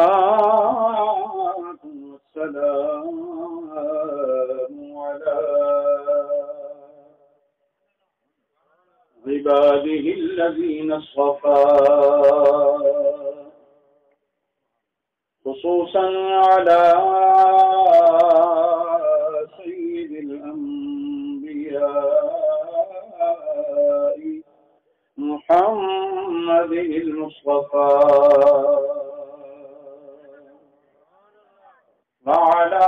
والصلاة والسلام على عباده الذين اصطفى خصوصا على سيد الأنبياء محمد المصطفى وعلى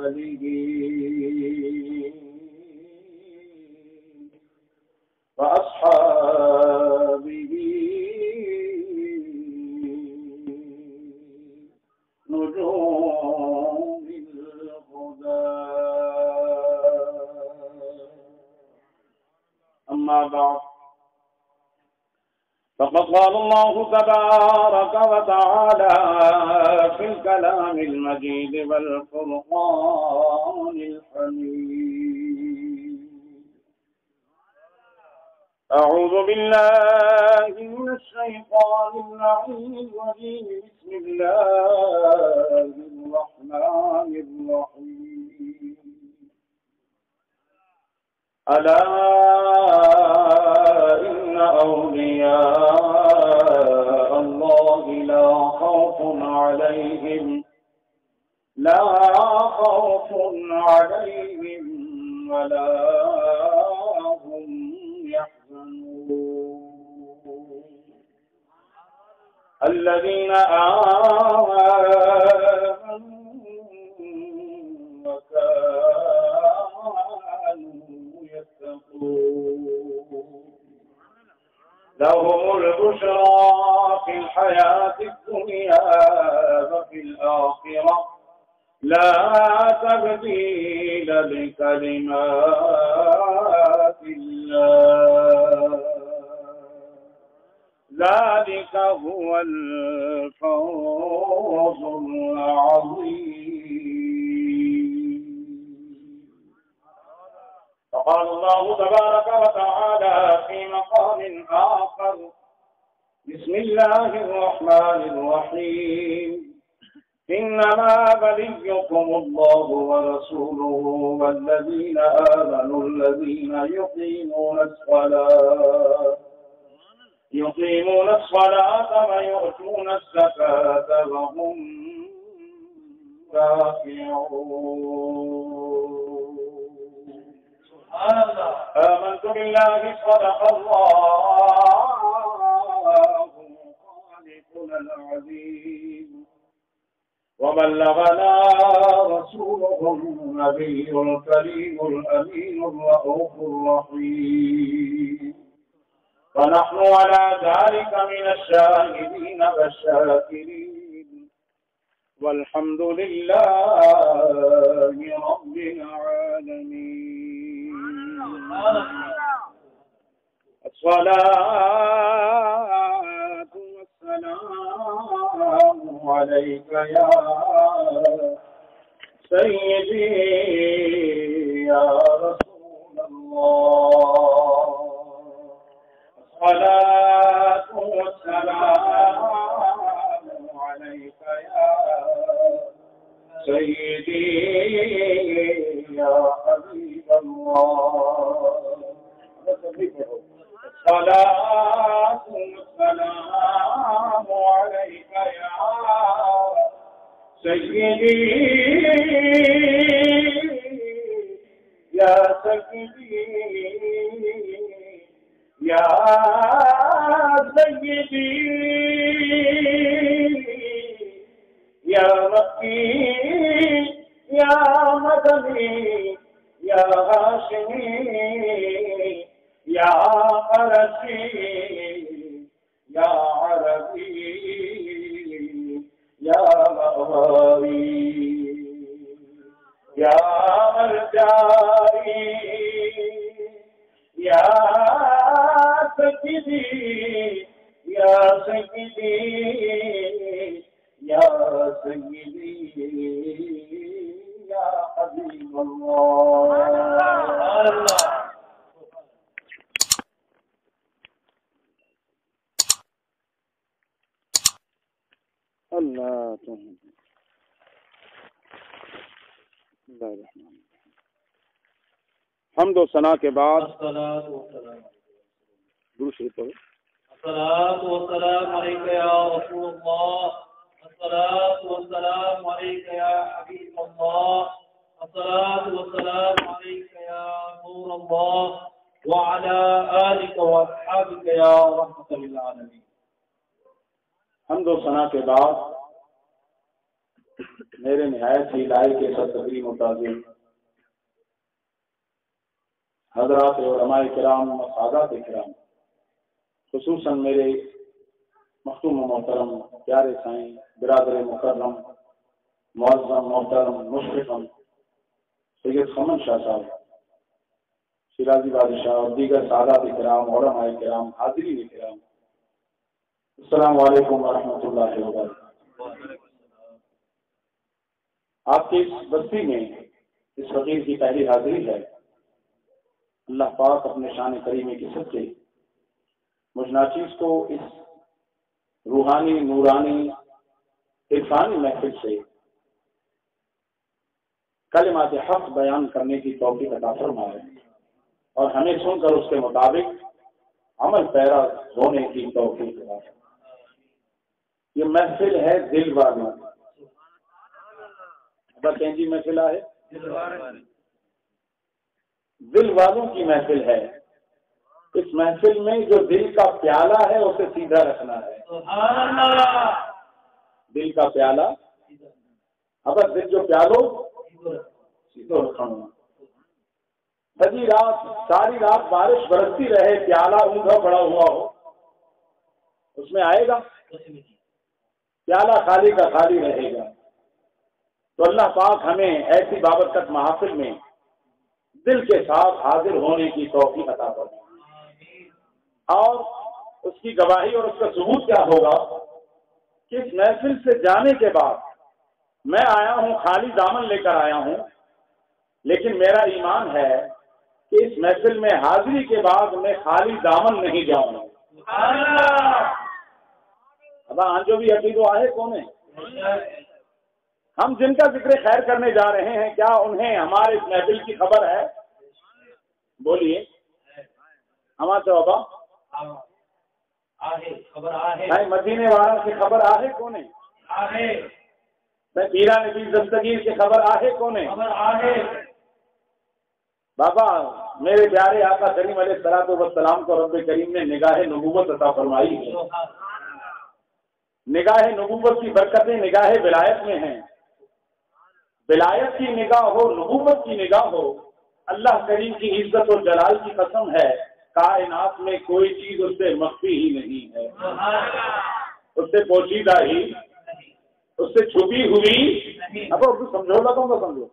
آله وأصحابه نجوم الهدى. أما بعد، فقد قال الله تبارك وتعالى في الكلام المجيد والفرقان الحميد: أعوذ بالله من الشيطان اللعين الرجيم. بسم الله الرحمن الرحيم. ألا إن أولياء الله لا خوف عليهم ولا هم يحزنون. الذين آمنوا وكانوا يتقون لهم البشرى في الحياة الدنيا وفي الآخرة لا تبديل لكلمات الله ذلك هو الفوز العظيم. فقال الله تبارك وتعالى في مقام آخر: بسم الله الرحمن الرحيم. إنما وليكم الله ورسوله والذين آمنوا الذين يقيمون الصلاة ويؤتون الزكاة وهم راكعون. آمنت بالله صدق الله خالقنا العظيم وبلغنا رسوله النبي الكريم الأمين الرؤوف الرحيم. ونحن على ذلك من الشاهدين والشاكرين والحمد لله رب العالمين. الصلاة والسلام عليك يا سيدي يا رسول الله. الصلاة والسلام عليك يا سيدي يا حبيب الله. الصلاة والسلام عليك يا سيدي يا سيدي يا سيدي يا مكي يا مدني يا هاشمي يا قرشي يا عربي يا مغوي يا مرجعي يا سيدي يا سيدي يا سيدي حمد و ثنا کے بعد دوسری پڑھو. الصلاة والسلام عليك يا رسول الله، الصلاة والسلام عليك يا حبيب الله، الصلاة والسلام عليك يا نور الله وعلى آلك وأصحابك يا رحمة للعالمين. حمد و ثنا کے بعد میرے نہایت ہی لائق کے سرتقی متعلق حضرات علماء کرام و سادات کرام، خصوصاً میرے مختوم و محترم پیارے سائیں برادر مکرم معظم محترم مشرفم سید خمن شاہ صاحب شیرازی بادشاہ اور دیگر سادات کرام علماء کرام حاضرین کرام، السلام علیکم ورحمۃ اللہ وبرکاتہ. آپ کی اس بستی میں اس فقیر کی پہلی حاضری ہے. اللہ پاک اپنے شان کریمے کی سب سے مجھ ناچیز کو اس روحانی نورانی عرفانی محفل سے کلمات حق بیان کرنے کی توفیق عطا فرمائے اور ہمیں سن کر اس کے مطابق عمل پیرا ہونے کی توفیق عطا فرمائے. یہ محفل ہے دل والوں کی. جی محفل ہے دل والوں کی محفل ہے. اس محفل میں جو دل کا پیالہ ہے اسے سیدھا رکھنا ہے. دل کا پیالہ اگر دل جو پیالو سیدھا رکھنا. ساری رات بارش برستی رہے پیالہ اونگا پڑا ہوا ہو اس میں آئے گا؟ پیالہ خالی کا خالی رہے گا. تو اللہ پاک ہمیں ایسی بابرکت محافل میں دل کے ساتھ حاضر ہونے کی توفیق عطا فرمائے. اور اس کی گواہی اور اس کا ثبوت کیا ہوگا کہ اس محفل سے جانے کے بعد میں آیا ہوں خالی دامن لے کر آیا ہوں، لیکن میرا ایمان ہے کہ اس محفل میں حاضری کے بعد میں خالی دامن نہیں جاؤں گا. اب جو بھی عقیدو آئے کون ہے؟ ہم جن کا ذکر خیر کرنے جا رہے ہیں کیا انہیں ہمارے اس محفل کی خبر ہے؟ بولیے. ہمارا بابا مدینے والا کی خبر آہے کون ہے؟ پیرا نبی دستگیر کی خبر آہے کون ہے؟ بابا میرے پیارے آقا کریم علیہ الصلوۃ والسلام کو رب کریم نے نگاہ نبوت عطا فرمائی ہے. نگاہ نبوت کی برکتیں نگاہ ولایت میں ہیں. ولایت کی نگاہ ہو، نبوت کی نگاہ ہو، اللہ کریم کی عزت و جلال کی قسم ہے کائنات میں کوئی چیز اس سے مخفی ہی نہیں ہے، اس سے پوشیدہ ہی، اس سے چھپی ہوئی. اب اردو سمجھو لگا تو سمجھو.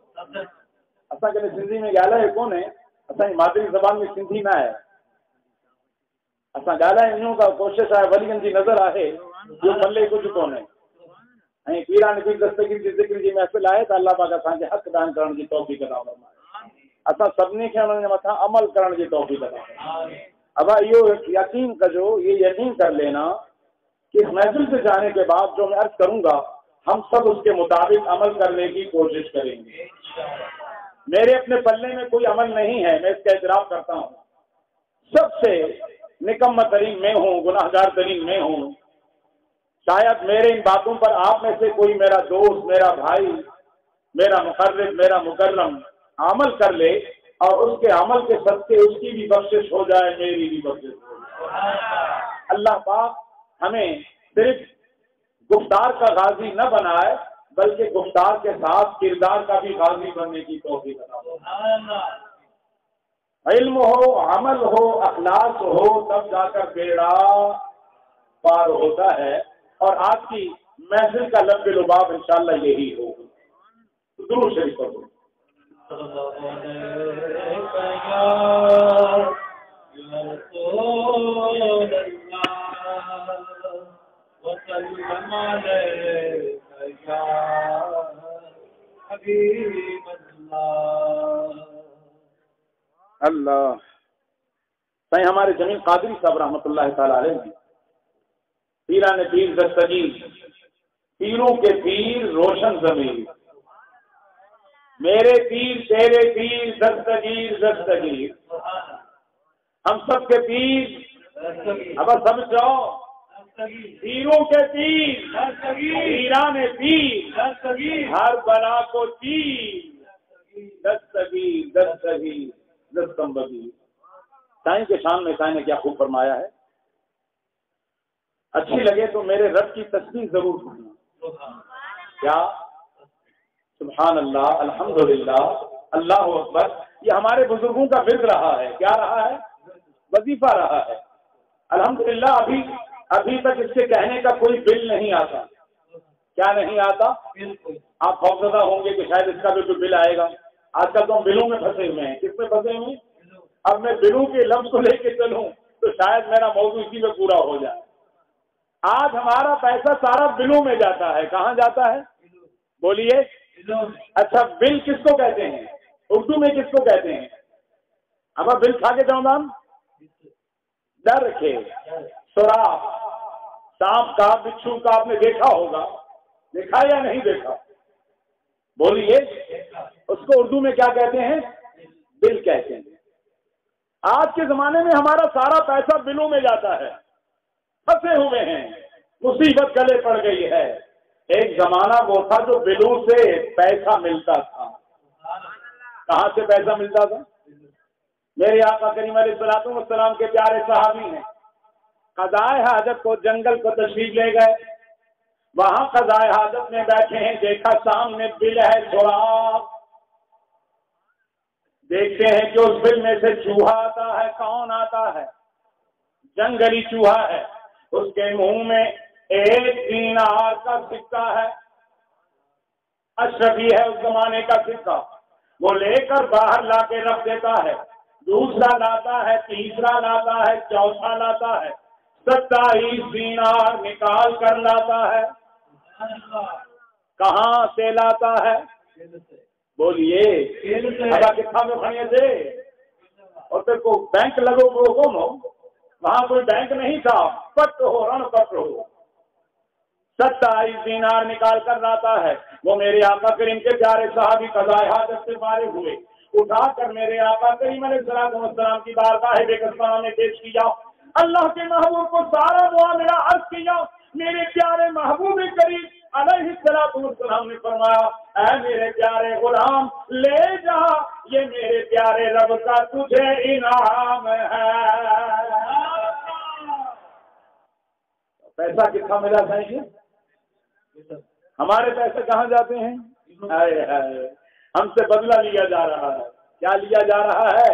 اصل کہ سندھی میں گالا ہے کون ہے؟ اصل مادری زبان میں سندھی نہ ہے. اصل گالا انہوں کا کوشش ہے ولیوں کی نظر آئے جو بلے کچھ کون ہے. پیرا نبی دستگیر کی ذکر جی محفل آئے تو اللہ پاک اصل حق دان کرنے کی توفیق عطا فرمائے. اصل سبنی کے انہوں نے متھا عمل کرنے کی توفیق عطا فرمائے. اب یہ یقین کجو، یہ یقین کر لینا کہ اس محفل سے جانے کے بعد جو میں عرض کروں گا ہم سب اس کے مطابق عمل کرنے کی کوشش کریں گے. میرے اپنے پلے میں کوئی عمل نہیں ہے، میں اس کا اعتراف کرتا ہوں. سب سے نکمہ ترین میں ہوں، گناہ گار ترین میں ہوں. شاید میرے ان باتوں پر آپ میں سے کوئی میرا دوست، میرا بھائی، میرا مقرب، میرا مکرم عمل کر لے اور اس کے عمل کے صدقے اس کی بھی بخشش ہو جائے، میری بھی بخشش ہو جائے. اللہ پاک ہمیں صرف گفتار کا غازی نہ بنائے بلکہ گفتار کے ساتھ کردار کا بھی غازی بننے کی توفیق عطا فرمائے. علم ہو، عمل ہو، اخلاص ہو، تب جا کر بیڑا پار ہوتا ہے. اور آج کی محفل کا لب لباب انشاءاللہ یہی ہو. درود شریف پڑھو. حبیب اللہ۔ اللہ سائیں ہمارے جمیل قادری صاحب رحمۃ اللہ تعالی علیہ ہیں، پیران پیر دستگیر، پیروں کے پیر روشن ضمیر، میرے پیر تیرے پیر دستگیر دستگیر، ہم سب کے پیر، اب سمجھو پیروں کے پیر، پیران پیر، ہر بلا کو تیر، دستگیر دستگیر دستمبگیر۔ سائیں کے شان میں سائیں نے کیا خوب فرمایا ہے، اچھی لگے تو میرے رب کی تسبیح ضرور سننا۔ کیا سبحان اللہ، الحمدللہ، اللہ اکبر، یہ ہمارے بزرگوں کا ورد رہا ہے۔ کیا رہا ہے؟ وظیفہ رہا ہے۔ الحمدللہ ابھی تک اس کے کہنے کا کوئی بل نہیں آتا۔ کیا نہیں آتا؟ آپ خوفزدہ ہوں گے کہ شاید اس کا بھی کوئی بل آئے گا۔ آج کل تو ہم بلوں میں پھنسے ہوئے ہیں۔ کس میں پھنسے ہوئے ہیں؟ اب میں بلوں کے لفظ کو لے کے چلوں تو شاید میرا موضوع اسی میں پورا ہو جائے۔ آج ہمارا پیسہ سارا بلوں میں جاتا ہے۔ کہاں جاتا ہے؟ بولیے۔ اچھا بل کس کو کہتے ہیں؟ اردو میں کس کو کہتے ہیں؟ اب بل کھا کے جاؤں نام ڈر رکھے، سوراخ، سانپ کا، بچھو کا آپ نے دیکھا ہوگا، دیکھا یا نہیں دیکھا؟ بولیے۔ اس کو اردو میں کیا کہتے ہیں؟ بل کہتے ہیں۔ آج کے زمانے میں ہمارا سارا پیسہ بلوں میں جاتا ہے، پھنسے ہوئے ہیں، مصیبت گلے پڑ گئی ہے۔ ایک زمانہ وہ تھا جو بلوں سے پیسہ ملتا تھا۔ کہاں سے پیسہ ملتا تھا؟ میرے آقا کریم علیہ الصلوۃ والسلام کے پیارے صحابی ہیں، قضائے حاجت کو جنگل کو تشریف لے گئے، وہاں قضائے حاجت میں بیٹھے ہیں، دیکھا سامنے بل ہے سوراخ، دیکھتے ہیں کہ اس بل میں سے چوہا آتا ہے۔ کون آتا ہے؟ جنگلی چوہا ہے۔ اس کے منہ میں 1 دینار کا سکہ ہے، اشرفی ہے اس زمانے کا سکہ، وہ لے کر باہر لا کے رکھ دیتا ہے، دوسرا لاتا ہے، تیسرا لاتا ہے، چوتھا لاتا ہے، 27 دینار نکال کر لاتا ہے۔ کہاں سے لاتا ہے؟ بولیے۔ کتنا میں کھڑے تھے اور پھر کو بینک لگو وہ کون ہو؟ وہاں کوئی بینک نہیں تھا، پٹ ہو رن پٹ ہو، 27 دینار نکال کر لاتا ہے۔ وہ میرے آقا کریم کے پیارے صحابی قضائے حاجت سے فارغ ہوئے، اٹھا کر میرے آقا کریم علیہ الصلوۃ والسلام کی بارگاہ بیکساں میں پیش کیا، اللہ کے محبوب کو سارا معاملہ عرض کیا۔ میرے پیارے محبوب کریم علیہ الصلوۃ والسلام نے فرمایا، اے میرے پیارے غلام لے جا، یہ میرے پیارے رب کا تجھے انعام ہے۔ پیسہ کتنا ملا سائیں؟ ہمارے پیسے کہاں جاتے ہیں؟ ہم سے بدلہ لیا جا رہا ہے۔ کیا لیا جا رہا ہے؟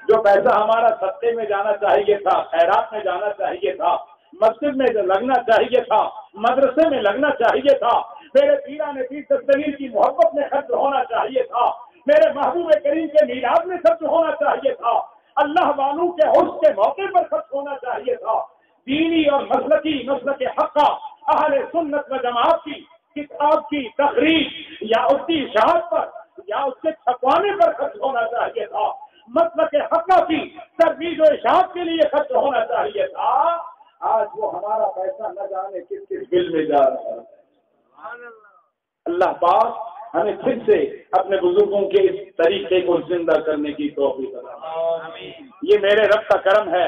جو پیسہ ہمارا صدقے میں جانا چاہیے تھا، خیرات میں جانا چاہیے تھا، مسجد میں لگنا چاہیے تھا، مدرسے میں لگنا چاہیے تھا، میرے پیران پیر دستگیر کی محبت میں خرچ ہونا چاہیے تھا، میرے محبوب کریم کے میلاد میں خرچ ہونا چاہیے تھا، اللہ والوں کے عرس کے موقع پر خرچ ہونا چاہیے تھا، دینی اور مسلک حقہ اہل سنت و جماعت کی کتاب کی تقریر یا اس کی اشاعت پر یا اس کے چھپوانے پر خرچ ہونا چاہیے تھا، مسلک حقہ کی ترویج و اشاعت کے لیے خرچ ہونا چاہیے تھا۔ آج وہ ہمارا پیسہ نہ جانے کس کس بل میں جا رہا ہے۔ اللہ پاک ہمیں پھر سے اپنے بزرگوں کے اس طریقے کو زندہ کرنے کی توفیق عطا۔ یہ میرے رب کا کرم ہے،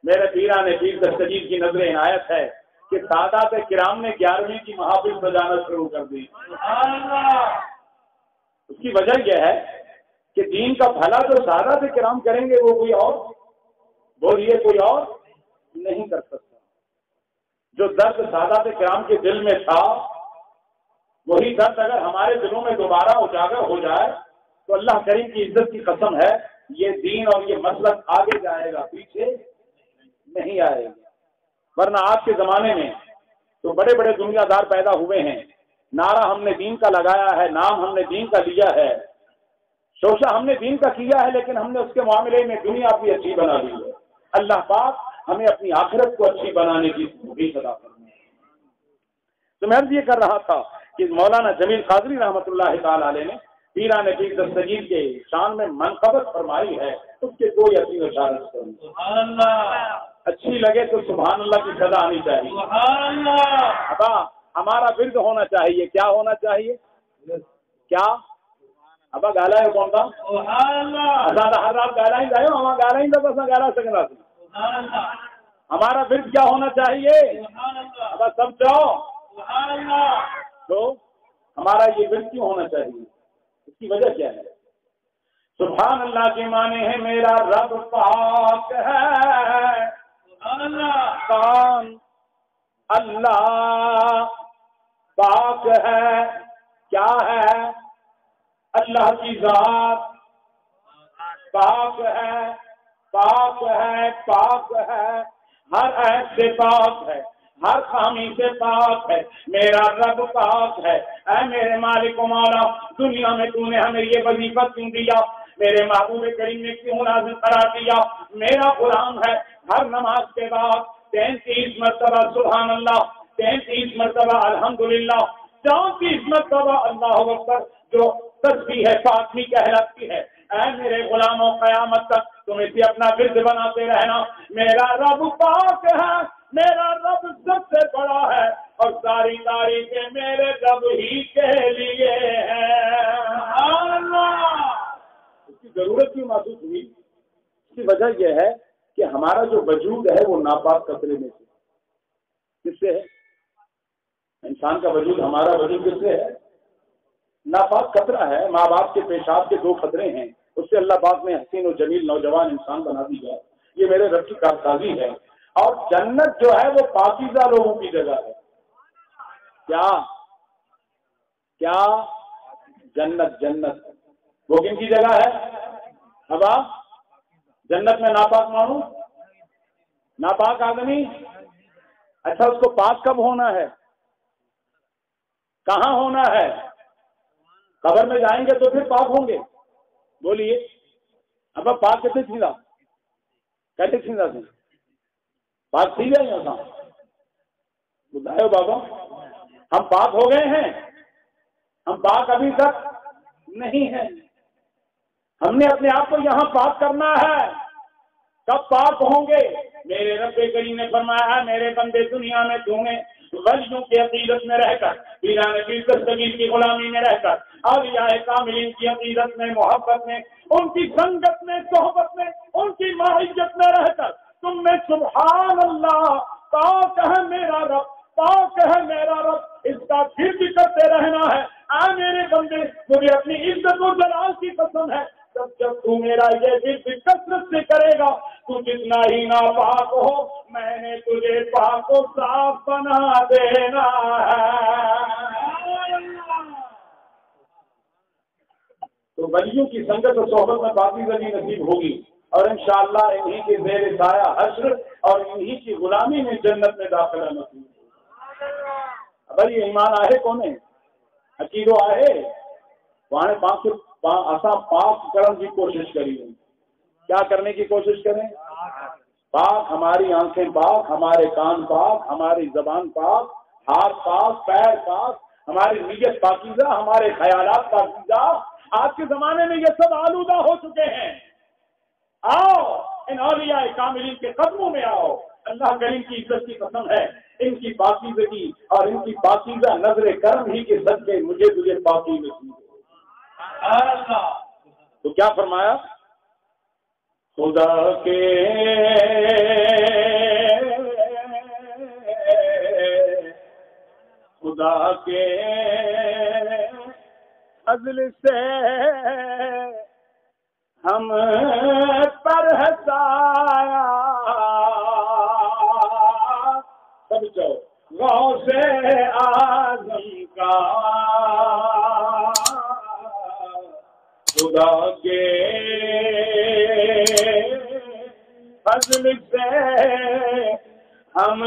میرے پیران پیر دستگیر کی نظر عنایت ہے کہ سادات کرام نے 11ویں کی محافل سجانا شروع کر دی۔ اس کی وجہ یہ ہے کہ دین کا بھلا جو سادات کرام کریں گے وہ کوئی اور بولیے کوئی اور نہیں کر سکتا۔ جو درد سادات کرام کے دل میں تھا وہی درد اگر ہمارے دلوں میں دوبارہ اجاگر ہو جائے تو اللہ کریم کی عزت کی قسم ہے یہ دین اور یہ مسلک آگے جائے گا، پیچھے نہیں آئے گا۔ ورنہ آج کے زمانے میں تو بڑے بڑے دنیا دار پیدا ہوئے ہیں، نعرہ ہم نے دین کا لگایا ہے، نام ہم نے دین کا لیا ہے، شوشہ ہم نے دین کا کیا ہے، لیکن ہم نے اس کے معاملے میں دنیا بھی اچھی بنا لی ہے۔ اللہ پاک ہمیں اپنی آخرت کو اچھی بنانے کی توفیق عطا فرمائے۔ تو میں عرض یہ کر رہا تھا کہ مولانا جمیل قادری رحمۃ اللہ تعالی علیہ نے پیران پیر دستگیر کے شان میں منقبت فرمائی ہے، اس کے دو یا تین اشارت کروں، سبحان اللہ، اچھی لگے تو سبحان اللہ کی صدا آنی چاہیے۔ سبحان اللہ، ابا ہمارا ورد ہونا چاہیے، کیا ہونا چاہیے؟ کیا ابا گالا ہے کون تھا؟ سبحان اللہ، ہر رات گالا ہی جائے ہم گالا ہی بس گالا سکنا تھی۔ سبحان اللہ، ہمارا ورد کیا ہونا چاہیے؟ سبحان اللہ، ابا سب جاؤ سبحان اللہ، تو ہمارا یہ ورد کیوں ہونا چاہیے؟ اس کی وجہ کیا ہے؟ سبحان اللہ کے معنی ہے میرا رب پاک ہے، سبحان اللہ، کون؟ اللہ پاک ہے، کیا ہے؟ اللہ کی ذات پاک ہے، پاک ہے، پاک ہے، ہر عیب سے پاک ہے، ہر خامی سے پاک ہے، میرا رب پاک ہے۔ اے میرے مالک و مولا، دنیا میں تو نے ہمیں یہ وظیفہ کیوں دیا؟ میرے محبوب کریم نے کیوں نازل قرار دیا؟ میرا غلام ہے، ہر نماز کے بعد 33 مرتبہ سبحان اللہ، 33 مرتبہ الحمدللہ، 34 مرتبہ اللہ اکبر جو تسبیح ہے فاطمی کہلاتی ہے۔ اے میرے غلاموں، قیامت تک تم اسے اپنا ورد بناتے رہنا۔ میرا رب پاک ہے، میرا رب سب سے بڑا ہے، اور ساری تعریفیں میرے رب ہی کے لیے ہیں۔ سبحان اللہ۔ اس کی ضرورت کیوں محسوس ہوئی؟ اس کی وجہ یہ ہے کہ ہمارا جو وجود ہے وہ ناپاک قطرے میں سے، کس سے ہے؟ انسان کا وجود، ہمارا وجود کس سے ہے؟ ناپاک قطرہ ہے۔ ماں باپ کے پیشاب کے 2 قطرے ہیں، اس سے اللہ پاک نے حسین و جمیل نوجوان انسان بنا دیا۔ یہ میرے رب کی کارسازی ہے۔ اور جنت جو ہے وہ پاکیزہ لوگوں کی جگہ ہے۔ کیا کیا جنت، جنت وہ کن کی جگہ ہے؟ ابا جنت میں ناپاک مانو، ناپاک آدمی، اچھا اس کو پاک کب ہونا ہے؟ کہاں ہونا ہے؟ قبر میں جائیں گے تو پھر پاک ہوں گے؟ بولیے ابا پاک کیسے تھیندا؟ کیسے تھیندا سے پاک تھی گئے ہیں؟ بتائیو بابا، ہم پاک ہو گئے ہیں؟ ہم پاک ابھی تک نہیں ہیں۔ ہم نے اپنے آپ کو یہاں پاک کرنا ہے۔ کب پاک ہوں گے؟ میرے رب کریم نے فرمایا ہے میرے بندے دنیا میں تمہیں ولیوں کی عقیدت میں رہ کر، پیران پیر دستگیر کی غلامی میں رہ کر، اولیاء کاملین کی عقیدت میں، محبت میں، ان کی سنگت میں، صحبت میں، ان کی معیت میں رہ کر تم نے سبحان اللہ پاک ہے میرا رب، پاک ہے میرا رب، اس کا ذکر کرتے رہنا ہے۔ اے میرے بندے، مجھے اپنی عزت و جلال کی قسم ہے، جب تو میرا یہ ذکر کثرت سے کرے گا، تو جتنا ہی ناپاک ہو میں نے تجھے پاک و صاف بنا دینا ہے۔ تو ولیوں کی سنگت و صحبت میں پاکیزگی نصیب ہوگی، اور انشاءاللہ انہی کے زیر سایہ حشر اور انہی کی غلامی میں جنت میں داخلہ نصیب ہوگی۔ اب یہ ایمان آئے کون ہے؟ عقیدو آئے وہاں پاک کرنے کی کوشش کری۔ کیا کرنے کی کوشش کریں؟ پاک، ہماری آنکھیں پاک، ہمارے کان پاک، ہماری زبان پاک، ہاتھ پاک، پیر پاک، ہماری نیت پاکیزہ، ہمارے خیالات پاکیزہ۔ آج کے زمانے میں یہ سب آلودہ ہو چکے ہیں۔ آؤ ان اولیاء کاملین کے قدموں میں آؤ۔ اللہ کریم کی عزت کی قسم ہے، ان کی پاکیزگی اور ان کی پاکیزہ نظر کرم ہی کے صدقے مجھے تجھے پاکی نصیب ہو۔ تو کیا فرمایا؟ خدا کے فضل سے ہم پر ہے سایہ، سب جو غوث اعظم کا خدا کے فضل سے ہم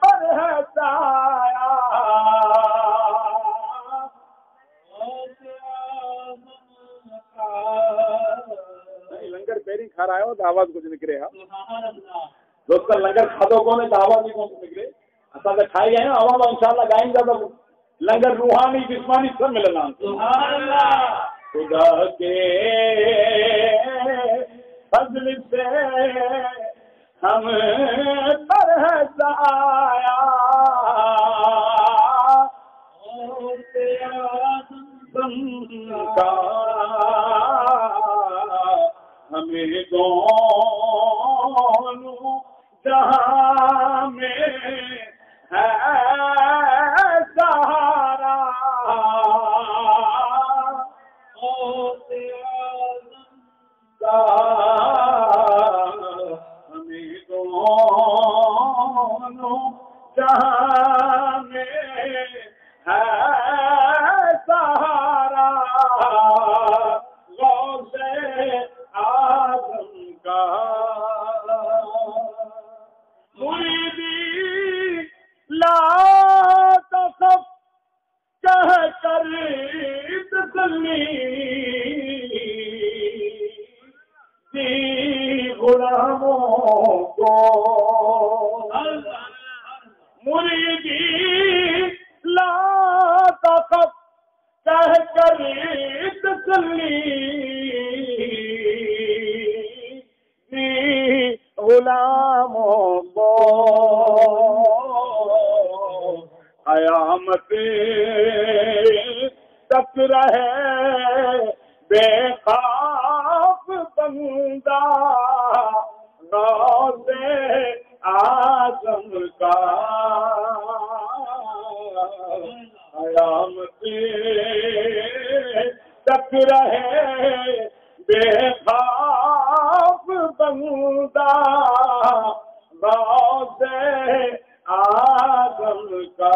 پر ہے سایہ، لنگر پیری کھا رہا ہے تو آواز کچھ نکلے گا دوست کا لنگر کھا دو کون ہے تو آواز بھی کون نکلے اصل سے کھائی گئے نا آواز ان شاء اللہ گائیں گا تو لنگر روحانی جسمانی سب ملنا سبحان اللہ خدا کے فضل سے ہم پر ہے سایہ اور تیرا کا ہمیں دونوں جہاں میں ہے سہارا اور تیرا ہمیں دونوں جہاں میں ہے سہارا غوث اعظم کا مریدی لا تصف کہہ کر تسلی دی غلاموں کو مریدی لا تصف کہہ کر تسلی دی غلاموں کو قیامت تک رہے بے خوف بندہ غوث اعظم کا قیامت تک رہے بے خوف بندہ غوث اعظم کا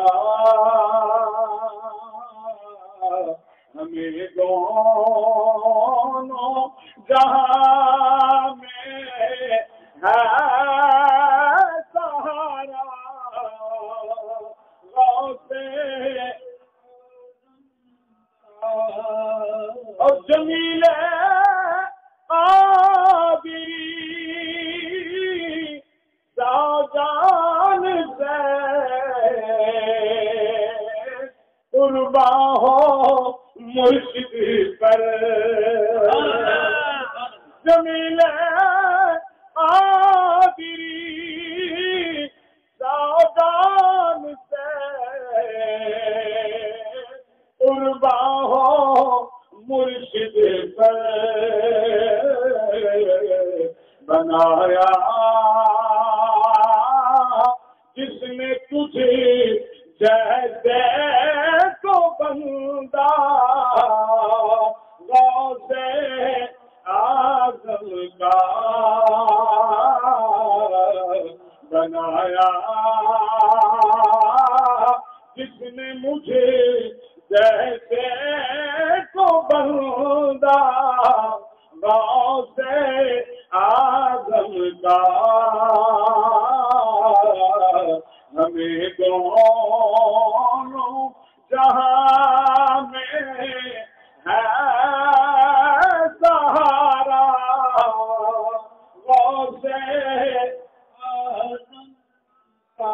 ہمیں دونوں جہاں میں ہے سہارا غوث اور جمیل قادری ساجان سے قربا ہو مرشد پر جمیل قادری ساجان سے قربا ہو مرشد پر بنایا جس نے تجھے جیسے کو بندہ غوث اعظم کا بنایا جس نے مجھے جیسے کو بندہ غوث اعظم کا ہمیں دونوں جہاں میں ہے سہارا غوث اعظم کا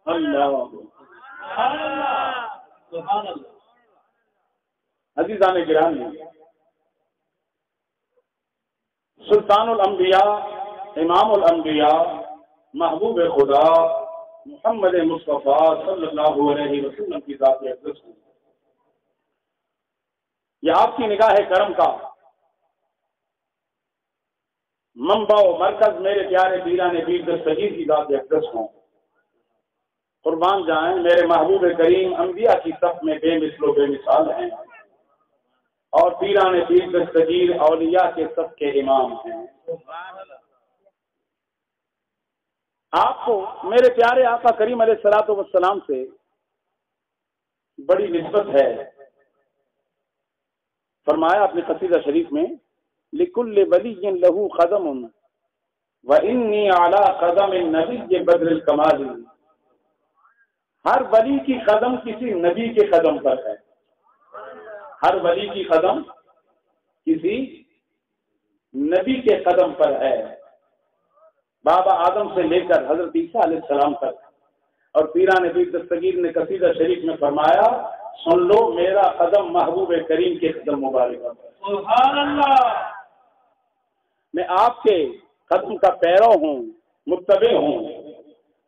اللہ سبحان اللہ عزیزان گرامی سلطان الانبیاء امام الانبیاء محبوب خدا محمد مصطفیٰ صلی اللہ علیہ وسلم کی ذات اقدس ہے یہ آپ کی نگاہ کرم کا منبع و مرکز میرے پیارے پیران پیر دستگیر کی ذات اقدس ہوں قربان جائیں میرے محبوب کریم انبیاء کی صف میں بے مثل و بے مثال ہیں اور پیران پیر دستگیر اولیاء کے صف کے امام ہیں آپ کو میرے پیارے آقا کریم علیہ الصلوۃ والسلام سے بڑی نسبت ہے فرمایا اپنے قصیدہ شریف میں لکل ولی لہو قدم وانی علی قدم النبی بدر الکمال ہر ولی کی قدم کسی نبی کے قدم پر ہے ہر ولی کی قدم کسی نبی کے قدم پر ہے بابا آدم سے لے کر حضرت عیسیٰ علیہ السلام تک اور پیران پیر دستگیر نے قصیدہ شریف میں فرمایا سن لو میرا قدم محبوب کریم کے قدم مبارک پر. سبحان اللہ. میں آپ کے قدم کا پیرو ہوں، متبع ہوں،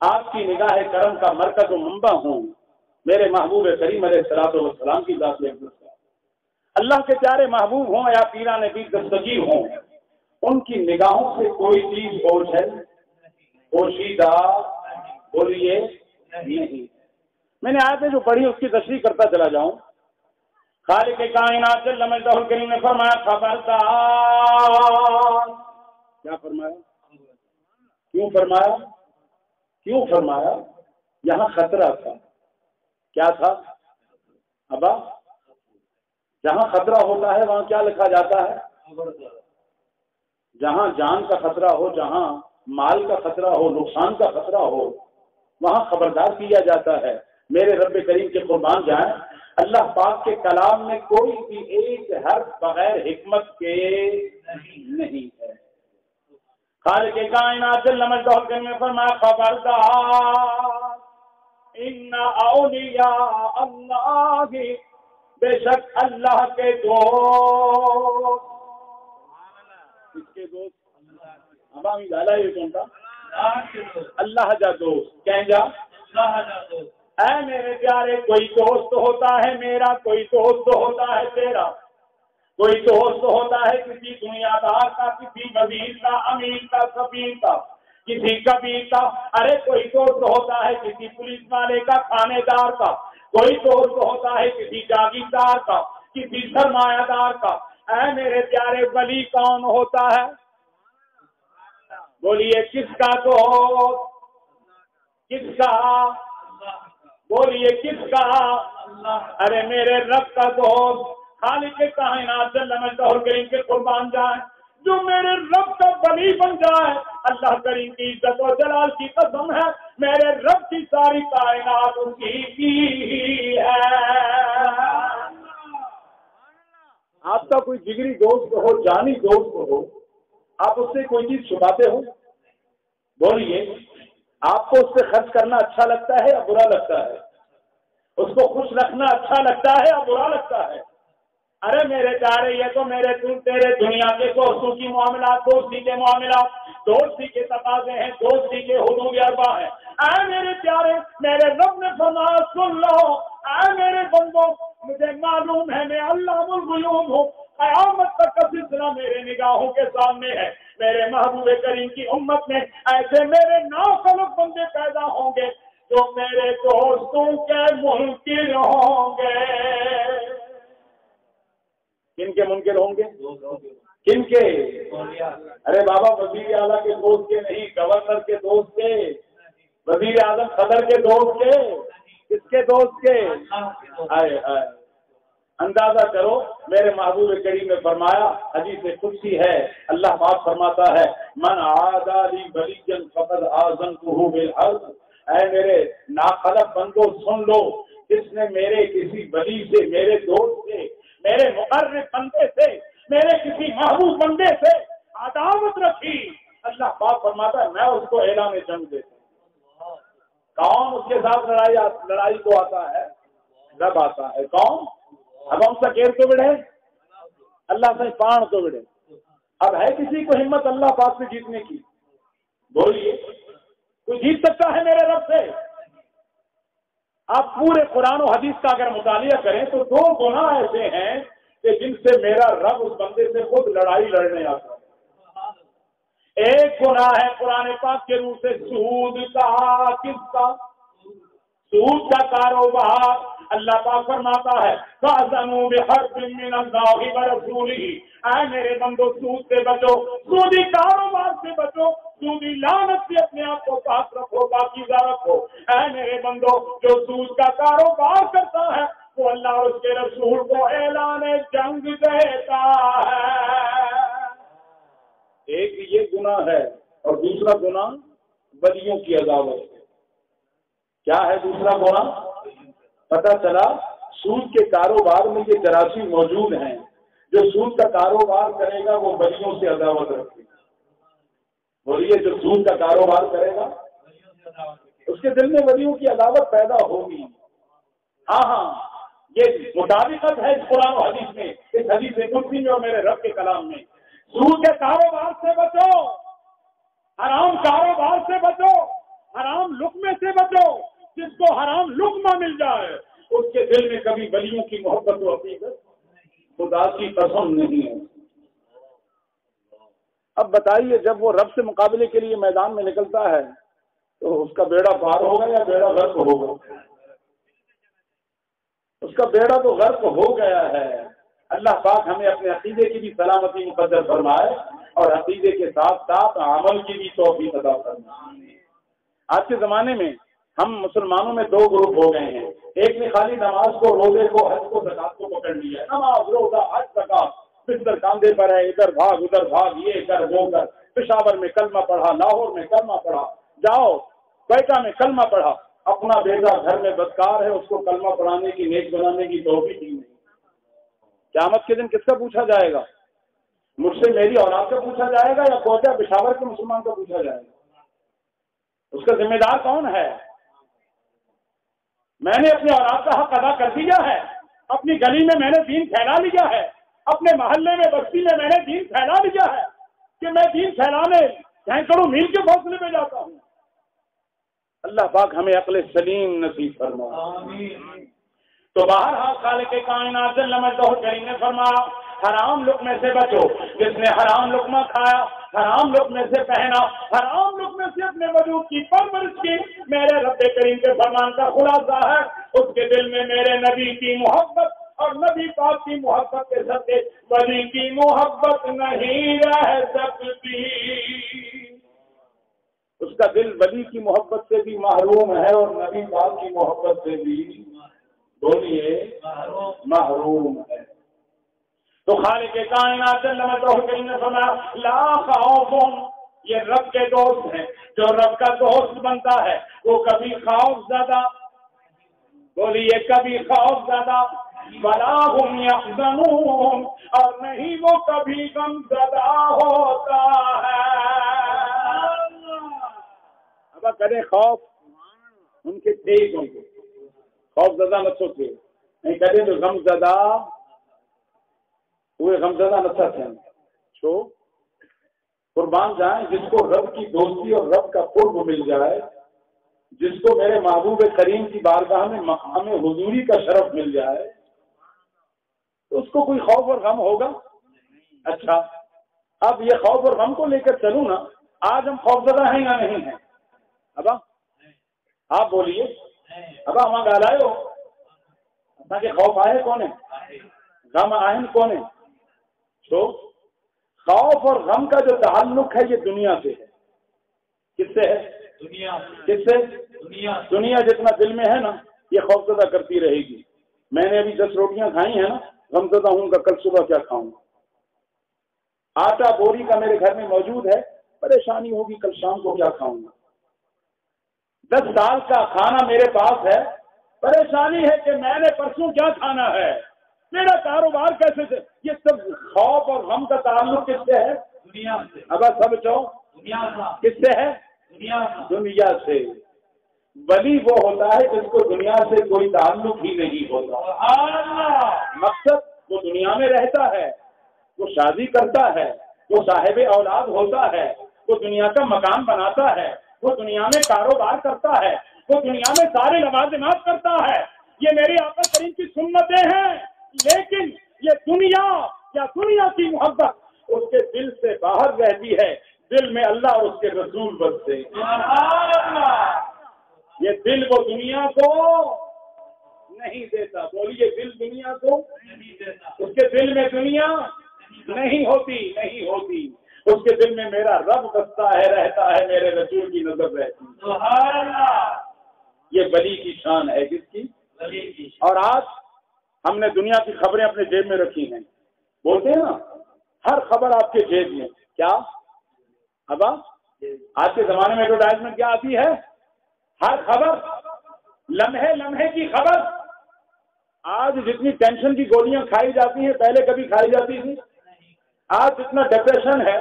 آپ کی نگاہ کرم کا مرکز و منبع ہوں. میرے محبوب کریم علیہ الصلوۃ والسلام کی ذات ہے. اللہ کے پیارے محبوب ہوں یا پیران پیر دستگیر ہوں، ان کی نگاہوں سے کوئی چیز اوجھل پوشیدہ بولیے نہیں. میں نے آیتیں جو پڑھی اس کی تشریح کرتا چلا جاؤں. خالق کائنات جل مجدہ الکریم نے فرمایا خبردار. کیا فرمایا؟ کیوں فرمایا؟ یہاں خطرہ تھا. کیا تھا ابا؟ جہاں خطرہ ہوتا ہے وہاں کیا لکھا جاتا ہے؟ جہاں جان کا خطرہ ہو، جہاں مال کا خطرہ ہو، نقصان کا خطرہ ہو، وہاں خبردار کیا جاتا ہے. میرے رب کریم کے قربان جائیں، اللہ پاک کے کلام میں کوئی بھی ایک حرف بغیر حکمت کے نہیں ہے. خالق کائنات جل مجدہ الکریم نے فرمایا خبردار ان اولیاء اللہ، بے شک اللہ کے دوست. کس کے دوست؟ ہمیں ڈالا یہ کون تھا؟ اللہ جا دوست. کہیں جا اے میرے پیارے، کوئی دوست ہوتا ہے میرا، کوئی دوست ہوتا ہے تیرا، کوئی دوست ہوتا ہے کسی دنیا دار کا، کسی وزیر کا، امیر کا، سفیر کا، کسی کبیر کا. ارے کوئی دوست ہوتا ہے کسی پولیس والے کا، تھانے دار کا، کوئی دوست ہوتا ہے کسی جاگیردار کا، کسی سرمایہ دار کا. اے میرے پیارے، ولی کون ہوتا ہے؟ بولیے کس کا دوست؟ کس کا؟ بولیے کس کا؟ ارے میرے رب کا دوست. خالق کائنات جل مجدہ الکریم کے قربان جائیں، جو میرے رب کا ولی بن جائے، اللہ کریم کی عزت و جلال کی قسم ہے، میرے رب کی ساری کائنات ان کی ہے. آپ کا کوئی جگری دوست ہو، جانی دوست ہو، آپ اس سے کوئی چیز چھپاتے ہو؟ بولیے آپ کو اس سے خرچ کرنا اچھا لگتا ہے یا برا لگتا ہے؟ اس کو خوش رکھنا اچھا لگتا ہے یا برا لگتا ہے؟ ارے میرے پیارے، یہ تو تیرے دنیا کے دوستوں کی معاملات، دوستی کے معاملات، دوستی کے تقاضے ہیں، دوستی کے حدود اربع ہیں. اے میرے پیارے، میرے رب نے فرمایا سن لو اے میرے بندوں، مجھے معلوم ہے میں علام الغیوب ہوں. قیامت تک کا سلسلہ میرے نگاہوں کے سامنے ہے. میرے محبوب کریم کی امت میں ایسے میرے ناخلق بندے پیدا ہوں گے جو میرے دوستوں کے منکر ہوں گے. کن کے منکر ہوں گے؟ کن کے؟ ارے بابا وزیر اعلیٰ کے دوست کے نہیں، گورنر کے دوست کے، وزیر اعظم صدر کے دوست کے، کس کے دوست کے؟ آئے آئے اندازہ کرو. میرے محبوب کریم نے فرمایا، حدیث قدسی ہے، اللہ پاک فرماتا ہے من عادی لی ولیًا فقد آذنتہ بالحرب. اے میرے ناخلق بندو سن لو، جس نے میرے کسی ولی سے، میرے دوست سے، میرے مقرب بندے سے، میرے کسی محبوب بندے سے عداوت رکھی، اللہ پاک فرماتا ہے میں اس کو اعلان جنگ دیتا ہوں. کون اس کے ساتھ لڑائی کو آتا ہے؟ رب آتا ہے. کون؟ اب ہم سکیر تو بڑھے، اللہ سے پان تو بڑھے. اب ہے کسی کو ہمت اللہ پاک سے جیتنے کی؟ بولیے کوئی جیت سکتا ہے میرے رب سے؟ آپ پورے قرآن و حدیث کا اگر مطالعہ کریں تو 2 گناہ ایسے ہیں کہ جن سے میرا رب اس بندے سے خود لڑائی لڑنے آتا ہے. ایک گناہ ہے قرآن پاک کے روح سے سود کا. کس کا؟ سود کا کاروبار. اللہ پاک فرماتا ہے فَأَذَنُوا بِحَرْبٍ مِّنَ اللَّهِ وَرَسُولِهِ. اے میرے بندو سود سے بچو، سودی کاروبار سے بچو، سودی لعنت سے اپنے آپ کو پاک رکھو، پاکیزہ رکھو. اے میرے بندو جو سود کا کاروبار کرتا ہے وہ اللہ اور اس کے رسول کو اعلان جنگ دیتا ہے. ایک یہ گناہ ہے اور دوسرا گناہ ولیوں کی عداوت ہے. کیا ہے دوسرا گناہ؟ پتہ چلا سود کے کاروبار میں یہ جراثیم موجود ہیں. جو سود کا کاروبار کرے گا وہ ولیوں سے عداوت رکھے گا. بولیے جو سود کا کاروبار کرے گا اس کے دل میں ولیوں کی عداوت پیدا ہوگی. ہاں یہ مطابقت ہے اس قرآن و حدیث میں، اس حدیث قدسی میں اور میرے رب کے کلام میں. سود کے کاروبار سے بچو، حرام کاروبار سے بچو، حرام لقمے سے بچو. جس کو حرام لقمہ مل جائے اس کے دل میں کبھی ولیوں کی محبت و حقیقت خدا کی قسم نہیں ہے. اب بتائیے جب وہ رب سے مقابلے کے لیے میدان میں نکلتا ہے تو اس کا بیڑا پار ہوگا یا بیڑا غرق ہوگا؟ اس کا بیڑا تو غرق ہو گیا ہے. اللہ پاک ہمیں اپنے عقیدے کی بھی سلامتی مقدر فرمائے اور عقیدے کے ساتھ ساتھ عمل کی بھی توفیق عطا فرمائے. آج کے زمانے میں ہم مسلمانوں میں دو گروپ ہو گئے ہیں. ایک نے خالی نماز کو، روزے کو، حج کو، زکات کو پکڑ لیا ہے. نماز، روزہ، حج، زکات بستر کاندھے پر ہے، ادھر بھاگ ادھر بھاگ، یہ کر وہ کر. پشاور میں کلمہ پڑھا، لاہور میں کلمہ پڑھا، جاؤ کوئٹہ میں کلمہ پڑھا. اپنا بیٹا گھر میں بدکار ہے، اس کو کلمہ پڑھانے کی، نیک بنانے کی توفیق ہی نہیں. قیامت کے دن کس کا پوچھا جائے گا؟ مجھ سے میری اولاد کا پوچھا جائے گا یا کوئٹہ پشاور کے مسلمان کا پوچھا جائے گا؟ اس کا ذمہ دار کون ہے؟ میں نے اپنی اولاد کا حق ادا کر دیا ہے. اپنی گلی میں میں نے دین پھیلا لیا ہے. اپنے محلے میں، بستی میں میں نے دین پھیلا لیا ہے کہ میں دین پھیلانے سینکڑوں میل کے فاصلے پہ جاتا ہوں. اللہ پاک ہمیں عقل سلیم نصیب فرمائے. تو بہرحال خالق کائنات جل مجدہ کریم نے فرمایا حرام لقمے سے بچو. جس نے حرام لقمہ کھایا، حرام لقمے سے پہنا، حرام لقمے سے اپنے وجود کی پرورش کی، میرے رب کریم کے فرمان کا خلاصہ ہے اس کے دل میں میرے نبی کی محبت اور نبی پاک کی محبت کے ساتھ ولی کی محبت نہیں رہ سکتی. اس کا دل ولی کی محبت سے بھی محروم ہے اور نبی پاک کی محبت سے بھی، بولیے، محروم ہے. تو خالق کائنات جل مجدہ نے فرمایا لا خوف، یہ رب کے دوست ہیں. جو رب کا دوست بنتا ہے وہ کبھی خوف زدہ، بولیے، کبھی خوف زدہ، ولا هم يحزنون، اور نہیں وہ کبھی غم زدہ ہوتا ہے. اب کرے خوف ان کے ٹھیک ہوں گے، خوف زدہ نہ سوچے، نہیں کرے تو غم زدہ ہوئے، غم زدہ نہ سکتے. چھو قربان جائیں جس کو رب کی دوستی اور رب کا قرب مل جائے، جس کو میرے محبوب کریم کی بارگاہ میں مقام حضوری کا شرف مل جائے، تو اس کو کوئی خوف اور غم ہوگا؟ اچھا اب یہ خوف اور غم کو لے کر چلوں نا، آج ہم خوف زدہ ہیں یا نہیں ہیں؟ ابا آپ بولیے، ابا ہم گالائے ہو اصل کے خوف آئے کون ہے، غم آئے کون ہے؟ تو خوف اور غم کا جو تعلق ہے یہ دنیا سے ہے. کس سے ہے؟ دنیا. کس سے؟ دنیا جتنا دل میں ہے نا یہ خوف زدہ کرتی رہے گی. میں نے ابھی 10 روٹیاں کھائی ہیں نا، غم زدہ ہوں گا کل صبح کیا کھاؤں گا. آٹا بوری کا میرے گھر میں موجود ہے، پریشانی ہوگی کل شام کو کیا کھاؤں گا. 10 سال کا کھانا میرے پاس ہے، پریشانی ہے کہ میں نے پرسوں کیا کھانا ہے، میرا کاروبار کیسے سے. یہ سب خوف اور غم کا تعلق کس سے ہے؟ دنیا سے. اب سب چاہو دنیا کس سے ہے؟ دنیا سے. ولی وہ ہوتا ہے جس کو دنیا سے کوئی تعلق ہی نہیں ہوتا. مقصد وہ دنیا میں رہتا ہے، وہ شادی کرتا ہے، وہ صاحب اولاد ہوتا ہے، وہ دنیا کا مکان بناتا ہے، وہ دنیا میں کاروبار کرتا ہے، وہ دنیا میں سارے لوازمات کرتا ہے. یہ میری آقا کریم کی سنتیں ہیں. لیکن یہ دنیا یا دنیا کی محبت اس کے دل سے باہر رہتی ہے. دل میں اللہ اور اس کے رسول بستے. یہ دل وہ دنیا کو نہیں دیتا. بولیے، دل دنیا کو نہیں دیتا. اس کے دل میں دنیا نہیں ہوتی. اس کے دل میں میرا رب بستا ہے، رہتا ہے، میرے رسول کی نظر رہتی. سبحان اللہ. یہ ولی کی شان ہے. کس کی؟ ولی کی. اور آج ہم نے دنیا کی خبریں اپنے جیب میں رکھی ہیں. بولتے ہیں نا ہر خبر آپ کے جیب میں. کیا ابا آج کے زمانے میں ایڈورٹائزمنٹ کیا آتی ہے؟ ہر خبر، لمحے لمحے کی خبر. آج جتنی ٹینشن کی گولیاں کھائی جاتی ہیں پہلے کبھی کھائی جاتی تھی؟ آج جتنا ڈپریشن ہے،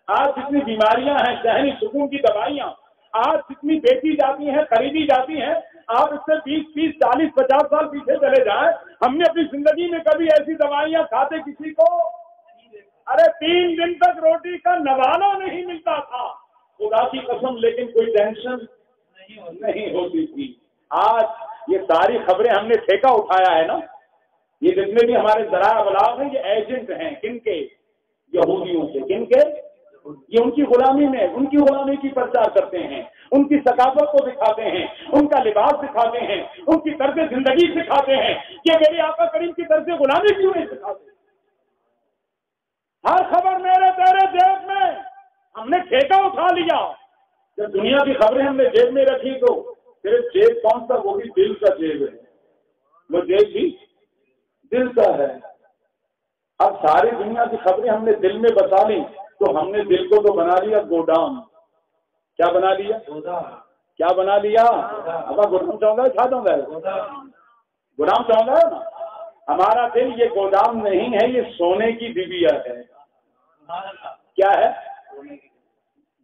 آج جتنی بیماریاں ہیں، ذہنی سکون کی دوائیاں آج جتنی بیچی جاتی ہیں خریدی جاتی ہیں آپ اس سے 20, 30, 40, 50 سال پیچھے چلے جائیں, ہم نے اپنی زندگی میں کبھی ایسی دوائیاں کھاتے کسی کو, ارے 3 دن تک روٹی کا نوالا نہیں ملتا تھا خدا کی قسم, لیکن کوئی ٹینشن نہیں ہوتی تھی. آج یہ ساری خبریں ہم نے ٹھیکہ اٹھایا ہے نا, یہ جتنے بھی ہمارے ذرائع ابلاغ ہیں یہ ایجنٹ ہیں کن کے, یہودیوں کے. کن کے؟ یہ ان کی غلامی میں, ان کی غلامی کی پرچار کرتے ہیں, ان کی ثقافت کو دکھاتے ہیں, ان کا لباس دکھاتے ہیں, ان کی طرز زندگی سکھاتے ہیں. یہ میری آقا کریم کی طرز غلامی کیوں نہیں سکھاتے؟ ہر خبر میرے تیرے جیب میں, ہم نے ٹھیکہ اٹھا لیا. جب دنیا کی خبریں ہم نے جیب میں رکھی تو صرف جیب کون سا, وہ بھی دل کا جیب ہے, وہ جیب بھی دل کا ہے. اب ساری دنیا کی خبریں ہم نے دل میں بسا لی تو ہم نے دل کو تو بنا لیا گودام. کیا بنا لیا؟ کیا بنا لیا؟ اب گودام چاہوں گا, کیا چاہوں گا, گودام چاہوں گا. ہمارا دل یہ گودام نہیں ہے, یہ سونے کی ڈبیا ہے. کیا ہے؟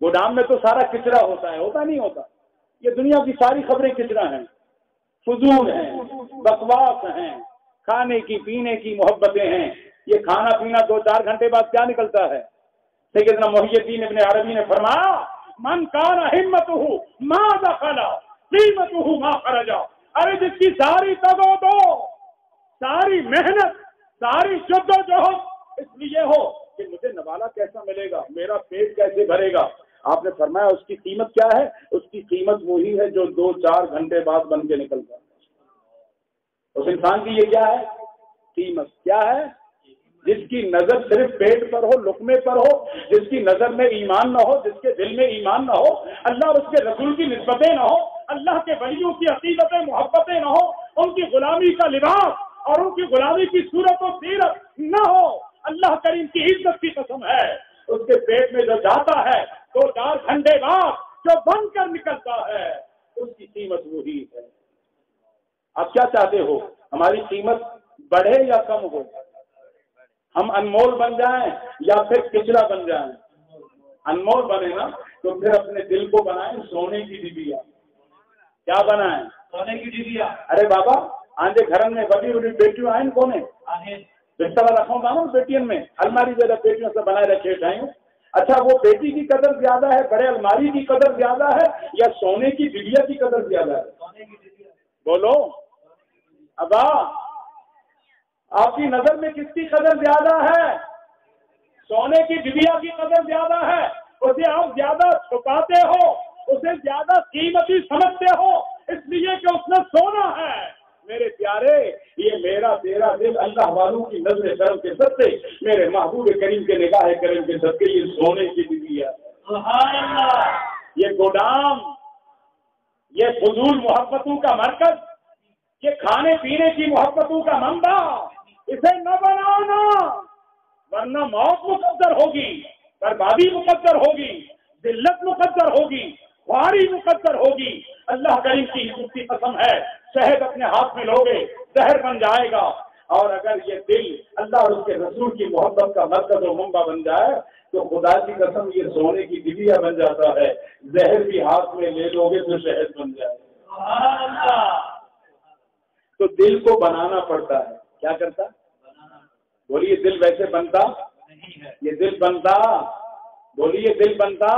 گودام میں تو سارا کچرا ہوتا ہے, ہوتا نہیں ہوتا. یہ دنیا کی ساری خبریں کچرا ہیں, فضول ہیں, بکواس ہیں, کھانے کی پینے کی محبتیں ہیں. یہ کھانا پینا 2-4 گھنٹے بعد کیا نکلتا ہے؟ سیدنا محی الدین ابن عربی نے فرمایا من کان ہمتہ ما دخل قیمتہ ما خرج. ارے جس کی ساری تگ و دو, ساری محنت, ساری جدوجہد اس لیے ہو کہ مجھے نوالا کیسا ملے گا, میرا پیٹ کیسے بھرے گا, آپ نے فرمایا اس کی قیمت کیا ہے؟ اس کی قیمت وہی ہے جو 2-4 گھنٹے بعد بن کے نکلتا ہے. اس انسان کی یہ کیا ہے قیمت؟ کیا ہے؟ جس کی نظر صرف پیٹ پر ہو, لقمے پر ہو, جس کی نظر میں ایمان نہ ہو, جس کے دل میں ایمان نہ ہو, اللہ اور اس کے رسول کی نسبتیں نہ ہو, اللہ کے ولیوں کی عقیدتیں محبتیں نہ ہو, ان کی غلامی کا لباس اور ان کی غلامی کی صورت و سیرت نہ ہو, اللہ کریم کی عزت کی قسم ہے اس کے پیٹ میں جو جاتا ہے 2-4 گھنٹے بعد جو بن کر نکلتا ہے اس کی قیمت وہی ہے. آپ کیا چاہتے ہو, ہماری قیمت بڑھے یا کم ہو؟ ہم انمول بن جائیں یا پھر کچرا بن جائیں؟ انمول بنے نا تو پھر اپنے دل کو بنائیں سونے کی ڈبیا. کیا بنائیں؟ سونے کی ڈبیا. ارے بابا آندے گھر میں بڑی بڑی بیٹیوں آئیں, کون ہے بستر رکھوں گا نا بیٹیوں میں, الماری زیادہ بیٹیوں سے بنائے رکھے جائیں. اچھا وہ بیٹی کی قدر زیادہ ہے, بڑے الماری کی قدر زیادہ ہے, یا سونے کی ڈبیا کی قدر زیادہ ہے؟ سونے کی ڈبیا. بولو ابا, آپ کی نظر میں کس کی قدر زیادہ ہے؟ سونے کی ڈبیا کی قدر زیادہ ہے. اسے آپ زیادہ چھپاتے ہو, اسے زیادہ قیمتی سمجھتے ہو اس لیے کہ اس میں سونا ہے. میرے پیارے, یہ میرا تیرا دل اللہ والوں کی نظر کرم کے صدقے, میرے محبوب کریم کے نگاہ کرم کے صدقے یہ سونے کی ڈبیا. سبحان اللہ. یہ گودام, یہ فضول محبتوں کا مرکز, یہ کھانے پینے کی محبتوں کا منبع, اسے نہ بنانا ورنہ موت مقدر ہوگی, بربادی مقدر ہوگی, ذلت مقدر ہوگی, خواری مقدر ہوگی. اللہ کریم کی عزت کی قسم ہے, شہد اپنے ہاتھ میں لوگے زہر بن جائے گا, اور اگر یہ دل اللہ اور اس کے رسول کی محبت کا مرکز و منبع بن جائے تو خدا کی قسم یہ سونے کی ڈبیا بن جاتا ہے. زہر بھی ہاتھ میں لے لو گے تو شہد بن جائے. سبحان اللہ. تو دل کو بنانا پڑتا ہے. کیا کرتا؟ بولیے دل ویسے بنتا نہیں ہے. یہ دل بنتا, بولیے دل بنتا.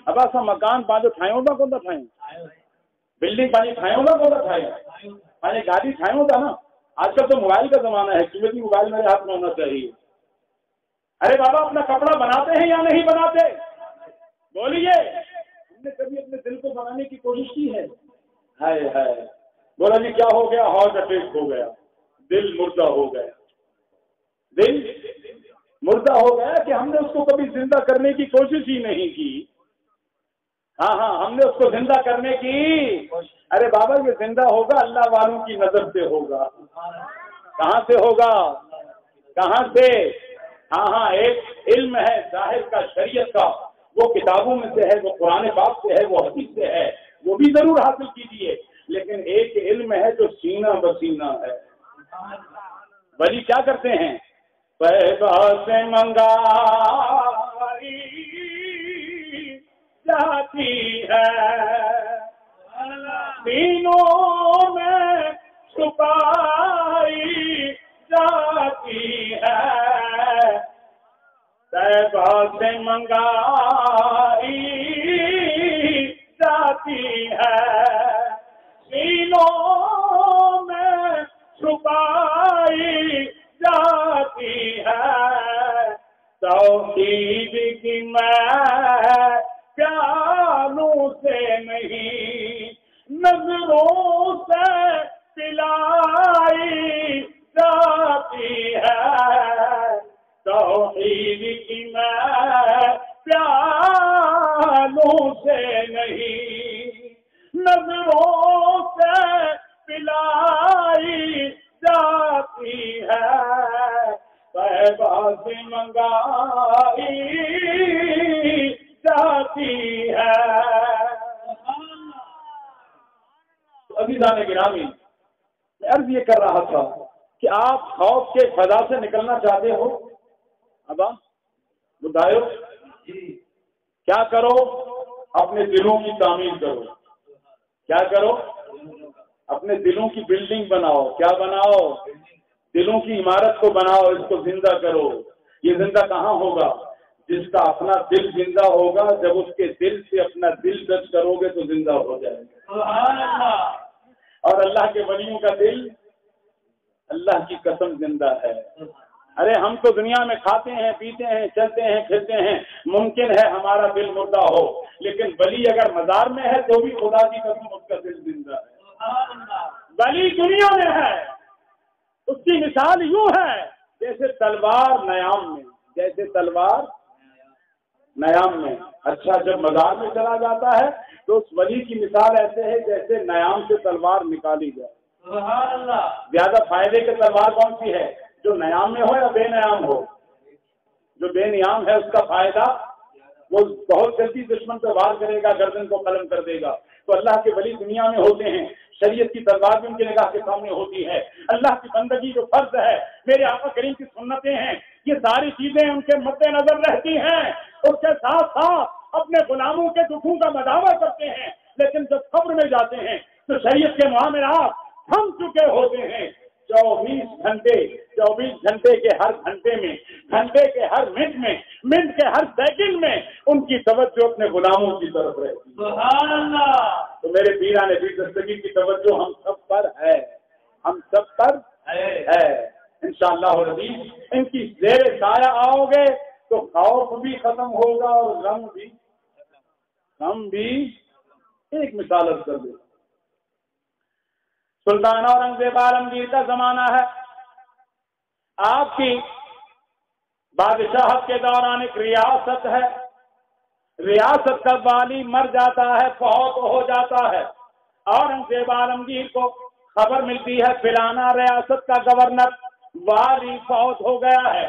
اب ایسا مکان پانچ ٹھائیں ہوگا, کون سا ٹھائیں بلڈنگ پانی ٹھائیں ہوگا, کون سا ٹھائیں پانی گاڑی ٹھائیں ہوتا نا. آج کل تو موبائل کا زمانہ ہے, قیمتی موبائل میرے ہاتھ میں ہونا چاہیے. ارے بابا اپنا کپڑا بناتے ہیں یا نہیں بناتے؟ بولیے ہم نے کبھی اپنے دل کو بنانے کی کوشش کی ہے؟ ہائے ہائے, بولا جی کیا ہو گیا, ہارٹ اٹیک ہو گیا, دل مردہ ہو گیا. دل مردہ ہو گیا کہ ہم نے اس کو کبھی زندہ کرنے کی کوشش ہی نہیں کی. ہاں ہم نے اس کو زندہ کرنے کی. ارے بابا یہ زندہ ہوگا اللہ والوں کی نظر سے ہوگا. کہاں سے ہوگا؟ کہاں سے؟ ہاں ایک علم ہے ظاہر کا, شریعت کا, وہ کتابوں میں سے ہے, وہ قرآن پاک سے ہے, وہ حدیث سے ہے, وہ بھی ضرور حاصل کیجیے. لیکن ایک علم ہے جو سینہ بسینہ ہے. ولی کیا کرتے ہیں؟ پیدا سے منگا جاتی ہے، سینوں میں چھپائی جاتی ہے، طیبہ سے منگائی جاتی ہے، سینوں میں چھپائی جاتی ہے، توحید کی میں پیالوں سے نہیں نظروں سے پلائی جاتی ہے، توحید کی میں پیالوں سے نہیں نظروں سے پلائی جاتی ہے، طیبہ سے منگائی جاتی ہے۔ عزیزان گرامی، میں عرض یہ کر رہا تھا کہ آپ خوف کے فضا سے نکلنا چاہتے ہو، ابا بتائو کیا کرو؟ اپنے دلوں کی تعمیر کرو۔ کیا کرو؟ اپنے دلوں کی بلڈنگ بناؤ۔ کیا بناؤ؟ دلوں کی عمارت کو بناؤ، اس کو زندہ کرو۔ یہ زندہ کہاں ہوگا؟ جس کا اپنا دل زندہ ہوگا، جب اس کے دل سے اپنا دل ٹچ کرو گے تو زندہ ہو جائے گا۔ سبحان اللہ۔ اور اللہ کے ولیوں کا دل اللہ کی قسم زندہ ہے۔ ارے ہم تو دنیا میں کھاتے ہیں، پیتے ہیں، چلتے ہیں، پھرتے ہیں، ممکن ہے ہمارا دل مردہ ہو، لیکن ولی اگر مزار میں ہے تو بھی خدا کی قسم اس کا دل زندہ ہے۔ ولی دنیا میں ہے، اس کی مثال یوں ہے جیسے تلوار نیام میں، جیسے تلوار نیام میں۔ اچھا، جب مزار میں چلا جاتا ہے تو اس ولی کی مثال ایسے ہے جیسے نیام سے تلوار نکالی جائے۔ سبحان اللہ۔ زیادہ فائدے کی تلوار کون سی ہے؟ جو نیام میں ہو یا بے نیام ہو؟ جو بے نیام ہے اس کا فائدہ، وہ بہت جلدی دشمن پہ وار کرے گا، گردن کو قلم کر دے گا۔ تو اللہ کے ولی دنیا میں ہوتے ہیں، شریعت کی تلوار بھی ان کی نگاہ کے سامنے ہوتی ہے۔ اللہ کی بندگی جو فرض ہے، میرے آقا کریم کی سنتیں ہیں، یہ ساری چیزیں ان کے مد نظر رہتی ہیں، اس کے ساتھ ساتھ اپنے غلاموں کے دکھوں کا مداوع کرتے ہیں، لیکن جب قبر میں جاتے ہیں تو شریعت کے معاملات تھم چکے ہوتے ہیں۔ 24 گھنٹے کے ہر گھنٹے میں، گھنٹے کے ہر منٹ میں، منٹ کے ہر سیکنڈ میں ان کی توجہ اپنے غلاموں کی طرف رہتی ہے۔ سبحان اللہ۔ تو میرے پیران بھی دستگیر کی توجہ ہم سب پر ہے، ہم سب پر ہے۔ انشاءاللہ العزیز ان کی زیر سایہ آؤ گے تو خوف بھی ختم ہوگا اور غم بھی۔ ایک مثال عرض کر دیں، سلطان اورنگزیب عالمگیر کا زمانہ ہے، آپ کی بادشاہت کے دوران ایک ریاست ہے، ریاست کا والی مر جاتا ہے، فوت ہو جاتا ہے۔ اورنگزیب عالمگیر کو خبر ملتی ہے فلانا ریاست کا گورنر والی فوت ہو گیا ہے،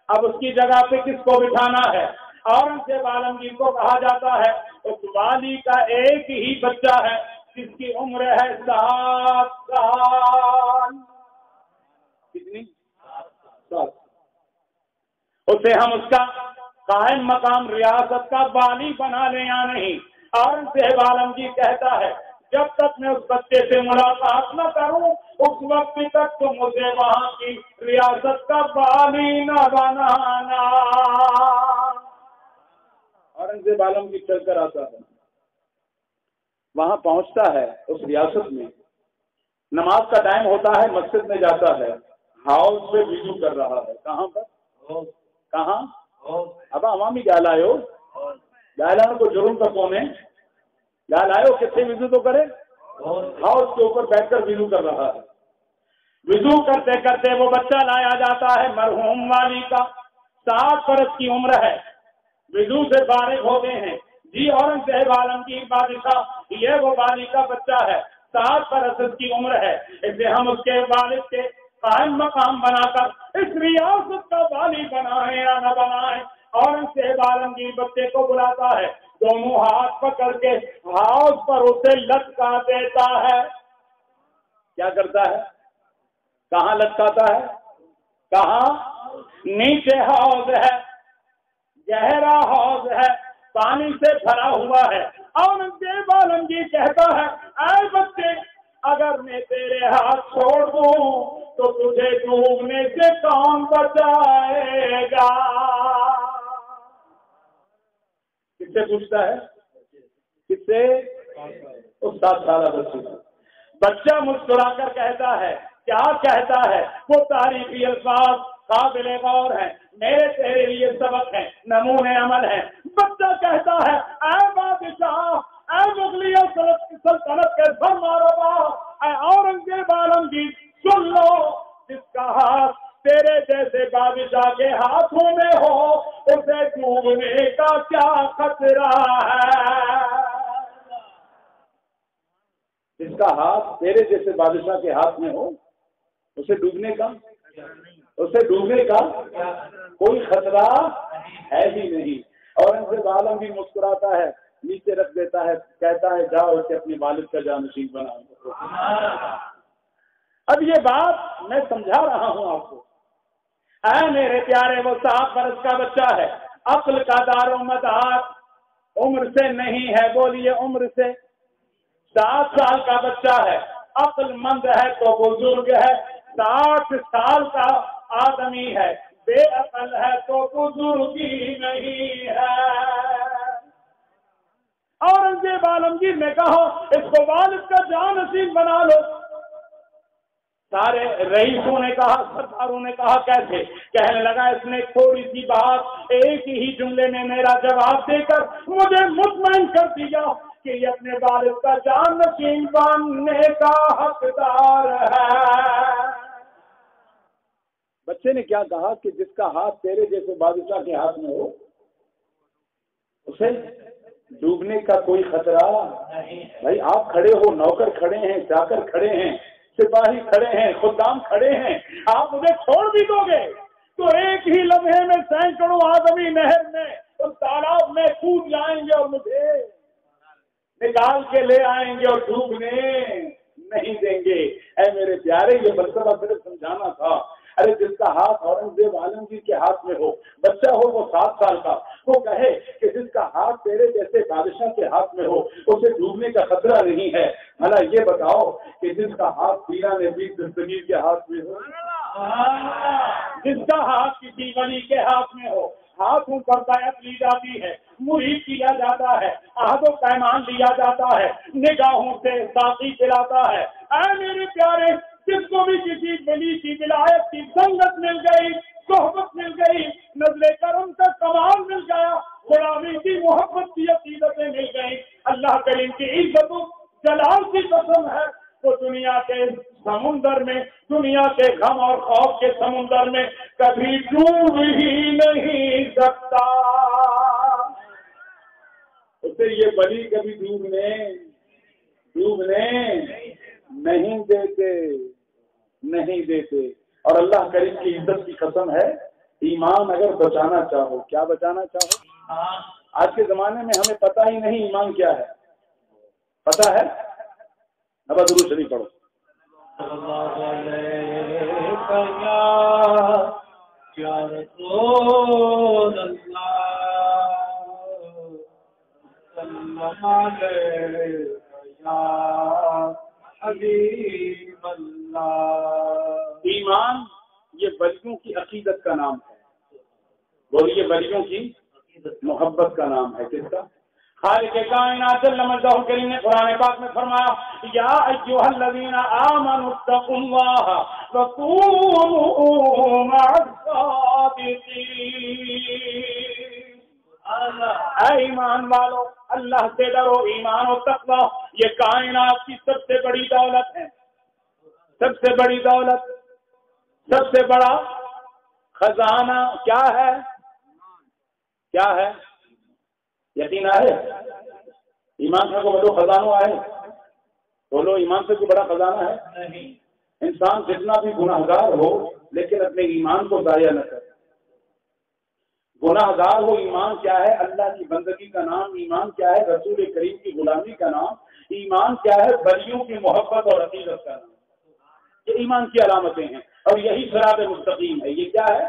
اب اس کی جگہ پہ کس کو بٹھانا ہے؟ اورنگزیب عالمگیر کو کہا جاتا ہے اس والی کا ایک ہی بچہ ہے جس کی عمر ہے 7 سال۔ کتنی؟ 7۔ اسے ہم اس کا قائم مقام ریاست کا والی بنا لیں یا نہیں؟ اورنگزیب عالمگیر کہتا ہے جب تک میں اس بچے سے ملاقات نہ کروں اس وقت تک تو مجھے وہاں کی ریاست کا والی نہ بنانا۔ اورنگزیب عالمگیر چل کر آتا ہے، وہاں پہنچتا ہے اس ریاست میں، نماز کا ٹائم ہوتا ہے، مسجد میں جاتا ہے، ہاؤس پہ وضو کر رہا ہے۔ کہاں پر؟ کہاں؟ اب عوامی گال آئے ہو، گال کو جرم کا کون ہے؟ گال آئے ہو کتنے وضو تو کرے، ہاؤس کے اوپر بیٹھ کر وضو کر رہا ہے۔ وضو کرتے کرتے وہ بچہ لایا جاتا ہے مرحوم والی کا، 7 برس کی عمر ہے، وضو سے فارغ ہوتے ہیں، جی اورنگزیب عالمگیر بادشاہ یہ وہ والی کا بچہ ہے، 7 برس کی عمر ہے، اسے ہم اس کے والد کے قائم مقام بنا کر اس ریاست کا والی بنائیں یا نہ بنائیں۔ اورنگزیب عالمگیر بچے کو بلاتا ہے، دونوں ہاتھ پکڑ کے ہاؤس پر اسے لٹکا دیتا ہے۔ کیا کرتا ہے؟ کہاں لٹکاتا ہے؟ کہاں؟ نیچے ہاؤس ہے، گہرا ہاؤس ہے، پانی سے بھرا ہوا ہے۔ اورنگزیب عالمگیر کہتا ہے اے بچے اگر میں تیرے ہاتھ چھوڑ دوں تو تجھے ڈوبنے سے کون بچائے گا؟ کس سے پوچھتا ہے؟ کس سے؟ اس 7 سالہ بچے سے۔ بچہ مسکرا کر کہتا ہے، کیا کہتا ہے؟ وہ تاریخی الفاظ قابل غور ہیں، میرے تیرے لیے سبق ہیں، نمونے عمل ہیں۔ بچہ کہتا ہے اے بادشاہ، اے مغلیہ سلطنت کے فرمانروا، اے اورنگزیب عالمگیر سن لو، جس کا ہاتھ تیرے جیسے بادشاہ کے ہاتھوں میں ہو اسے ڈوبنے کا کیا خطرہ ہے؟ جس کا ہاتھ تیرے جیسے بادشاہ کے ہاتھ میں ہو اسے ڈوبنے کا کوئی خطرہ ہے ہی نہیں۔ اور ان سے عالم بھی مسکراتا ہے، نیچے رکھ دیتا ہے، کہتا ہے جاؤ اسے اپنے والد کا جانشین بناؤ۔ اب یہ بات میں سمجھا رہا ہوں آپ کو۔ اے میرے پیارے، وہ 7 برس کا بچہ ہے، عقل کا دار و مدار عمر سے نہیں ہے، بولیے عمر سے۔ 7 سال کا بچہ ہے، عقل مند ہے تو بزرگ ہے، 60 سال کا آدمی ہے، بے عقل ہے تو بزرگی نہیں ہے۔ اورنگزیب عالمگیر نے کہا اس کو والد کا جانشین بنا لو۔ سارے رئیسوں نے کہا، سرداروں نے کہا کیسے؟ کہنے لگا اس نے تھوڑی سی بات ایک ہی جملے میں میرا جواب دے کر مجھے مطمئن کر دیا کہ یہ اپنے والد کا جانشین بننے کا حقدار ہے۔ بچے نے کیا کہا کہ جس کا ہاتھ تیرے جیسے بادشاہ کے ہاتھ میں ہو اسے ڈوبنے کا کوئی خطرہ نہیں۔ بھائی آپ کھڑے ہو، نوکر کھڑے ہیں، چاکر کھڑے ہیں، سپاہی کھڑے ہیں، خدام کھڑے ہیں، آپ مجھے چھوڑ بھی دو گے تو ایک ہی لمحے میں سینکڑوں آدمی نہر میں اس تالاب میں کود جائیں گے اور مجھے نکال کے لے آئیں گے اور ڈوبنے نہیں دیں گے۔ اے میرے پیارے، یہ مرتبہ صرف سمجھانا تھا۔ ارے جس کا ہاتھ اورنگزیب عالمگیر کے ہاتھ میں ہو، بچہ ہو وہ 7 سال کا، وہ کہے کہ جس کا ہاتھ تیرے جیسے بادشاہ کے ہاتھ میں ہو اسے ڈوبنے کا خطرہ نہیں ہے۔ بھلا یہ بتاؤ کہ جس کا ہاتھ پیران نبی دستگیر کے ہاتھ میں ہو، جس کا ہاتھ کسی ولی کے ہاتھ میں ہو، ہاتھوں پر بیعت لی جاتی ہے، مرید کیا جاتا ہے، عہد و پیمان لیا جاتا ہے، نگاہوں سے ساقی پلاتا ہے۔ اے میرے پیارے، جس کو بھی کسی ولی کی ولایت کی سنگت مل گئی، صحبت مل گئی، نزل کرم کا کمال مل گیا، غلامی کی محبت کی عقیدتیں مل گئی، اللہ کریم کی عزت و جلال کی قسم ہے، تو دنیا کے سمندر میں، دنیا کے غم اور خوف کے سمندر میں کبھی ڈوب ہی نہیں سکتا۔ اسے یہ ولی کبھی ڈوبنے نہیں دیتے۔ اور اللہ کریم کی عزت کی قسم ہے، ایمان اگر بچانا چاہو، کیا بچانا چاہو؟ آج کے زمانے میں ہمیں پتہ ہی نہیں ایمان کیا ہے۔ پتہ ہے؟ اب درود شریف پڑھو۔ یا رسول اللہ سلام علیکہ حبیب اللہ۔ ایمان یہ ولیوں کی عقیدت کا نام ہے، بولیے ولیوں کی محبت کا نام ہے۔ کس کا؟ خالق کائنات جل مجدہ کریم نے قرآن پاک میں فرمایا یا ایھا الذین آمنوا اتقوا اللہ وکونوا مع الصادقین۔ اے ایمان والو، اللہ سے ڈرو۔ ایمان و تقوی یہ کائنات کی سب سے بڑی دولت ہے، سب سے بڑی دولت، سب سے بڑا خزانہ کیا ہے؟ کیا ہے؟ یقین ہے؟ ایمان سے کوئی بڑا خزانہ ہے؟ بولو، ایمان سے کوئی بڑا خزانہ ہے؟ نہیں۔ انسان جتنا بھی گناہگار ہو لیکن اپنے ایمان کو ضائع نہ کرے۔ گناہگار ہو، ایمان کیا ہے؟ اللہ کی بندگی کا نام ایمان کیا ہے؟ رسول کریم کی غلامی کا نام ایمان کیا ہے؟ ولیوں کی محبت اور عقیدت کا نام۔ یہ ایمان کی علامتیں ہیں اور یہی صراط مستقیم ہے۔ یہ کیا ہے؟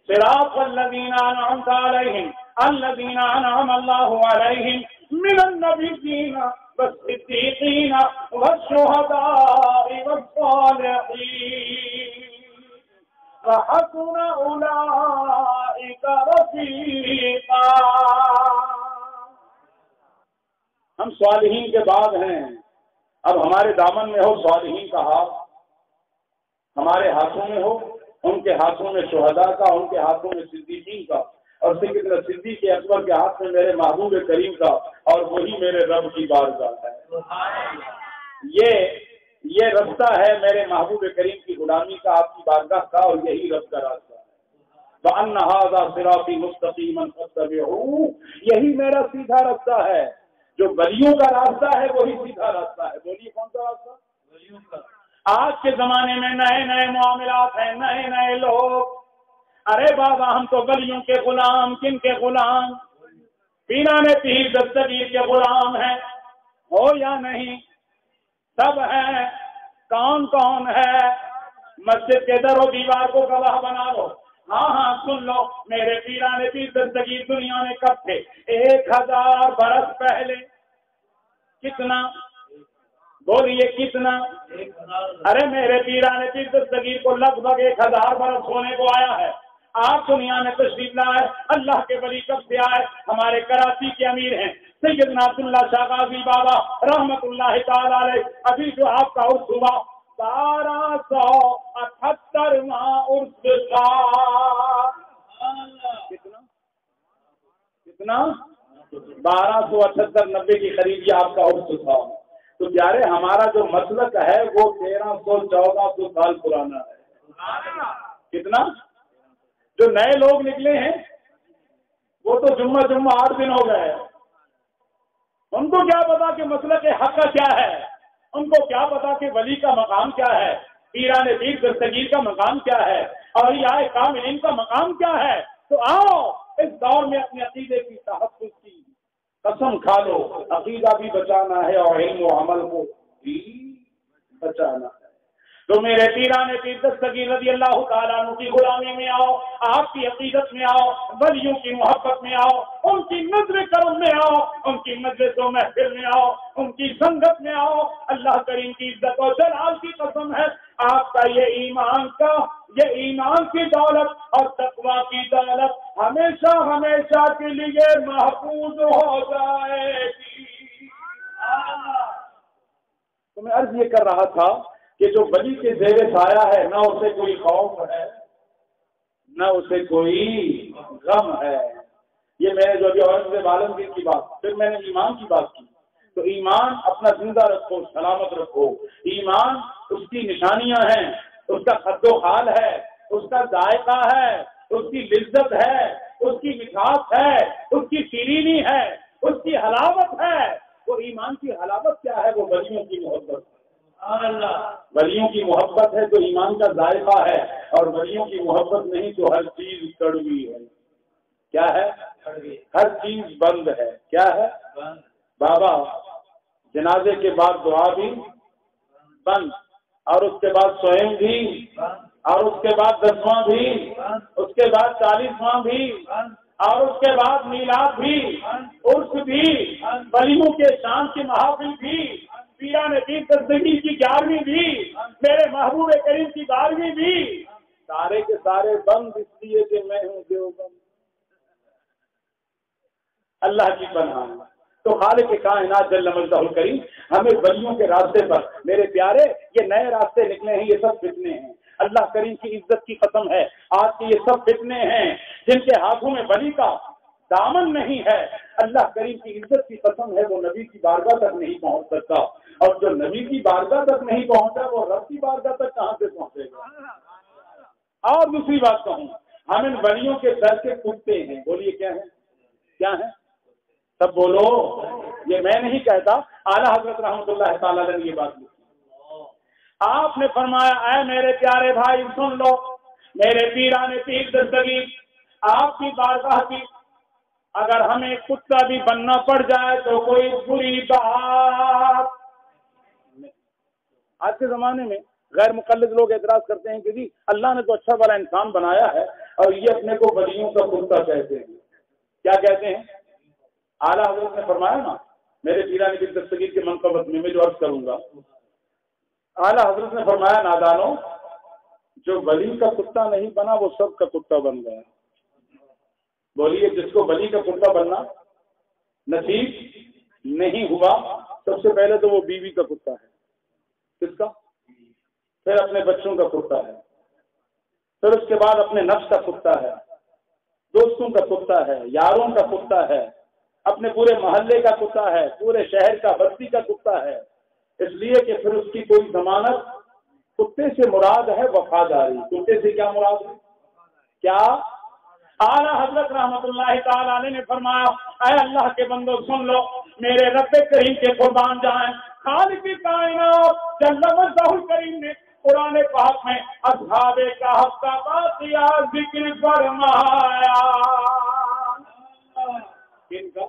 صراط الذین انعمت علیہم الذین انعم اللہ علیہم من النبیین والصدیقین والشہداء والصالحین وحسن اولئک رفیقا. ہم صالحین کے بعد ہیں. اب ہمارے دامن میں ہو صالحین کا ہاتھ، ہمارے ہاتھوں میں ہو، ان کے ہاتھوں میں شہداء کا، ان کے ہاتھوں میں صدیقین کا، اور سیدنا صدیق اکبر کے ہاتھ میں میرے محبوب کریم کا، اور وہی میرے رب کی بارگاہ ہے. یہ رستہ ہے میرے محبوب کریم کی غلامی کا، آپ کی بارگاہ کا، اور یہی رب کا راستہ ہے. وَأَنَّ هَذَا صِرَاطِي مُسْتَقِيمًا فَاتَّبِعُوهُ، یہی میرا سیدھا راستہ ہے. جو ولیوں کا راستہ ہے وہی سیدھا راستہ ہے. بولیے کون سا راستہ؟ ولیوں کا. آج کے زمانے میں نئے نئے معاملات ہیں، نئے نئے لوگ. ارے بابا ہم تو ولیوں کے غلام. کن کے غلام؟ پیران پیر دستگیر کے غلام ہیں. ہو یا نہیں؟ سب ہیں. کون کون ہے؟ مسجد کے در و دیوار کو گواہ بنا لو. ہاں ہاں سن لو، میرے پیران پیر دستگیر دنیا میں کب تھے؟ 1000 برس پہلے. کتنا؟ بولیے کتنا؟ ارے میرے پیران پیر دستگیر کو لگ بھگ 1000 برس ہونے کو آیا ہے. آپ دنیا میں تشریف لائے. اللہ کے ولی کب سے آئے؟ ہمارے کراچی کے امیر ہیں سیدنا عبداللہ شاہ غازی بابا رحمت اللہ تعالی علیہ. ابھی جو آپ کا عرس ہوا 1278واں عرس تھا. کتنا 1278-90 کے قریب یہ آپ کا عرس تھا. تو پیارے ہمارا جو مسلک ہے وہ 1300-1400 سال پرانا ہے. کتنا؟ جو نئے لوگ نکلے ہیں وہ تو جمعہ 8 دن ہو گئے. ان کو کیا پتا کہ مسلک حق کیا ہے؟ ان کو کیا پتا کہ ولی کا مقام کیا ہے، پیران پیر دستگیر کا مقام کیا ہے، اولیاء کاملین کا مقام کیا ہے؟ تو آؤ اس دور میں اپنے عقیدے کی تحفظ کی قسم کھا لو. عقیدہ بھی بچانا ہے اور علم و عمل کو بھی بچانا ہے. تو میرے پیران پیر دستگیر رضی اللہ تعالیٰ عنہ کی غلامی میں آؤ، آپ کی عقیدت میں آؤ، ولیوں کی محبت میں آؤ، ان کی نظر کرم میں آؤ، ان کی مجلس و محفل میں آؤ، ان کی سنگت میں آؤ. اللہ کریم کی عزت و جلال کی قسم ہے آپ کا یہ ایمان کی دولت اور تقویٰ کی دولت ہمیشہ ہمیشہ کے لیے محفوظ ہو جائے گی. تو میں عرض یہ کر رہا تھا کہ جو ولی کے زیر سایہ ہے نہ اسے کوئی خوف ہے نہ اسے کوئی غم ہے. یہ میں نے جو ابھی اورنگزیب عالمگیر کی بات، پھر میں نے ایمان کی بات کی. تو ایمان اپنا زندہ رکھو، سلامت رکھو. ایمان اس کی نشانیاں ہیں، اس کا خد و خال ہے، اس کا ذائقہ ہے، اس کی لذت ہے، اس کی مٹھاس ہے، اس کی شیرینی ہے، اس کی حلاوت ہے. وہ ایمان کی حلاوت کیا ہے؟ وہ ولیوں کی محبت. ولیوں کی محبت ہے تو ایمان کا ذائقہ ہے، اور ولیوں کی محبت نہیں تو ہر چیز کڑوی ہے. کیا ہے؟ ہر چیز بند ہے. کیا ہے؟ بابا جنازے کے بعد دعا بھی بند، اور اس کے بعد سوئم بھی، اور اس کے بعد 10واں بھی، اس کے بعد 40واں بھی، اور اس کے بعد میلاد بھی، عرس بھی، ولیوں کے شان کی محافل بھی، پیران پیر دستگیر کی 11ویں بھی، میرے محبوب کریم کی 12ویں بھی، سارے کے سارے بند اس لیے کہ میں ہوں دیوبند. اللہ کی پناہ. تو خالق کائنات جل مجدہ الکریم ہمیں ولیوں کے راستے پر، میرے پیارے یہ نئے راستے نکلے ہیں، یہ سب فتنے ہیں. اللہ کریم کی عزت کی قسم ہے آج کے یہ سب فتنے ہیں جن کے ہاتھوں میں ولی کا دامن نہیں ہے. اللہ کریم کی عزت کی قسم ہے وہ نبی کی بارگاہ تک نہیں پہنچ سکتا، اور جو نبی کی بارگاہ تک نہیں پہنچا وہ رب کی بارگاہ تک کہاں سے پہنچے گا؟ اور دوسری بات کہوں، ہم ان ولیوں کے در کے کتے ہیں. بولیے کیا ہے؟ کیا ہے؟ سب بولو. یہ میں نہیں کہتا، اعلیٰ حضرت رحمۃ اللہ تعالیٰ نے یہ بات لکھی. آپ نے فرمایا اے میرے پیارے بھائی سن لو، میرے پیران پیر دستگیر آپ کی بارگاہ کی اگر ہمیں کتا بھی بننا پڑ جائے تو کوئی بری بات. آج کے زمانے میں غیر مقلد لوگ اعتراض کرتے ہیں کہ جی اللہ نے تو اچھا والا انسان بنایا ہے اور یہ اپنے کو ولیوں کا کتا کہتے ہیں. کیا کہتے ہیں؟ اعلیٰ حضرت نے فرمایا نا میرے پیران کی دستگیر کے منقبت میں جو عرض کروں گا، اعلیٰ حضرت نے فرمایا نادانو، جو ولی کا کتا نہیں بنا وہ سب کا کتا بن گیا۔ بولیے جس کو ولی کا کتا بننا نصیب نہیں ہوا، سب سے پہلے تو وہ بیوی کا کتا ہے، کس کا؟ پھر اپنے بچوں کا کتا ہے، پھر اس کے بعد اپنے نفس کا کتا ہے، دوستوں کا کتا ہے، یاروں کا کتا ہے، اپنے پورے محلے کا کتا ہے، پورے شہر کا بستی کا کتا ہے، اس لیے کہ پھر اس کی کوئی ضمانت، کتے سے مراد ہے وفاداری۔ کتے سے کیا مراد ہے؟ کیا؟ اعلیٰ حضرت رحمت اللہ تعالی علیہ نے فرمایا اے اللہ کے بندو سن لو، میرے رب کریم کے قربان جائیں، خالق کائنات جل وجہ کریم نے قرآن پاک میں اصحاب کہف کا واقعہ ذکر فرمایا۔ کن کا؟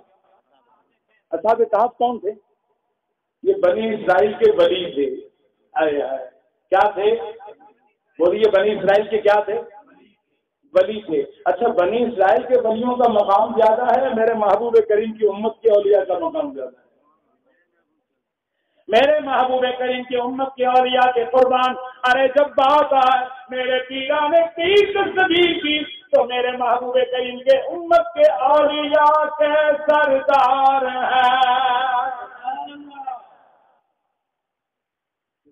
اصحاب کہف کون تھے؟ یہ بنی اسرائیل کے ولی تھے۔ کیا تھے؟ بولیے بنی اسرائیل کے کیا تھے؟ ولی تھے۔ اچھا بنی اسرائیل کے ولیوں کا مقام زیادہ ہے، میرے محبوب کریم کی امت کے اولیاء کا مقام زیادہ ہے؟ میرے محبوب کریم کی امت کے اولیاء کے قربان، ارے جب بات آئے میرے پیران نے 30 صدی کی تو میرے محبوب کریم کے امت کے اولیاء کے سردار ہیں۔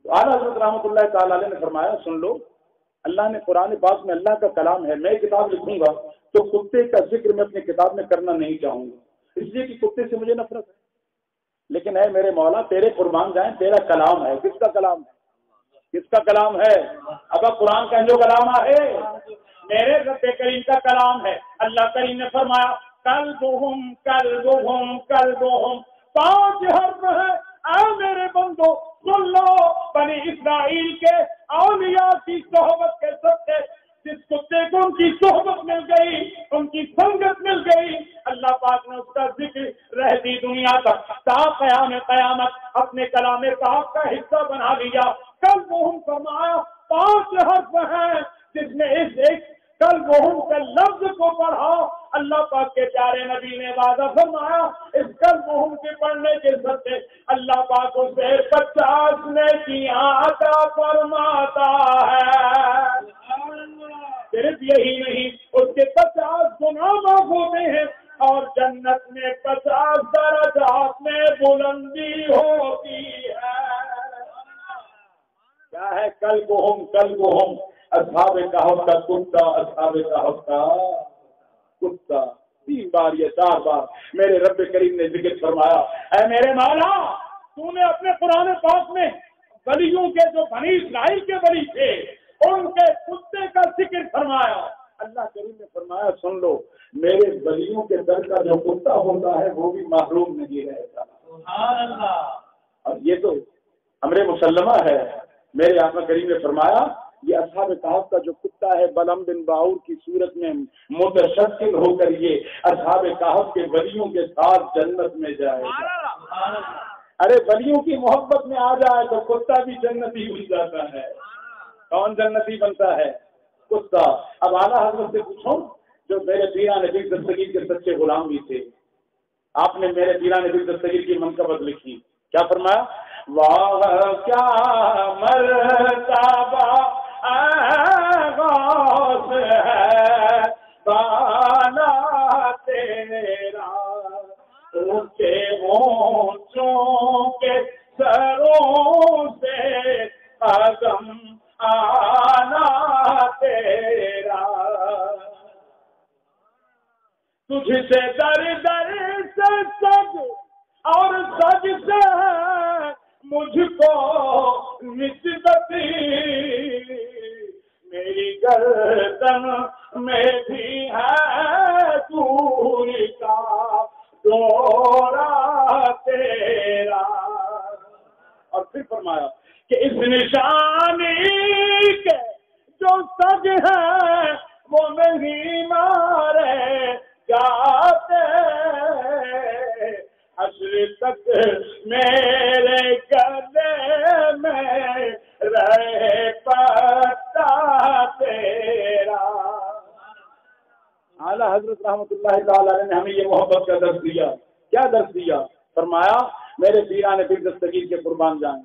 اعلیٰ حضرت رحمۃ اللہ تعالی علیہ نے فرمایا سن لو، اللہ نے قرآن پاک میں اللہ کا کلام ہے، میں کتاب لکھوں گا تو کتے کا ذکر میں اپنی کتاب میں کرنا نہیں چاہوں گا، اس لیے کہ کتے سے مجھے نفرت ہے، لیکن اے میرے مولا تیرے قربان جائیں، تیرا کلام ہے۔ کس کا کلام ہے؟ کس کا کلام ہے؟ اب قرآن کا جو کلام ہے میرے رب کریم کا کلام ہے۔ اللہ کریم نے فرمایا کلبہم کلبہم کلبہم، 5 حرف ہے۔ اے میرے بندو سن لو، بنی اسرائیل کے اولیاء کی صحبت کے سب سے جس کتے کو ان کی صحبت مل گئی، ان کی سنگت مل گئی، اللہ پاک نے اس کا ذکر رہتی دنیا تک تا قیام قیامت اپنے کلام پاک کا حصہ بنا لیا۔ کل وہ فرمایا 5 حرف ہیں جس میں اس ایک کل وہ کے لفظ کو پڑھا، اللہ پاک کے پیارے نبی نے وعدہ فرمایا اس کل وہ کے پڑھنے کے سب اللہ پاک اسے 50 نیکیاں عطا فرماتا ہے۔ صرف یہی نہیں، اس کے 50 گناہ معاف ہوتے ہیں اور جنت میں 50 درجات میں بلندی ہوتی ہے۔ کیا ہے؟ کل کو ہم اصحاب کہف کا کتا، اصحاب کہف کا کتا 3 بار یا 4 بار میرے رب کریم نے ذکر فرمایا۔ اے میرے مولا تو نے اپنے قرآن پاک میں ولیوں کے جو بنی اسرائیل کے ولی تھے ان کے کتے کا ذکر فرمایا۔ اللہ کریم نے فرمایا سن لو، میرے ولیوں کے در کا جو کتا ہوتا ہے وہ بھی محروم نہیں رہتا۔ سبحان اللہ۔ اور یہ تو امر مسلمہ ہے۔ میرے آقا کریم نے فرمایا یہ اصحاب کہف کا جو کتا ہے بلم بن باور کی صورت میں متشکل ہو کر یہ اصحاب کہف کے ولیوں کے ساتھ جنت میں جائے گا۔ ارے ولیوں کی محبت میں آ جائے تو کتا بھی جنتی بن جاتا ہے۔ کون جنتی بنتا ہے؟ کتا۔ اب اعلیٰ حضرت سے پوچھو جو میرے پیران نبی دستگیر کے سچے غلام بھی تھے، آپ نے میرے پیران نبی دستگیر کی منقبت لکھی، کیا فرمایا؟ واہ کیا مرتبہ غوث ہے بالا تیرا، اونچے اونچوں کے سروں سے قدم آنا تیرا، تجھ سے در در سے سج اور سج سے مجھ کو نسبتی، میری گردن میں بھی ہے دور کا دورہ تیرا۔ اور پھر فرمایا کہ اس نشانی کے جو سج ہے وہ نہیں مارے جاتے، حشر تک میرے گلے میں رہے پتا تیرا۔ اعلیٰ حضرت رحمۃ اللہ تعالی علیہ نے ہمیں یہ محبت کا درس دیا. کیا درس دیا؟ فرمایا میرے پیران پیر دستگیر کے قربان جائیں.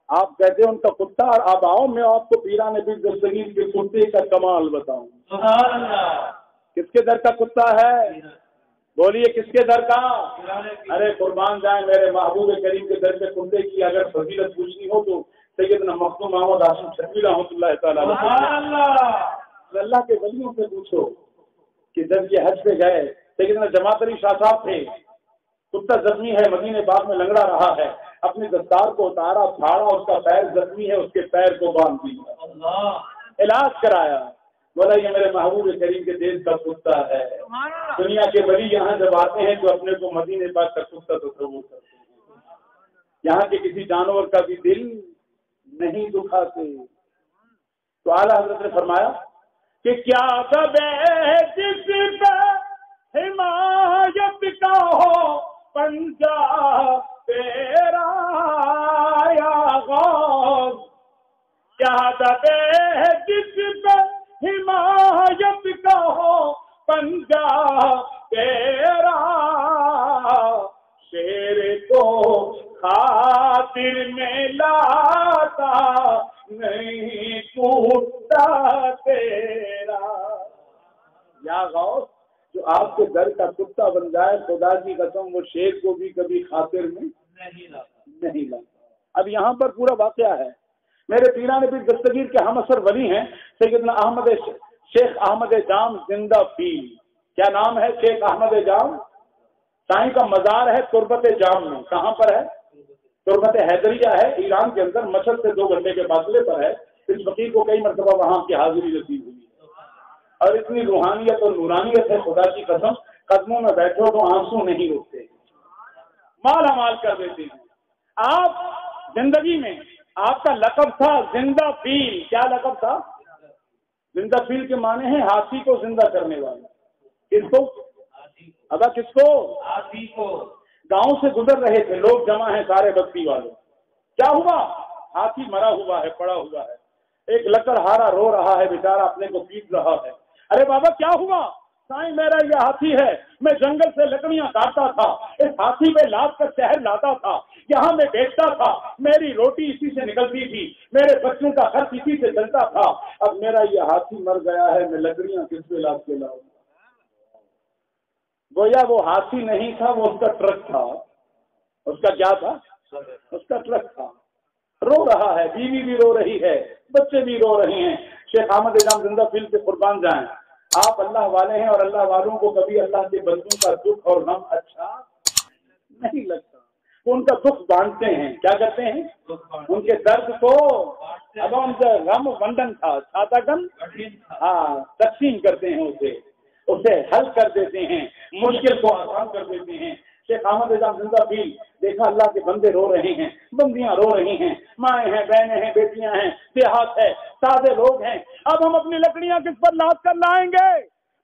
آپ کہتے ہیں ان کا کتا، اور اب آؤ میں آپ کو پیران پیر دستگیر کے کتے کا کمال بتاؤں. سبحان اللہ. کس کے در کا کتا ہے؟ بولیے کس کے در کا؟ ارے قربان جائیں میرے محبوب کریم کے در کے کتے کی اگر فضیلت پوچھنی ہو تو سیدنا مخدوم محمد ہاشم شفیع رحمۃ اللہ تعالیٰ اللہ کے ولیوں سے پوچھو کہ جب یہ حج پہ گئے سیدنا جماعت علی شاہ صاحب تھے، کتا زخمی ہے، مدینے پاک میں لنگڑا رہا ہے، اپنی دستار کو اتارا، پھاڑا، اس کا پیر زخمی ہے، اس کے پیر کو باندھ دیا، علاج کرایا. بولا یہ میرے محبوب کریم کے دیش کا کتا ہے. دنیا کے ولی یہاں جب آتے ہیں تو اپنے کو مدینے پاک کا کتا تصور کرتے ہیں، یہاں کے کسی جانور کا بھی دل نہیں دکھاتے. تو اعلیٰ حضرت نے فرمایا کہ کیا سب جس پہ حمایت کا ہو پنجا تیرا یا غوث، کیا سب جس پہ حمایت کا ہو پنجا تیرا، شیر کو خاطر میں لاتا نہیں ٹوٹتا تیرا. یا غوث جو آپ کے در کا کتا بن جائے، خدا کی قسم وہ شیر کو بھی کبھی خاطر میں نہیں لاتا. اب یہاں پر پورا واقعہ ہے. میرے پیران پیر دستگیر کے ہم اثر ولی ہیں سیدنا شیخ احمد جام زندہ پیر. کیا نام ہے؟ شیخ احمد جام. سائیں کا مزار ہے تربت جام میں. کہاں پر ہے؟ تربت حیدریہ ہے ایران کے اندر، مشہد سے 2 گھنٹے کے فاصلے پر ہے. اس فقیر کو کئی مرتبہ وہاں کی حاضری نصیب ہوئی ہے، اور اتنی روحانیت اور نورانیت ہے خدا کی قسم، قدموں میں بیٹھو تو آنسو نہیں رکتے، مالا مال کر دیتے ہیں. آپ زندگی میں آپ کا لقب تھا زندہ پیل. کیا لقب تھا؟ زندہ پیل کے معنی ہیں ہاتھی کو زندہ کرنے والا. کس کو؟ ادا کس کو؟ ہاتھی کو. گاؤں سے گزر رہے تھے، لوگ جمع ہیں سارے بستی والے. کیا ہوا؟ ہاتھی مرا ہوا ہے، پڑا ہوا ہے. ایک لکڑہارا رو رہا ہے بیچارہ، اپنے کو پیٹ رہا ہے. ارے بابا کیا ہوا؟ سائیں میرا یہ ہاتھی ہے، میں جنگل سے لکڑیاں کاٹتا تھا، اس ہاتھی پہ لاد کر شہر لاتا تھا، یہاں میں بیچتا تھا، میری روٹی اسی سے نکلتی تھی، میرے بچوں کا خرچ اسی سے چلتا تھا. اب میرا یہ ہاتھی مر گیا ہے، میں لکڑیاں کس پہ لاد کے لاؤں؟ گویا وہ ہاتھی نہیں تھا، وہ اس کا ٹرک تھا. اس کا کیا تھا؟ اس کا ٹرک تھا. رو رہا ہے، بیوی بھی رو رہی ہے، بچے بھی رو رہے ہیں. شیخ احمد جام زندہ فیل سے قربان جائیں. آپ اللہ والے ہیں اور اللہ والوں کو کبھی اللہ کے بندوں کا دکھ اور غم اچھا نہیں لگتا. وہ ان کا دکھ بانٹتے ہیں. کیا کرتے ہیں؟ ان کے درد کو، اب ان کا غم بندن تھا، چھاتا گن، ہاں، تقسیم کرتے ہیں، اسے حل کر دیتے ہیں، مشکل کو آسان کر دیتے ہیں. شیخ احمد جام زندہ فیل دیکھا اللہ کے بندے رو رہے ہیں، بندیاں رو رہی ہیں، مائیں ہیں، بہنیں ہیں، بیٹیاں ہیں، دیہات ہے، سادے لوگ ہیں. اب ہم اپنی لکڑیاں کس پر لاد کر لائیں گے؟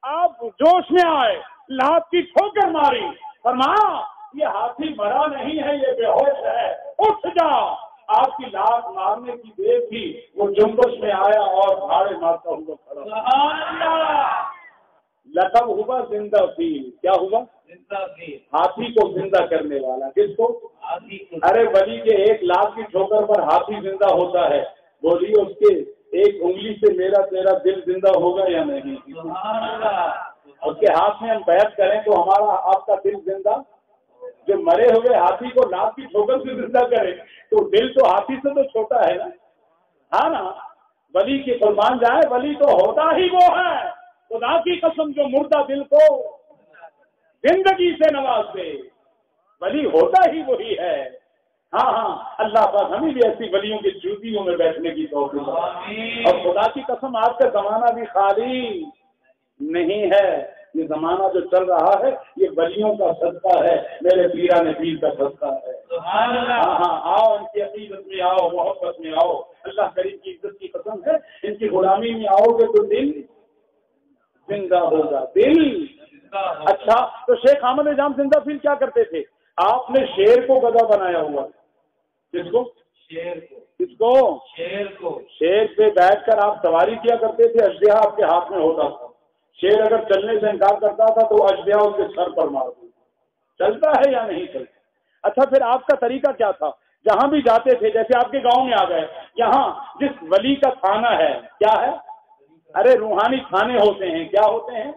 آپ جوش میں آئے، لاد کی ٹھوکر ماری، فرمایا یہ ہاتھی مرا نہیں ہے، یہ بے ہوش ہے، اٹھ جا. آپ کی لاد مارنے کی دیر تھی، وہ جنبش میں آیا اور بھاڑے مارتا ہوا کھڑا. لقب ہوا زندہ فیل. کیا ہوا؟ زندہ فیل. ہاتھی کو زندہ کرنے والا. کس کو؟ ہاتھی کو. ارے ولی کے 1 لاکھ کی ٹھوکر پر ہاتھی زندہ ہوتا ہے. بولیے اس کے ایک انگلی سے میرا تیرا دل زندہ ہوگا یا نہیں؟ اس کے ہاتھ میں ہم بیعت کریں تو ہمارا آپ کا دل زندہ. جو مرے ہوئے ہاتھی کو لاکھ کی ٹھوکر سے زندہ کرے تو دل تو ہاتھی سے تو چھوٹا ہے نا. ہاں نا. ولی کی قربان جائے، ولی تو ہوتا ہی وہ ہے، خدا کی قسم، جو مردہ دل کو زندگی سے نواز دے. ولی ہوتا ہی وہی ہے. ہاں ہاں، اللہ پاک ہمیں بھی ایسی ولیوں کی جوتیوں میں بیٹھنے کی توفیق دے. اور خدا کی قسم آج کا زمانہ بھی خالی نہیں ہے. یہ زمانہ جو چل رہا ہے یہ ولیوں کا صدقہ ہے، میرے پیران پیر کا صدقہ ہے. ہاں ہاں، آؤ ان کی عقیدت میں آؤ، محبت میں آؤ. اللہ کریم کی عزت کی قسم ہے، ان کی غلامی میں آؤ گے تو دل زندہ ہوگا. دل اچھا. تو شیخ احمد جام زندہ فیل کیا کرتے تھے؟ آپ نے شیر کو گدا بنایا ہوا. کس کو؟ شیر کو. کس کو؟ شیر کو. شیر پہ بیٹھ کر آپ سواری کیا کرتے تھے، اشیاء آپ کے ہاتھ میں ہوتا تھا. شیر اگر چلنے سے انکار کرتا تھا تو اشبیا اس کے سر پر مار دو. چلتا ہے یا نہیں چلتا؟ اچھا پھر آپ کا طریقہ کیا تھا؟ جہاں بھی جاتے تھے، جیسے آپ کے گاؤں میں آ گئے، یہاں جس ولی کا تھانہ ہے کیا ہے؟ ارے روحانی تھانے ہوتے ہیں، کیا ہوتے ہیں؟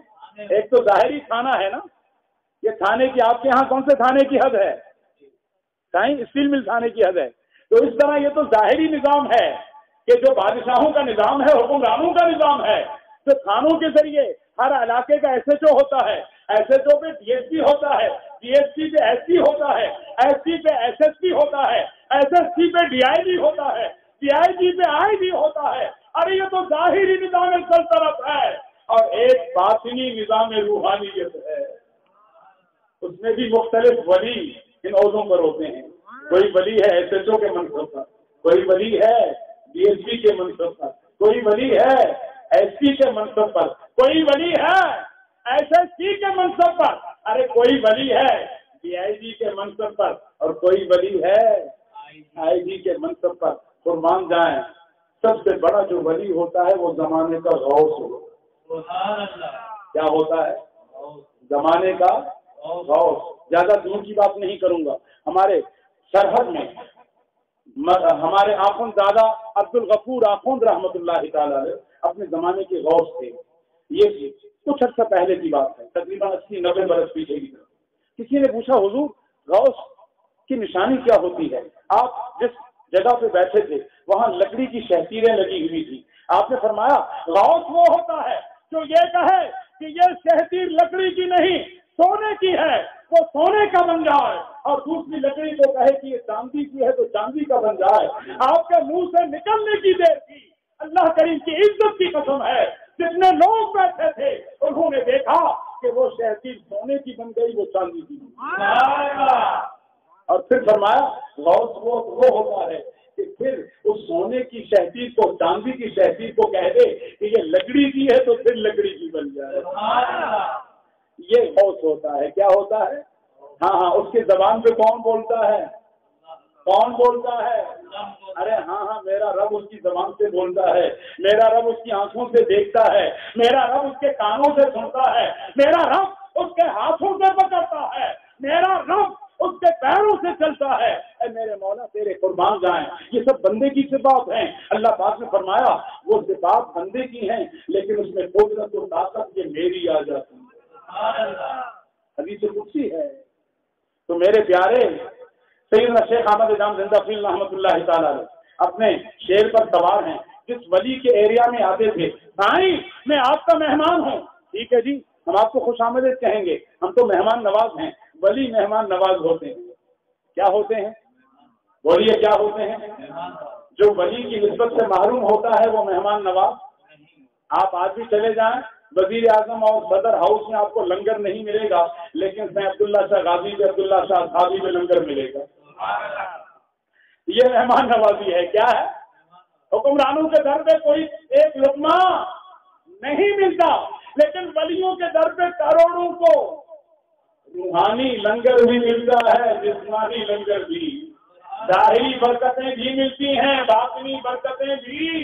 ایک تو ظاہری تھانہ ہے نا، یہ تھانے کی آپ کے یہاں کون سے تھانے کی حد ہے؟ اسٹیل مل تھانے کی حد ہے. تو اس طرح یہ تو ظاہری نظام ہے کہ جو بادشاہوں کا نظام ہے، حکمرانوں کا نظام ہے، جو تھانوں کے ذریعے ہر علاقے کا ایس ایچ او ہوتا ہے، ایس ایچ او پہ ڈی ایس پی ہوتا ہے، ڈی ایس پی پہ ایس پی ہوتا ہے، ایس پی پہ ایس ایس پی ہوتا ہے، ایس ایس پی پہ ڈی آئی جی ہوتا ہے، ڈی آئی جی پہ آئی جی ہوتا ہے. ارے یہ تو ظاہری نظام سلطنت ہے، اور ایک باطنی نظام روحانیت ہے. اس میں بھی مختلف ولی ان عہدوں پر ہوتے ہیں. کوئی ولی ہے ایس ایچ او کے منصب پر، کوئی ولی ہے ڈی ایس پی کے منصب پر، کوئی ولی ہے ایس پی کے منصب پر، کوئی ولی ہے ایس ایس پی کے منصب پر، ارے کوئی ولی ہے ڈی آئی جی کے منصب پر، اور کوئی ولی ہے آئی جی کے منصب پر. قربان جائیں، سب سے بڑا جو ولی ہوتا ہے وہ زمانے کا غوث ہوتا ہے. کیا ہوتا ہے؟ زمانے کا غوث. زیادہ دور کی بات نہیں کروں گا. ہمارے سرحد میں ہمارے آخوند دادا عبد الغفور آخوند رحمۃ اللہ تعالی علیہ اپنے زمانے کے غوث تھے. یہ کچھ عرصہ پہلے کی بات ہے، تقریباً 80-90 برس پیچھے کی طرف. کسی نے پوچھا حضور غوث کی نشانی کیا ہوتی ہے؟ آپ جس جگہ پہ بیٹھے تھے وہاں لکڑی کی شہتیریں لگی ہوئی تھی. آپ نے فرمایا غوث وہ ہوتا ہے جو یہ کہے کہ یہ شہتیر لکڑی کی نہیں سونے کی ہے، وہ سونے کا بن جائے، اور دوسری لکڑی کو کہے کہ یہ چاندی کی ہے تو چاندی کا بن جائے. آپ کے منہ سے نکلنے کی دیر کی اللہ کریم کی عزت کی قسم ہے، جتنے لوگ بیٹھے تھے انہوں نے دیکھا کہ وہ شہتیر سونے کی بن گئی، وہ چاندی کی بن گئی. اور پھر فرمایا غوث وہ ہوتا ہے کہ پھر اس سونے کی شہتیر کو چاندی کی شہتیر کو کہہ دے کہ یہ لکڑی کی ہے تو پھر لکڑی کی بن جائے. یہ غوث ہوتا ہے. کیا ہوتا ہے؟ ہاں اس کی زبان پہ کون بولتا ہے؟ کون بولتا ہے؟ ارے ہاں میرا رب اس کی زبان سے بولتا ہے، میرا رب اس کی آنکھوں سے دیکھتا ہے، میرا رب اس کے کانوں سے سنتا ہے، میرا رب اس کے ہاتھوں سے پکڑتا ہے، میرا رب اس کے پیروں سے چلتا ہے. اے میرے مولا تیرے قربان جائیں. یہ سب بندے کی صفات ہیں. اللہ پاک نے فرمایا وہ صفات بندے کی ہیں لیکن اس میں قدرت و طاقت یہ میری آ جاتی ہے. حدیث قدسی ہے. تو میرے پیارے سیدنا شیخ احمد جام زندہ فیل رحمۃ اللہ تعالی علیہ اپنے شیر پر سوار ہیں. جس ولی کے ایریا میں آتے تھے، بھائی میں آپ کا مہمان ہوں. ٹھیک ہے جی، ہم آپ کو خوش آمدید کہیں گے، ہم تو مہمان نواز ہیں. ولی مہمان نواز ہوتے ہیں. کیا ہوتے ہیں؟ بولیے کیا ہوتے ہیں؟ جو ولی کی نسبت سے محروم ہوتا ہے وہ مہمان نواز. آپ آج بھی چلے جائیں وزیر اعظم اور صدر ہاؤس میں آپ کو لنگر نہیں ملے گا، لیکن سید عبداللہ شاہ غازی پہ عبداللہ شاہ غازی میں لنگر ملے گا. یہ مہمان نوازی ہے. کیا ہے؟ حکمرانوں کے در پہ کوئی ایک لقمہ نہیں ملتا، لیکن ولیوں کے در پہ کروڑوں کو روحانی لنگر بھی ملتا ہے، جسمانی لنگر بھی. ظاہری برکتیں بھی ملتی ہیں، باطنی برکتیں بھی.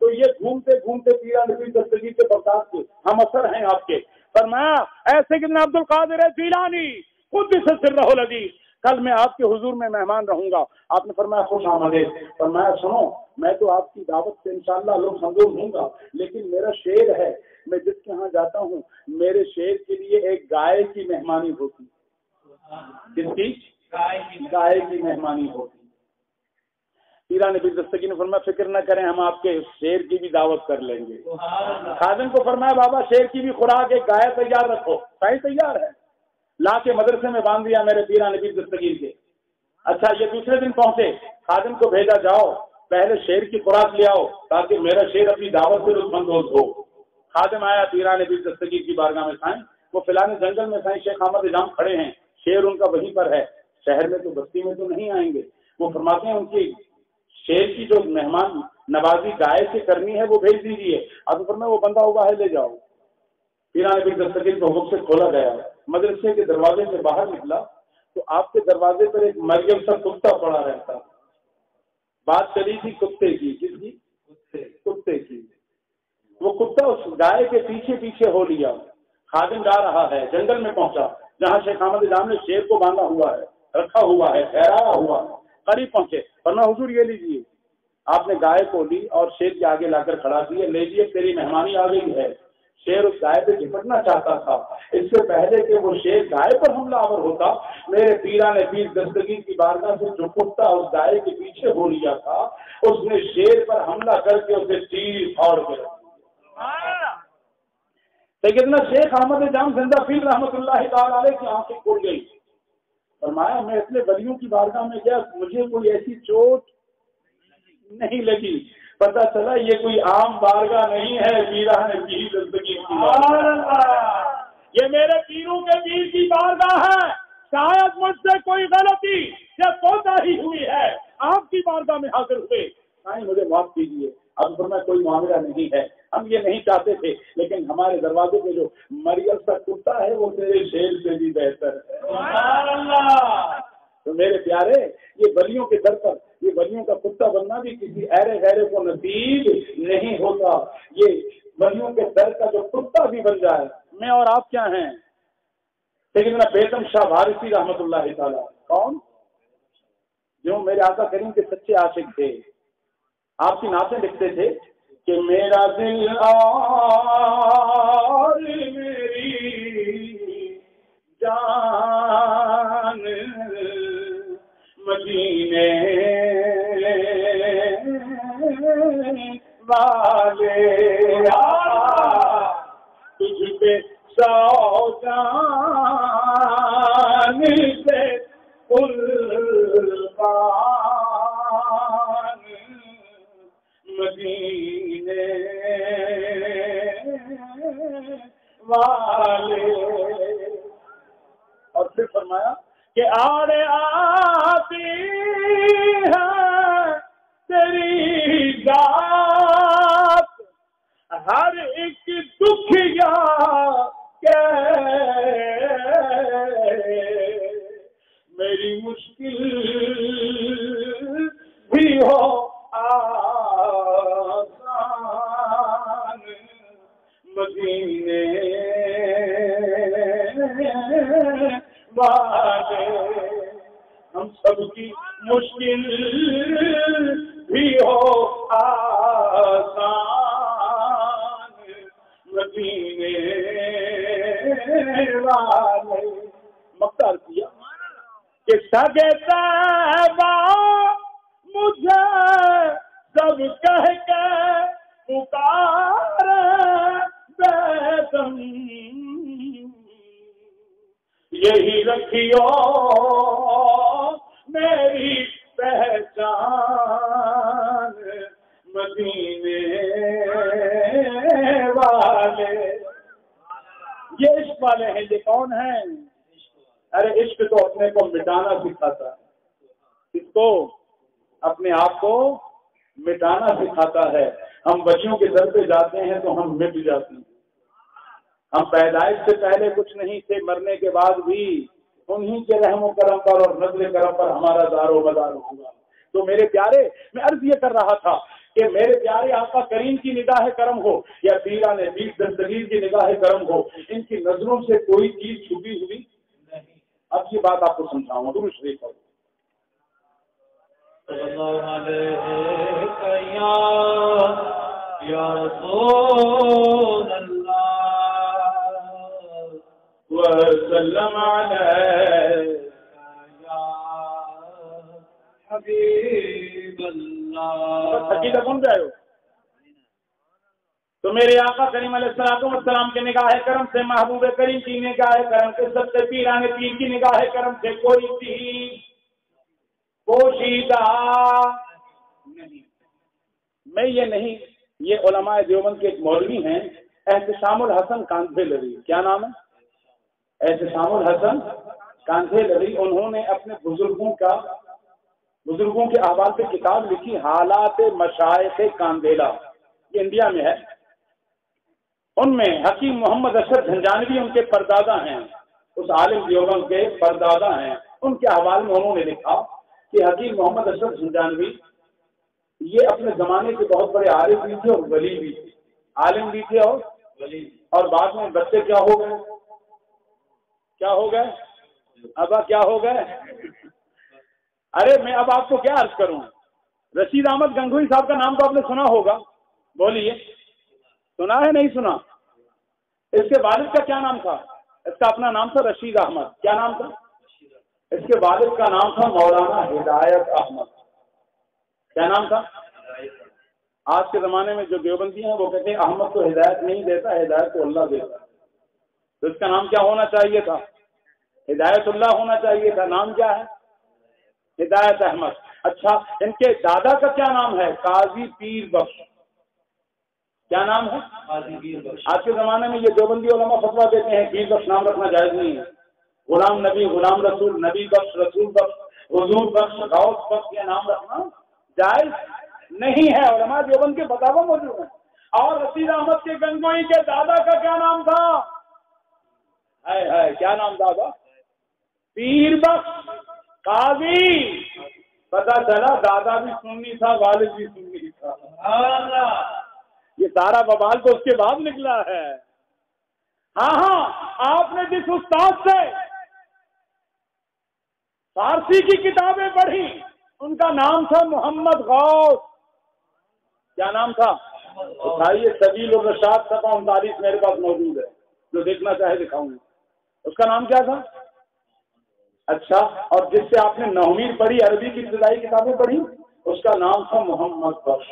تو یہ گھومتے گھومتے پیرا نبی دستگیر کے برکات کے ہم اثر ہیں آپ کے. فرمایا ایسے کہ عبد القادر جیلانی خود بھی سر رہو لگی، کل میں آپ کے حضور میں مہمان رہوں گا. آپ نے فرمایا خوش آمدید. فرمایا سنو میں تو آپ کی دعوت سے انشاءاللہ لوگ محروم ہوں گا، لیکن میرا شعر ہے، میں جس کے ہاں جاتا ہوں میرے شعر کے لیے ایک گائے کی مہمانی ہوتی. کس کی؟ گائے کی مہمانی ہوتی. پیرا نبی دستگیر نے فرمایا فکر نہ کریں، ہم آپ کے شیر کی بھی دعوت کر لیں گے. خادم کو فرمایا بابا شیر کی بھی خوراک ایک گائے تیار رکھو. صحیح تیار ہے. لا کے مدرسے میں باندھ دیا میرے پیرا نبی دستگیر کے. اچھا یہ دوسرے دن پہنچے، خادم کو بھیجا جاؤ پہلے شیر کی خوراک لے آؤ تاکہ میرا شیر اپنی دعوت سے لطف اندوز ہو. خادم آیا پیرا نبی دستگیر کی بارگاہ میں. سائیں وہ فلانے جنگل میں سائیں شیخ احمد جام کھڑے ہیں، شیر ان کا وہیں پر ہے، شہر میں تو بستی میں تو نہیں آئیں گے. وہ فرماتے ہیں ان کی شیر کی جو مہمان نوازی گائے سے کرنی ہے وہ بھیج دیجیے. اب فرمایا وہ بندہ ہوا ہے لے جاؤ. پیرا نبی دستگیر کو حکم سے کھولا گیا. مدرسے کے دروازے سے باہر نکلا تو آپ کے دروازے پر ایک مریم سا کتا پڑا رہتا. بات چلی تھی کتے کی. کس کی؟ کتے کی. وہ کتا اس گائے کے پیچھے پیچھے ہو لیا. خادم جا رہا ہے, جنگل میں پہنچا جہاں شیخ احمد جام نے شیر کو باندھا ہوا ہے, رکھا ہوا ہے, ٹھہرایا ہوا ہے. قریب پہنچے, فرمایا حضور یہ لیجیے. آپ نے گائے کو لی اور شیر کے آگے لا کر کھڑا کیا, لیجیے تیری مہمانی آ گئی ہے. شیر اس گائے پہ جھپٹنا چاہتا تھا. اس سے پہلے کہ وہ شیر گائے پر حملہ آور ہوتا, میرے پیران پیر دستگیر کی بارگاہ سے جو کتا اس گائے کے پیچھے ہو لیا تھا, اس نے شیر پر حملہ کر کے اسے چیر پھاڑ کے رکھ دیا. سیدنا شیخ احمد جام زندہ پیر رحمۃ اللہ تعالی علیہ کی آنکھیں کھل گئی. فرمایا میں اپنے ولیوں کی بارگاہ میں گیا, مجھے کوئی ایسی چوٹ نہیں لگی. پتہ چلا یہ کوئی عام بارگاہ نہیں ہے, پیران پیر دستگیر کی بارگاہ, یہ میرے پیروں کے پیر کی بارگاہ ہے. شاید مجھ سے کوئی غلطی یا کوتاہی ہوئی ہے, آپ کی بارگاہ میں حاضر ہوئے, مجھے معاف کیجیے. اب میں کوئی معاملہ نہیں ہے, ہم یہ نہیں چاہتے تھے, لیکن ہمارے دروازے پہ جو مریض کا کتا ہے وہ تیرے شیر سے بھی بہتر ہے. سبحان اللہ. تو میرے پیارے, یہ ولیوں کے در پر یہ ولیوں کا کتا بننا بھی کسی ایرے غیرے کو نصیب نہیں ہوتا. یہ ولیوں کے در کا جو کتا بھی بن جائے. میں اور آپ کیا ہیں, لیکن بیگم شاہ وارثی رحمۃ اللہ تعالی, کون جو میرے آقا کریم کے سچے عاشق تھے. آپ کی نعتیں لکھتے تھے کہ میرا دل اور میری جان مدینے والے تجھ پہ سو جان سے قربان مدینے والے. اور پھر فرمایا کہ آڑے آتی ہے تیری ذات ہر ایک دکھیا کے, میری مشکل بھی ہو آسان مدینے والے. ہم سب کی مشکل بھی ہو آسان مدینے والے. مختار کیا کہ سگے طیبہ مجھے سب کہہ کے پکار بیدم, یہی رکھیو میری پہچان مدینے والے. یہ عشق والے ہیں. یہ کون ہیں؟ ارے عشق تو اپنے کو مٹانا سکھاتا ہے, اس کو اپنے آپ کو مٹانا سکھاتا ہے. ہم بچیوں کے در پہ جاتے ہیں تو ہم مٹ جاتے ہیں. ہم پیدائش سے پہلے کچھ نہیں تھے, مرنے کے بعد بھی انہی کے رحم و کرم پر اور نزل کرم پر ہمارا دار و مدار ہوگا. تو میرے پیارے, میں عرض یہ کر رہا تھا کہ میرے پیارے آقا کریم کی نگاہ کرم ہو یا پیران پیر دستگیر کی نگاہ کرم ہو, ان کی نظروں سے کوئی چیز چھپی ہوئی نہیں. اب یہ بات آپ کو سمجھاؤں, درود شریف پڑھو. یا رسول اللہ وسلم علیہ یا حبیب اللہ. حقیقت کون گئے ہو تو میرے آقا کریم علیہ السلام کے نگاہ کرم سے, محبوب کریم کی نگاہ کرم سے, سب سے پیران پیر کی نگاہ کرم سے کوئی چیز پوشیدہ نہیں. میں یہ نہیں, یہ علماء دیوبند کے ایک مولوی ہیں احتشام الحسن کاندھیلوی, کیا نام ہے؟ احتشام الحسن کاندھیلوی. انہوں نے اپنے بزرگوں کے احوال پہ کتاب لکھی, حالات مشائخ کاندھیلا, یہ انڈیا میں ہے. ان میں حکیم محمد اشرف جھنجانوی ان کے پردادا ہیں, اس عالم دیوبند کے پردادا ہیں. ان کے حوالے میں انہوں نے لکھا کہ حکیم محمد اشرف جھنجانوی یہ اپنے زمانے کے بہت بڑے عارف بھی تھے اور ولی بھی تھے. عالم بھی تھے اور بعد میں بچے کیا ہو گئے؟ کیا ہو گئے؟ ابا کیا ہو گئے؟ ارے میں اب آپ کو کیا عرض کروں؟ رشید احمد گنگوئی صاحب کا نام تو آپ نے سنا ہوگا، بولیے سنا ہے نہیں سنا؟ اس کے والد کا کیا نام تھا؟ اس کا اپنا نام تھا رشید احمد. کیا نام تھا؟ اس کے والد کا نام تھا مولانا ہدایت احمد. کیا نام تھا؟ آج کے زمانے میں جو دیوبندی ہیں وہ کہتے ہیں احمد تو ہدایت نہیں دیتا، ہدایت تو اللہ دیتا. تو اس کا نام کیا ہونا چاہیے تھا؟ ہدایت اللہ ہونا چاہیے تھا. نام کیا ہے؟ ہدایت احمد. اچھا ان کے دادا کا کیا نام ہے؟ قاضی پیر بخش. کیا نام ہے؟ قاضی پیر بخش. آج کے زمانے میں یہ دیوبندی علماء فتویٰ دیتے ہیں پیر بخش نام رکھنا جائز نہیں ہے. غلام نبی، غلام رسول، نبی بخش، رسول بخش، حضور بخش، غوث بخش یہ نام رکھنا جائز نہیں ہے. علماء دیوبند کے فتاوی موجود ہیں. اور رشید احمد کے گنگوئی کے دادا کا کیا نام تھا؟ کیا نام تھا؟ پیر بخش قاضی. پتا چلا دادا بھی سنی تھا، والد بھی سنی تھا. یہ سارا ببال تو اس کے بعد نکلا ہے. ہاں آپ نے جس استاد سے فارسی کی کتابیں پڑھی ان کا نام تھا محمد غوث. کیا نام تھا؟ اٹھائیے سبیل الرشاد صفحہ 39 میرے پاس موجود ہے، جو دیکھنا چاہے دکھاؤں گا. اس کا نام کیا تھا؟ اچھا اور جس سے آپ نے نومیر پڑھی، عربی کی ابتدائی کتابیں پڑھی، اس کا نام تھا محمد بخش.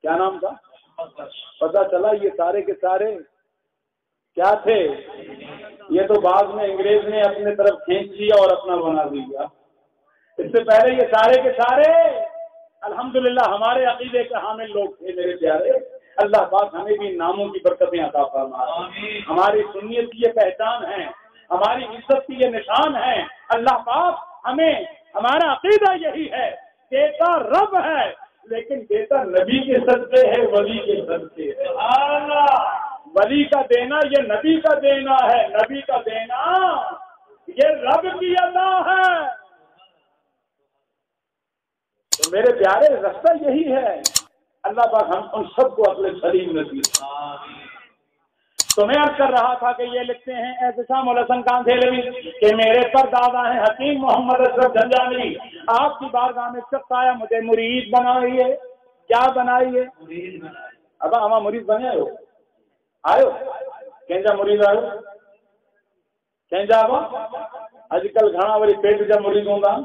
کیا نام تھا؟ پتا چلا یہ سارے کے سارے کیا تھے؟ یہ تو بعد میں انگریز نے اپنے طرف کھینچ لیا اور اپنا بنا دیا. اس سے پہلے یہ سارے کے سارے الحمدللہ ہمارے عقیدے کے حامل لوگ تھے. میرے پیارے اللہ پاک ہمیں بھی ناموں کی برکتیں عطا فرمائے. ہماری سنیت کی یہ پہچان ہے، ہماری عزت کی یہ نشان ہے. اللہ پاک ہمیں، ہمارا عقیدہ یہی ہے، دیتا رب ہے لیکن دیتا نبی کے صدقے ہے، ولی کے صدقے ہے. ولی کا دینا یہ نبی کا دینا ہے، نبی کا دینا یہ رب کی عطا ہے. تو میرے پیارے رستہ یہی ہے. اللہ پاک ہم ان سب کو عقل سلیم نصیب. تو میں عرض کر رہا تھا کہ یہ لکھتے ہیں احتشام الحسن کاندھیلوی کہ میرے پر دادا ہیں حکیم محمد اشرف جھنجھانوی. آپ کی بارگاہ میں شخص آیا مجھے مرید بنائیے. کیا بنائیے؟ اب ہم مرید بنے آئے کینجا مرید آئے کینجا آج کل گھنا بڑی پیٹ جب مرید ہوں گا.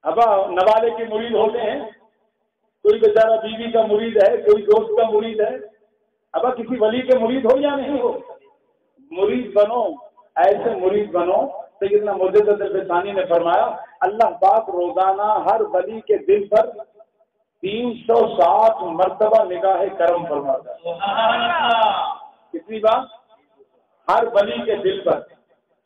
اب نوالے کے مرید ہوتے ہیں، کوئی بیچارہ بیوی کا مرید ہے، کوئی دوست کا مرید ہے. اب کسی ولی کے مرید ہو یا نہیں ہو، مرید بنو، ایسے مرید بنو. سیدنا مجدد الفسانی نے فرمایا اللہ پاک روزانہ ہر ولی کے دل پر 360 مرتبہ نگاہ کرم فرماتا ہے. کتنی بار؟ ہر ولی کے دل پر.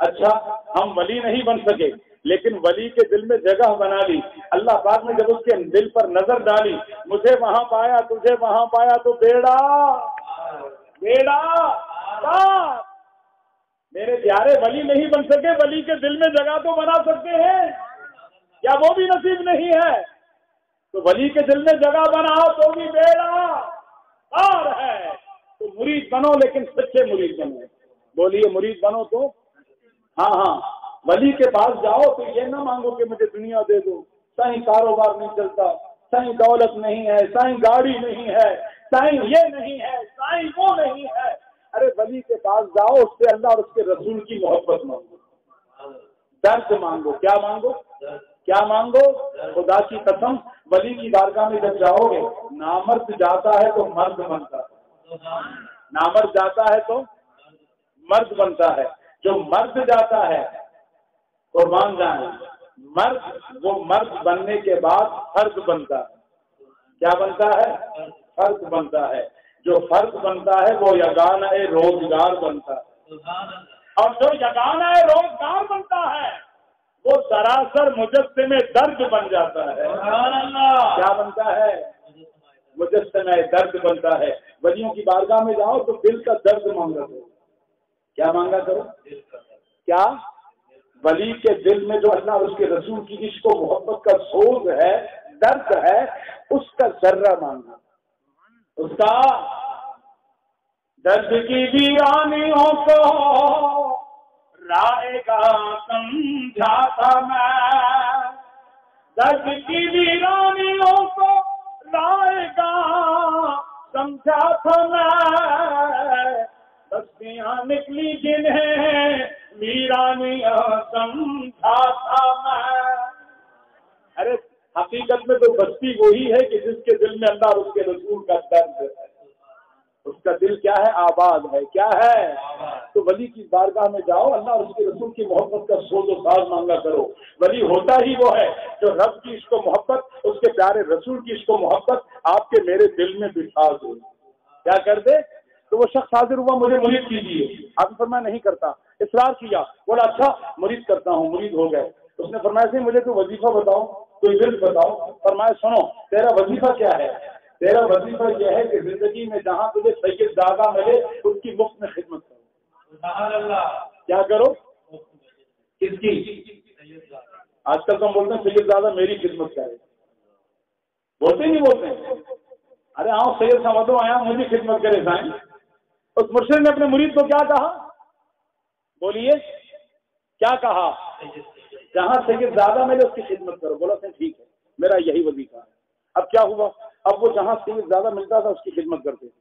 اچھا ہم ولی نہیں بن سکے لیکن ولی کے دل میں جگہ بنا لی. اللہ پاک نے جب اس کے دل پر نظر ڈالی، مجھے وہاں پایا تجھے وہاں پایا تو بیڑا میرے پیارے ولی نہیں بن سکے، ولی کے دل میں جگہ تو بنا سکتے ہیں، کیا وہ بھی نصیب نہیں ہے؟ تو ولی کے دل میں جگہ بناؤ تو بھی بیڑا پار ہے. تو مرید بنو لیکن سچے مرید بنو. بولیے مرید بنو تو ہاں ولی کے پاس جاؤ تو یہ نہ مانگو کہ مجھے دنیا دے دو، سائیں کاروبار نہیں چلتا، سائیں دولت نہیں ہے، سائیں گاڑی نہیں ہے، سائیں یہ نہیں ہے، سائیں وہ نہیں ہے. ارے ولی کے پاس جاؤ، اس سے اللہ اور اس کے رسول کی محبت مانگو، درد مانگو. کیا مانگو؟ کیا مانگو؟ خدا کی قسم ولی کی بارگاہ میں جب جاؤ گے، نامرد جاتا ہے تو مرد بنتا ہے، نامرد جاتا ہے تو مرد بنتا ہے. جو مرد جاتا ہے قربان جائیں مرد، وہ مرد بننے کے بعد فرد بنتا ہے. کیا بنتا ہے؟ فرد بنتا ہے. جو فرد بنتا ہے وہ یگانہ روزگار بنتا ہے، اور جو یگانہ روزگار بنتا ہے وہ سراسر مجسمے درد بن جاتا ہے. کیا بنتا ہے؟ مجسمے درد بنتا ہے. ولیوں کی بارگاہ میں جاؤ تو دل کا درد مانگا کرو. کیا مانگا کرو؟ کیا؟ ولی کے دل میں جو اللہ اور اس کے رسول کی عشق و محبت کا سوز ہے، درد ہے، اس کا ذرہ مانگا. اس کا درد کی ویرانیوں کو رائے گا سمجھا تھا میں، درد کی ویرانیوں کو رائے گا سمجھا تھا میں، بستیاں نکلی جنہیں ویرانیاں سمجھا تھا میں۔ ارے حقیقت میں تو بستی وہی ہے کہ جس کے دل میں اللہ اور اس کے رسول کا درد ہے، اس کا دل کیا ہے؟ آباد ہے۔ کیا ہے؟ تو ولی کی بارگاہ میں جاؤ، اللہ اور اس کے رسول کی محبت کا سوز و ساز مانگا کرو۔ ولی ہوتا ہی وہ ہے جو رب کی عشق و محبت، اس کے پیارے رسول کی عشق و محبت آپ کے میرے دل میں بٹھا دے۔ کیا کر دے؟ تو وہ شخص حاضر ہوا، مجھے مرید کیجیے، آپ نے فرمایا نہیں کرتا، اصرار کیا، بولا اچھا مرید کرتا ہوں، مرید ہو گئے۔ اس نے فرمایا سے مجھے کوئی وظیفہ بتاؤ، کوئی ورد بتاؤ۔ فرمایا سنو تیرا وظیفہ کیا ہے؟ تیرا وظیفہ یہ ہے کہ زندگی میں جہاں تجھے سید زادہ ملے اس کی مفت میں خدمت کرو۔ سبحان اللہ۔ کیا کرو؟ کس کی؟ آج کل تو ہم بولتے ہیں سید زادہ میری خدمت کرے، بولتے نہیں بولتے؟ ارے آؤ سید سمجھو آیا مجھے خدمت کرے سائیں۔ اس مرشد نے اپنے مرید کو کیا کہا؟ بولیے کیا کہا؟ جہاں سید زیادہ ملے اس کی خدمت کرو۔ بولا سر ٹھیک ہے، میرا یہی وظیفہ ہے۔ اب کیا ہوا؟ اب وہ جہاں سید زیادہ ملتا تھا اس کی خدمت کرتے تھے۔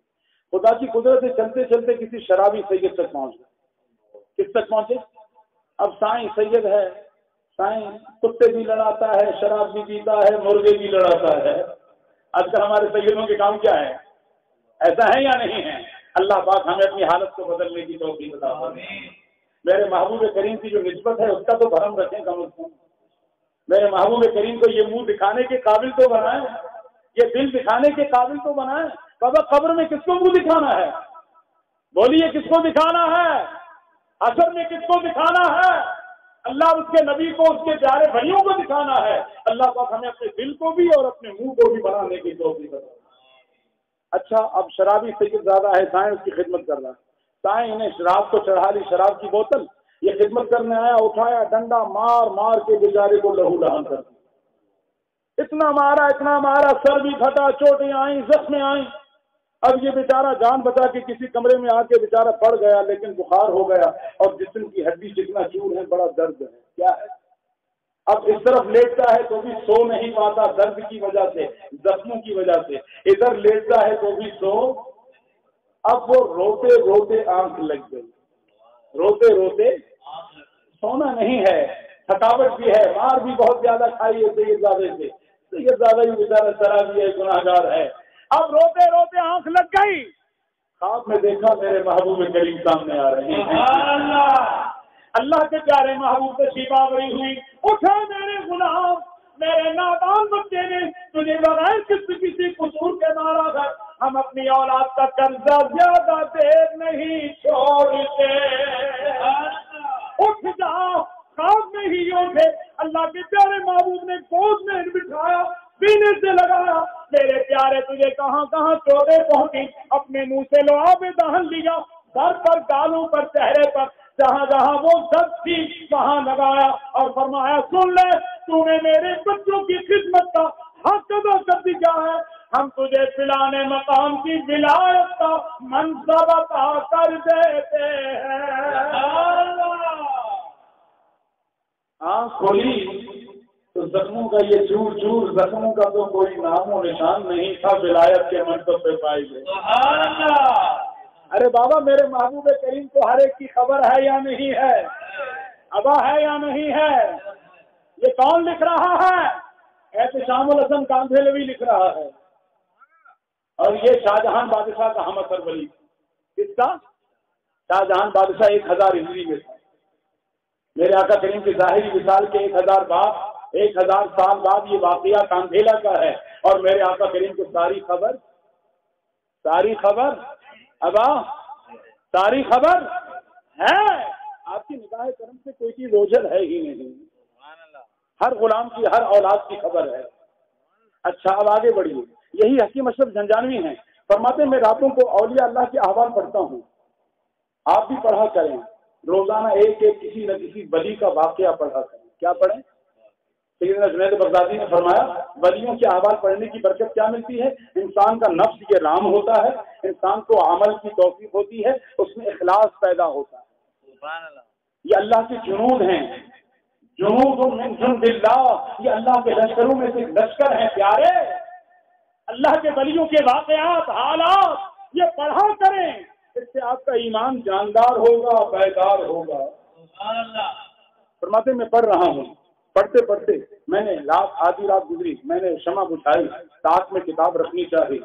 خدا کی قدرت سے چلتے چلتے کسی شرابی سید تک پہنچ گئے۔ کس تک پہنچے؟ اب سائیں سید ہے، سائیں کتے بھی لڑاتا ہے، شراب بھی پیتا ہے، مرغے بھی لڑاتا ہے۔ آج کل ہمارے سیدوں کے کام کیا ہے؟ ایسا ہے یا نہیں ہے؟ اللہ پاک ہمیں اپنی حالت کو بدلنے کی توفیق عطا فرمائے۔ میرے محبوب کریم کی جو نسبت ہے اس کا تو بھرم رکھیں کم از کم۔ میرے محبوب کریم کو یہ منہ دکھانے کے قابل تو بنائیں، یہ دل دکھانے کے قابل تو بنائیں۔ بابا قبر میں کس کو منہ دکھانا ہے؟ بولیے کس کو دکھانا ہے؟ حشر میں کس کو دکھانا ہے؟ اللہ اس کے نبی کو، اس کے پیارے بھائیوں کو دکھانا ہے۔ اللہ پاک ہمیں اپنے دل کو بھی اور اپنے منہ کو بھی بنانے کی توفیق عطا۔ اچھا اب شرابی سید زیادہ ہے، سائیں اس کی خدمت کر رہا ہے۔ سائیں نے شراب کو چڑھا لی، شراب کی بوتل، یہ خدمت کرنے آیا، اٹھایا، ڈنڈا مار مار کے بیچارے کو لہو لہان کر دیا۔ اتنا مارا سر بھی پھٹا، چوٹیں آئیں، زخمیں آئیں۔ اب یہ بیچارہ جان بچا کے کسی کمرے میں آ کے بیچارہ پڑ گیا، لیکن بخار ہو گیا اور جسم کی ہڈی چکنا چور ہے، بڑا درد ہے۔ کیا ہے؟ اب اس طرف لیٹتا ہے تو بھی سو نہیں پاتا درد کی وجہ سے، زخموں کی وجہ سے، ادھر لیٹتا ہے تو بھی سو۔ اب وہ روتے روتے آنکھ لگ گئی، روتے روتے سونا نہیں ہے، تھکاوٹ بھی ہے، مار بھی بہت زیادہ کھائی ہے سید زادے سے، سید زادہ بھی بیچارہ شرابی ہے، گناہگار ہے۔ اب روتے روتے آنکھ لگ گئی، خواب میں دیکھا میرے محبوب کریم سامنے آ رہے ہیں۔ اللہ کے پیارے محبوب سے شیبہ بری ہوئی، اٹھا میرے غلام، میرے نادان بچے نے تجھے بغیر کسی قصور کے مارا ہے، ہم اپنی اولاد کا قرضہ زیادہ دیر نہیں چھوڑتے، اٹھ جاؤ۔ خواب میں ہی اٹھے، اللہ کے پیارے محبوب نے گود میں بٹھایا، سینے سے لگایا، میرے پیارے تجھے کہاں کہاں چوٹیں پہنچی، اپنے منہ سے لعاب دہن لیا، سر پر، گالوں پر، چہرے پر، جہاں جہاں وہ زد تھی وہاں لگایا اور فرمایا سن لے، تو نے میرے بچوں کی خدمت کا حق ادا کر دیا ہے، ہم تجھے پلانے مقام کی ولایت کا منصب عطا کر دیتے ہیں۔ آنکھ کھولی تو زخموں کا یہ چور چور، زخموں کا تو کوئی نام و نشان نہیں تھا، ولایت کے منصب پہ پائی گئی۔ ارے بابا میرے محبوب کریم کو ہر ایک کی خبر ہے یا نہیں ہے؟ ابا ہے یا نہیں ہے؟ یہ کون لکھ رہا ہے؟ احتشام الحسن کاندھیلوی لکھ رہا ہے، اور یہ شاہجہاں بادشاہ کا ہم اثر ولی۔ کس کا؟ شاہجہاں بادشاہ 1000 ہجری میں تھا۔ میرے آقا کریم کی ظاہری وصال کے 1000 سال بعد یہ واقعہ کاندھیلا کا ہے، اور میرے آقا کریم کو ساری خبر ابا ساری خبر ہے۔ آپ کی نگاہ کرم سے کوئی چیز اوجھل ہے ہی نہیں، ہر غلام کی، ہر اولاد کی خبر ہے۔ اچھا اب آگے بڑھیے، یہی حکیم اشرف جھنجھانوی ہیں، فرماتے ہیں میں راتوں کو اولیاء اللہ کے احوال پڑھتا ہوں، آپ بھی پڑھا کریں، روزانہ ایک کسی نہ کسی ولی کا واقعہ پڑھا کریں۔ کیا پڑھیں؟ سیدنا جنید بغدادی نے فرمایا ولیوں کے احوال پڑھنے کی برکت کیا ملتی ہے؟ انسان کا نفس یہ رام ہوتا ہے، انسان کو عمل کی توفیق ہوتی ہے، اس میں اخلاص پیدا ہوتا ہے۔ سبحان اللہ۔ یہ اللہ کے جنود ہیں، جنود من جند اللہ، یہ اللہ کے لشکروں میں سے لشکر ہیں پیارے۔ اللہ کے ولیوں کے واقعات، حالات یہ پڑھا کریں، اس سے آپ کا ایمان جاندار ہوگا، بیدار ہوگا۔ سبحان اللہ۔ فرماتے میں پڑھ رہا ہوں، پڑھتے پڑھتے میں نے آدھی رات گزری، میں نے شمع بجھائی، طاق میں کتاب رکھنی چاہی،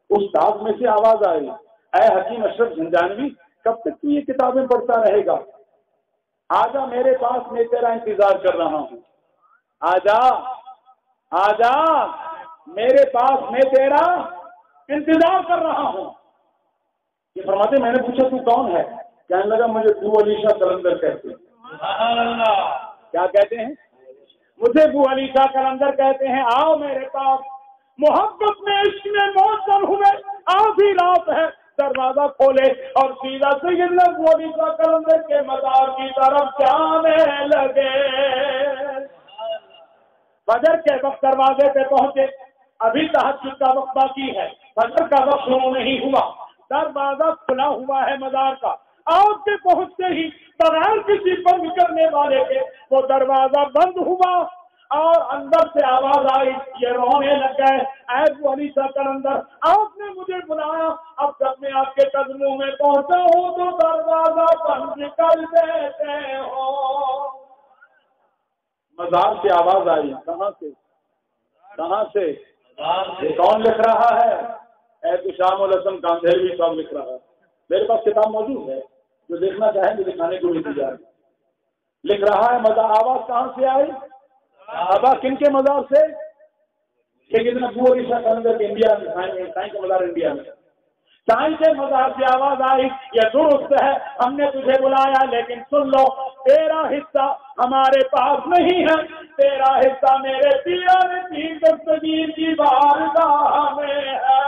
اس طاق میں سے آواز آئی، اے حکیم اشرف جھنجھانوی کب تک تو یہ کتابیں پڑھتا رہے گا؟ آجا میرے پاس، میں تیرا انتظار کر رہا ہوں، آجا آجا میرے پاس، میں تیرا انتظار کر رہا ہوں۔ یہ فرماتے میں نے پوچھا تو کون ہے؟ کہنے لگا مجھے ابو علی شاہ قلندر کہتے ہیں۔ کیا کہتے ہیں؟ مجھے ابو علی شاہ قلندر کہتے ہیں، آؤ میرے پاس، محبت میں عشق میں موسم ہوئے، آدھی رات ہے، دروازہ کھولے اور سیدھا سیدنا ابو علی شاہ قلندر کے مزار کی طرف جانے لگے۔ فجر کے وقت دروازے پہ پہنچے، ابھی تہجد کا وقت باقی ہے، فجر کا وقت شروع نہیں ہوا، دروازہ کھلا ہوا ہے مزار کا۔ آپ کے پہنچتے ہی بغیر کسی بند کرنے والے کے وہ دروازہ بند ہوا اور اندر سے آواز آئی، یہ رونے لگ گئے، اے ابو علی شاہ قلندر آپ نے مجھے بلایا، اب جب میں آپ کے قدموں میں پہنچا ہوں تو دروازہ بند کر دیتے ہو۔ مزار سے آواز آئی، کہاں سے؟ کہاں سے؟ یہ کون لکھ رہا ہے؟ احتشام الحسن کاندھیلوی صاحب لکھ رہا ہے۔ میرے پاس کتاب موجود ہے، جو دیکھنا چاہیں گے دکھانے کو مل جائے۔ لکھ رہا ہے مزار، آواز کہاں سے آئی؟ ابا کن کے مزار سے؟ لیکن ابو علی شاہ قلندر کے انڈیا میں، سائیں کے مزار انڈیا میں، سائیں کے مزار سے آواز آئی، یہ درست ہے ہم نے تجھے بلایا، لیکن سن لو تیرا حصہ ہمارے پاس نہیں ہے، تیرا حصہ میرے پیران پیر دستگیر کی بارگاہ میں ہے۔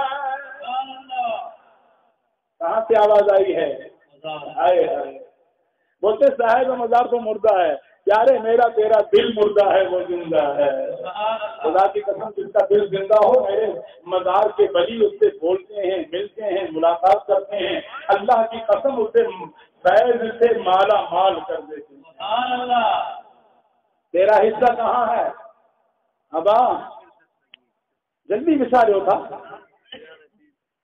کہاں سے آواز آئی ہے؟ آئے بولتے صاحب مزار تو مردہ ہے، یارے میرا تیرا دل مردہ ہے، وہ زندہ ہے۔ خدا کی قسم جس کا دل زندہ ہو، میرے مزار کے ولی اس سے بولتے ہیں، ملتے ہیں، ملاقات کرتے ہیں، اللہ کی قسم اسے فیض سے مالا مال کر دیتے ہیں۔ تیرا حصہ کہاں ہے؟ ابا جلدی بچارے ہوتا،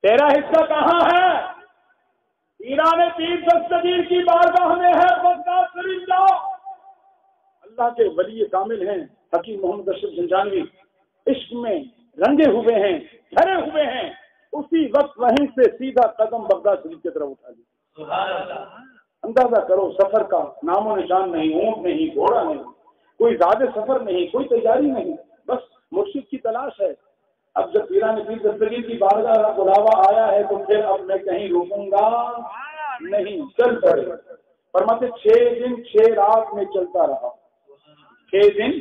تیرا حصہ کہاں ہے؟ ایران پیر دستگیر کی بارگاہ میں ہے، بغداد شریف جاؤ۔ اللہ کے ولی کامل ہیں حکیم محمد اشرف جھنجھانوی، عشق میں رنگے ہوئے ہیں، بھرے ہوئے ہیں، اسی وقت وہیں سے سیدھا قدم بغداد شریف کی طرف اٹھا لیا۔ اندازہ کرو سفر کا نام و نشان نہیں، اونٹ نہیں، گھوڑا نہیں، کوئی زیادہ سفر نہیں، کوئی تیاری نہیں، بس مرشد کی تلاش ہے۔ اب جب پیران پیر دستگیر کی بارگاہ کا بلاوا آیا ہے تو پھر اب میں کہیں رکوں گا نہیں، چل پڑے۔ فرماتے 6 دن 6 رات میں چلتا رہا، 6 دن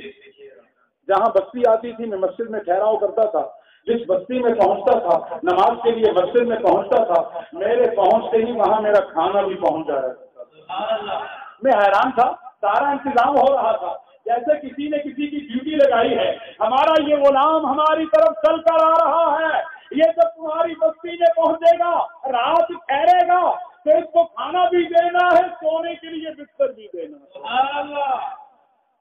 جہاں بستی آتی تھی میں مسجد میں ٹھہراؤ کرتا تھا، جس بستی میں پہنچتا تھا نماز کے لیے مسجد میں پہنچتا تھا، میرے پہنچتے ہی وہاں میرا کھانا بھی پہنچ جا رہا تھا۔ میں حیران تھا، سارا انتظام ہو رہا تھا جیسے کسی نے کسی کی ڈیوٹی لگائی ہے، ہمارا یہ غلام ہماری طرف چل کر آ رہا ہے، یہ جب تمہاری بستی میں پہنچے گا، رات ٹھہرے گا تو اس کو کھانا بھی دینا ہے، سونے کے لیے بستر بھی دینا ہے۔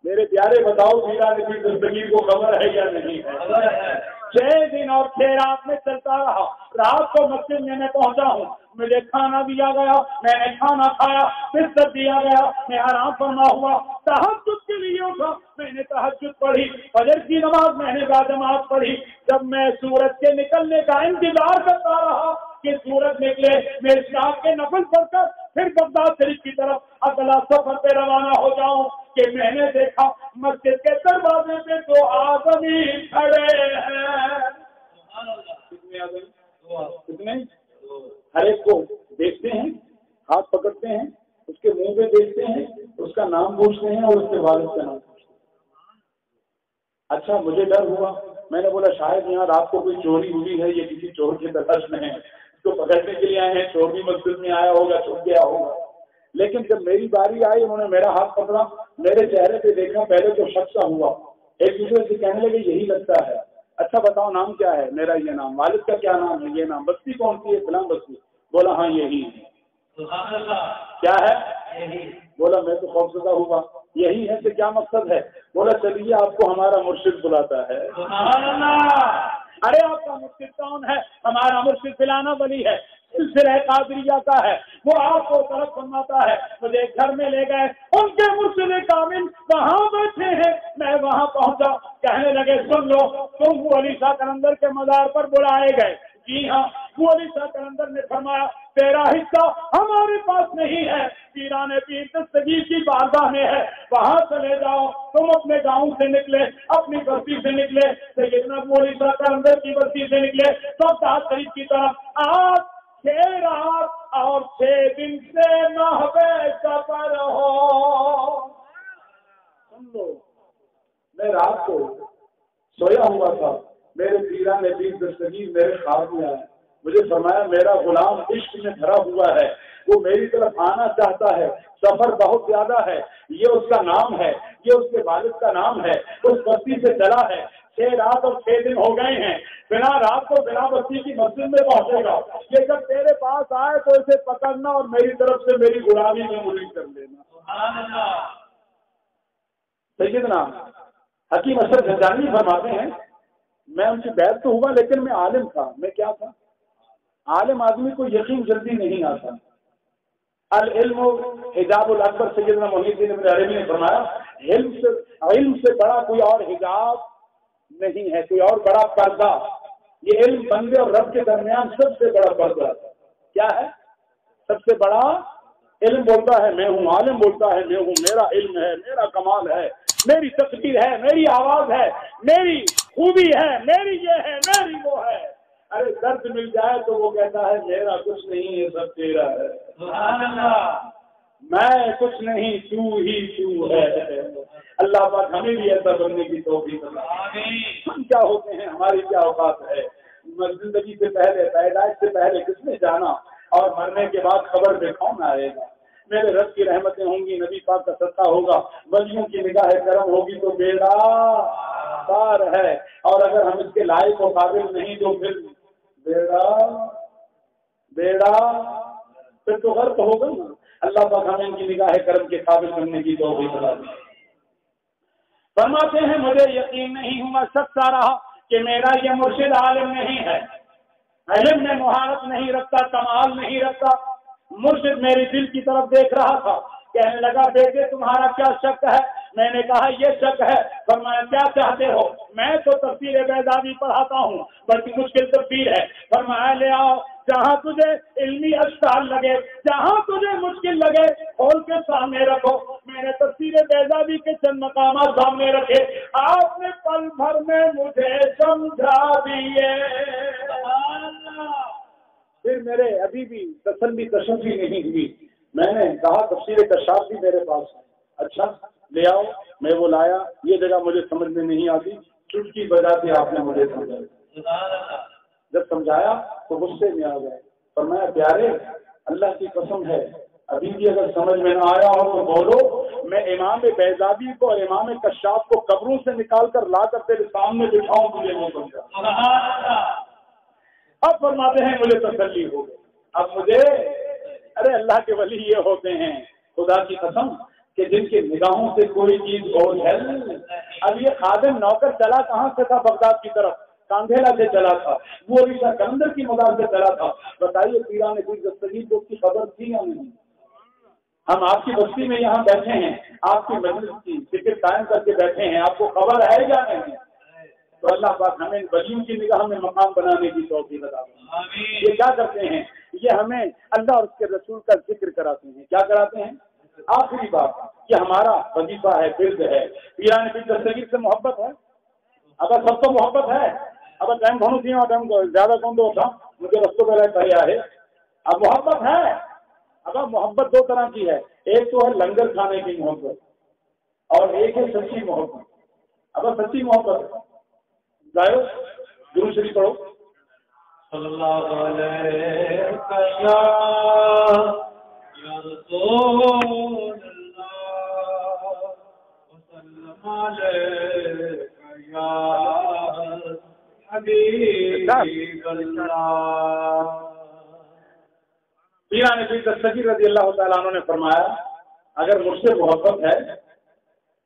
میرے پیارے بتاؤ پیران پیر دستگیر کو خبر ہے یا نہیں ہے؟ 6 دن اور 6 رات میں چلتا رہا، رات کو مسجد میں پہنچا ہوں، مجھے کھانا دیا گیا، میں نے کھانا کھایا، بستر دیا گیا، میں آرام فرما ہوا، تہجد کے لیے اٹھا، میں نے تہجد پڑھی، فجر کی نماز میں نے باجماعت پڑھی۔ جب میں سورج کے نکلنے کا انتظار کرتا رہا کہ سورج نکلے، میں رات کے نفل پڑھ کر پھر بغداد شریف کی طرف اگلا سفر پہ روانہ ہو جاؤں کہ میں نے دیکھا مسجد کے دروازے پہ 2 آدمی کھڑے ہیں۔ کتنے آدمی؟ کتنے؟ ہر ایک کو دیکھتے ہیں، ہاتھ پکڑتے ہیں، اس کے منہ پہ دیکھتے ہیں، اس کا نام پوچھتے ہیں اور اس کے والد کا نام پوچھتے ہیں۔ اچھا مجھے ڈر ہوا، میں نے بولا شاید یہاں رات کو کوئی چوری ہوئی ہے، یہ کسی چور کی تلاش میں ہے، اس کو پکڑنے کے لیے آئے ہیں، چور بھی مسجد میں آیا ہوگا، چھپ گیا ہوگا۔ لیکن جب میری باری آئی انہوں نے میرا ہاتھ پکڑا، میرے چہرے پہ دیکھا، پہلے تو شک سا ہوا، ایک دوسرے سے کہنے لگے یہی لگتا ہے، اچھا بتاؤ نام کیا ہے؟ میرا یہ نام، والد کا کیا نام ہے؟ یہ نام، بستی کون سی ہے؟ فلاں بستی۔ بولا ہاں یہی ہے۔ کیا ہے؟ بولا میں تو خوفزدہ ہوا، یہی ہے کہ کیا مقصد ہے؟ بولا چلیے آپ کو ہمارا مرشد بلاتا ہے۔ ارے آپ کا مرشد کون ہے؟ ہمارا مرشد فلانا ولی ہے، سلسلہ قادریہ کا ہے، وہ آپ کو طرف فرماتا ہے۔ مجھے گھر میں لے گئے، ان کے مرشد کامل وہاں بیٹھے ہیں، میں وہاں پہنچا، کہنے لگے سن لو تم ولی شاہ قلندر کے مزار پر بلائے گئے۔ جی ہاں، ولی شاہ قلندر نے فرمایا تیرا حصہ ہمارے پاس نہیں ہے، پیران پیر دستگیر کی بارگاہ میں ہے، وہاں چلے جاؤ۔ تم اپنے گاؤں سے نکلے، اپنی بستی سے نکلے، سیدنا ولی شاہ قلندر کی بستی سے نکلے، سب تاج شریف کی طرف۔ آج 6 رات اور 6 دن سے محبے سفر ہو۔ سن لو، میں رات کو سویا ہوا تھا، میرے پیران پیر دستگیر میرے خواب میں آئے، مجھے فرمایا میرا غلام عشق میں بھرا ہوا ہے، وہ میری طرف آنا چاہتا ہے، سفر بہت زیادہ ہے، یہ اس کا نام ہے، یہ اس کے والد کا نام ہے، اس بستی سے چلا ہے، 6 رات اور 6 دن ہو گئے ہیں، بنا رات کو بنا بستی کی مسجد میں پہنچے گا، یہ جب تیرے پاس آئے تو اسے پکڑنا اور میری طرف سے میری غلامی میں مریض کر لینا۔ سیدنا حکیم اشرف جنجانی فرماتے ہیں میں ان کی بیعت تو ہوا لیکن میں عالم تھا۔ میں کیا تھا؟ عالم آدمی کو یقین جلدی نہیں آتا۔ العلم حجاب الاکبر سیدنا محی الدین ابن عربی نے فرمایا علم سے بڑا کوئی اور حجاب نہیں ہے، کوئی اور بڑا پردہ، یہ علم بندے اور رب کے درمیان سب سے بڑا پردہ کیا ہے؟ سب سے بڑا علم بولتا ہے میں ہوں، عالم بولتا ہے میں ہوں، میرا علم ہے، میرا کمال ہے، میری تقدیر ہے، میری آواز ہے، میری خوبی ہے، میری یہ ہے، میری وہ ہے۔ ارے درد مل جائے تو وہ کہتا ہے میرا کچھ نہیں ہے، سب تیرا ہے۔ سبحان اللہ، میں کچھ نہیں، تو ہی تو ہے۔ اللہ پاک ہمیں بھی ایسا بننے کی توفیق عطا۔ ہم کیا ہوتے ہیں، ہماری کیا اوقات ہے؟ زندگی سے پہلے، پیدائش سے پہلے کس نے جانا، اور مرنے کے بعد خبر پہ کون آئے گا؟ میرے رب کی رحمتیں ہوں گی، نبی پاک کا صدقہ ہوگا، ولیوں کی نگاہ کرم ہوگی تو بیڑا پار ہے، اور اگر ہم اس کے لائق و قابل نہیں تو پھر بیڑا پھر تو غرق ہوگا نا۔ اللہ پاک ہمیں ان کی نگاہ کرم کے قابل بننے کی توفیق عطا فرمائے۔ فرماتے ہیں مجھے یقین نہیں ہوا، سچا رہا کہ میرا یہ مرشد عالم نہیں ہے، علم میں مہارت نہیں رکھتا، کمال نہیں رکھتا۔ مرشد میری دل کی طرف دیکھ رہا تھا، کہنے لگا بیٹے تمہارا کیا شک ہے؟ میں نے کہا یہ شک ہے۔ فرمایا کیا چاہتے ہو؟ میں تو تفسیر بیضاوی پڑھاتا ہوں، بڑی مشکل تفسیر ہے۔ فرمایا لے آؤ، جہاں تجھے علمی اشکال لگے، جہاں تجھے مشکل لگے کھول کے سامنے رکھو۔ میں نے تفسیر بیضاوی کے چند مقامات سامنے رکھے، آپ نے پل بھر میں مجھے سمجھا دیے۔ پھر میرے ابھی بھی تسلی تشفی نہیں ہوئی، میں نے کہا تفسیر کشاف بھی میرے پاس ہے۔ اچھا لے آؤ، میں وہ لایا، یہ جگہ مجھے سمجھ میں نہیں آتی، چٹکی بجاتے آپ نے مجھے سمجھایا۔ جب سمجھایا تو غصے میں آ گئے، فرمایا پیارے اللہ کی قسم ہے ابھی بھی اگر سمجھ میں نہ آیا ہو تو بولو، میں امام بیضاوی کو اور امام کشاف کو قبروں سے نکال کر لا کر تیرے سامنے بٹھاؤں، تجھے وہ سمجھا۔ اب فرماتے ہیں مجھے تسلی ہو گئی، اب مجھے ارے اللہ کے ولی یہ ہوتے ہیں خدا کی قسم کہ جن کی نگاہوں سے کوئی چیز اور ہے۔ اب یہ خادم نوکر چلا کہاں سے تھا؟ بغداد کی طرف کاندھیلا سے چلا تھا، وہ علی شاہ قلندر کی مزار سے چلا تھا۔ بتائیے پیران پیر دستگیر کو اس کی خبر تھی یا نہیں؟ ہم آپ کی بستی میں یہاں بیٹھے ہیں، آپ کی مجلس کی فکر قائم کر کے بیٹھے ہیں، آپ کو خبر ہے یا نہیں؟ تو اللہ پاک ہمیں ولیوں کی نگاہ میں مقام بنانے کی توفیق عطا فرمائے۔ یہ کیا کرتے ہیں؟ یہ ہمیں اللہ اور اس کے رسول کا ذکر کراتے ہیں۔ کیا کراتے ہیں؟ آخری بات یہ ہمارا وظیفہ ہے، فرض ہے۔ پیران پیر دستگیر سے محبت ہے؟ اگر سب کو محبت ہے، اگر ٹائم کھانو تھی اور ٹائم زیادہ کون تو ہوتا مجھے رستوں پہ پڑیا ہے۔ اب محبت ہے، اگر محبت 2 طرح کی ہے، ایک تو ہے لنگر کھانے کی محبت اور ایک ہے سچی محبت۔ اگر سچی محبت گائے درود شریف پڑھو، صلی اللہ علیہ یا رسول اللہ وسلم پیران پیر دستگیر رضی اللہ تعالیٰ عنہ نے فرمایا اگر مجھ سے محبت ہے،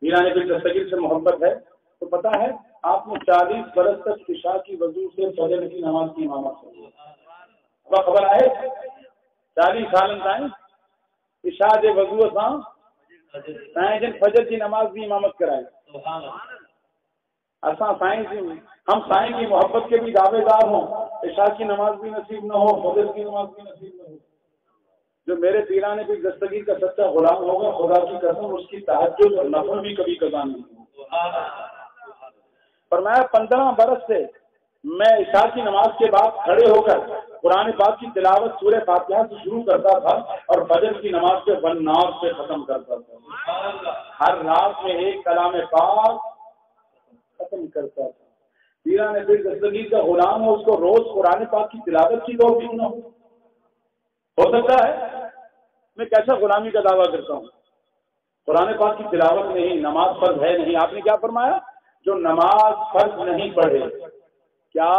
پیران پیر دستگیر سے محبت ہے تو پتا ہے آپ نے 40 برس تک عشاء کی وضو سے فجر کی نماز کی امامت کی. خبر ہے 40 سال تائیں عشاء دے وضو سان جن فجر کی نماز بھی امامت کرائے. ہم سائیں کی محبت کے بھی دعوے دار ہوں، عشاء کی نماز بھی نصیب نہ ہو، فجر کی نماز بھی نصیب نہ ہو. جو میرے پیران پیر دستگیر کا سچا غلام ہوگا خدا کی قسم اس کی تہجد اور نفل بھی کبھی قضا نہیں ہوگا. فرمایا 15 برس سے میں عشاء کی نماز کے بعد کھڑے ہو کر قرآن پاک کی تلاوت سورہ فاتحہ سے شروع کرتا تھا اور فجر کی نماز سے والناس سے ختم کرتا تھا. ہر رات میں ایک کلام پاک ختم کرتا تھا. پیران پیر دستگیر کا غلام ہو، اس کو روز قرآن پاک کی تلاوت کی توفیق نہ ہو سکتا ہے؟ میں کیسا غلامی کا دعویٰ کرتا ہوں؟ قرآن پاک کی تلاوت نہیں، نماز فرض ہے نہیں. آپ نے کیا فرمایا؟ جو نماز فرض نہیں پڑھے. کیا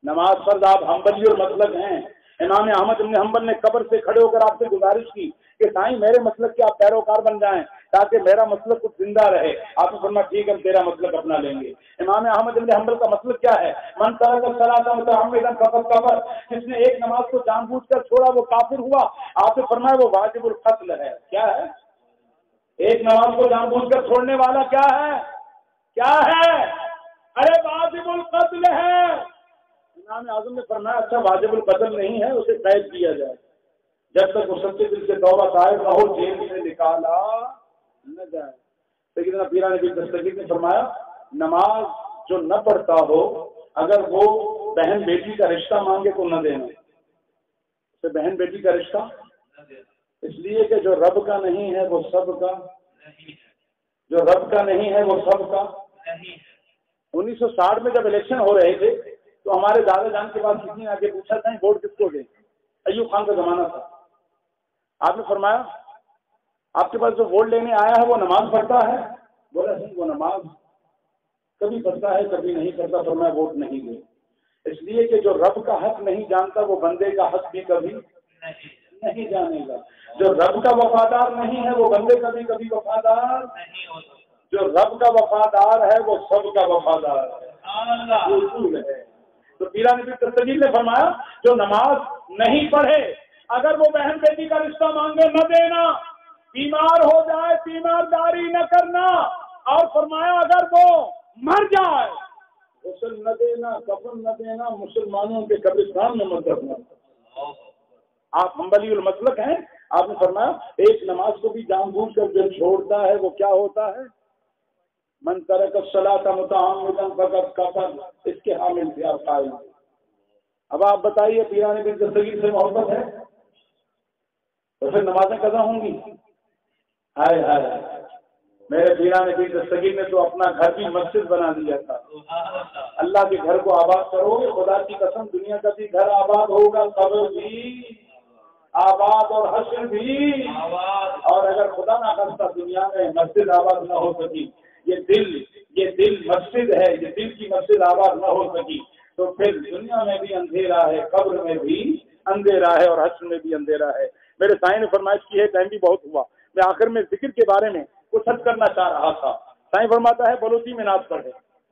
نماز فرض؟ آپ حنبلی اور مسلک ہیں. امام احمد بن حنبل نے قبر سے کھڑے ہو کر آپ سے گزارش کی کہ سائیں میرے مسلک کے آپ پیروکار بن جائیں تاکہ میرا مسلک کچھ زندہ رہے. آپ نے فرمایا ٹھیک ہے، ہم تیرا مسلک اپنا لیں گے. امام احمد بن حنبل کا مسلک کیا ہے؟ من ترک الصلاۃ متعمدا فقد کفر. جس نے ایک نماز کو جان بوجھ کر چھوڑا وہ کافر ہوا. آپ نے فرمایا وہ واجب القتل ہے. کیا ہے؟ ایک نماز کو جان بوجھ کر چھوڑنے والا کیا ہے؟ کیا ہے؟ ارے واجب القتل ہے. امام اعظم نے فرمایا اچھا واجب القتل نہیں ہے، اسے قید کیا جائے جب تک وہ سچے دل سے توبہ طائب نہ ہو، جیل سے نکالا نہ جائے. سیدنا پیران پیر دستگیر نے فرمایا نماز جو نہ پڑھتا ہو اگر وہ بہن بیٹی کا رشتہ مانگے تو نہ دینا. اسے بہن بیٹی کا رشتہ اس لیے کہ جو رب کا نہیں ہے وہ سب کا نہیں ہے. جو رب کا نہیں ہے وہ سب کا نہیں ہے. 1960 میں جب الیکشن ہو رہے تھے تو ہمارے دادا جان کے پاس کسی نے آگے پوچھا تھا ووٹ کس کو دیں؟ ایوب خان کا زمانہ تھا. آپ نے فرمایا آپ کے پاس جو ووٹ لینے آیا ہے وہ نماز پڑھتا ہے؟ بولا نہیں، وہ نماز کبھی پڑھتا ہے کبھی نہیں پڑھتا. فرمایا ووٹ نہیں دے. اس لیے کہ جو رب کا حق نہیں جانتا وہ بندے کا حق بھی کبھی نہیں جانے گا. جو رب کا وفادار نہیں ہے وہ بندے کا بھی کبھی وفادار نہیں ہو سکتا. جو رب کا وفادار ہے وہ سب کا وفادار ہے. اصول ہے. تو پیران پیر دستگیر نے فرمایا جو نماز نہیں پڑھے اگر وہ بہن بیٹی کا رشتہ مانگے نہ دینا، بیمار ہو جائے تیمارداری نہ کرنا، اور فرمایا اگر وہ مر جائے غسل نہ دینا، کفن نہ دینا، مسلمانوں کے قبرستان میں مت رکھنا. آپ حنبلی المسلک ہیں. آپ نے فرمایا ایک نماز کو بھی جان بوجھ کر جو چھوڑتا ہے وہ کیا ہوتا ہے؟ من ترک الصلاۃ متعمدا فقد کفر. اس کے حامل تھے آپ قائل. اب آپ بتائیے پیران پیر دستگیر سے محبت ہے تو پھر نمازیں قضا ہوں گی؟ ہائے ہائے، میرے پیران پیر دستگیر نے تو اپنا گھر بھی مسجد بنا دیا تھا. اللہ کے گھر کو آباد کرو گے خدا کی قسم دنیا کا بھی گھر آباد ہوگا، قبر بھی آباد اور حشر بھی آباد. اور اگر خدا نہ خاصہ دنیا میں مسجد آباد نہ ہو سکی، یہ دل مسجد ہے، یہ دل کی مسجد آباد نہ ہو سکی تو پھر دنیا میں بھی اندھیرا ہے، قبر میں بھی اندھیرا ہے اور حشر میں بھی اندھیرا ہے. میرے سائیں نے فرمائش کی ہے، ٹائم بھی بہت ہوا. میں آخر میں ذکر کے بارے میں کچھ حد کرنا چاہ رہا تھا. سائیں فرماتا ہے بلوچی میں نعت پڑھے.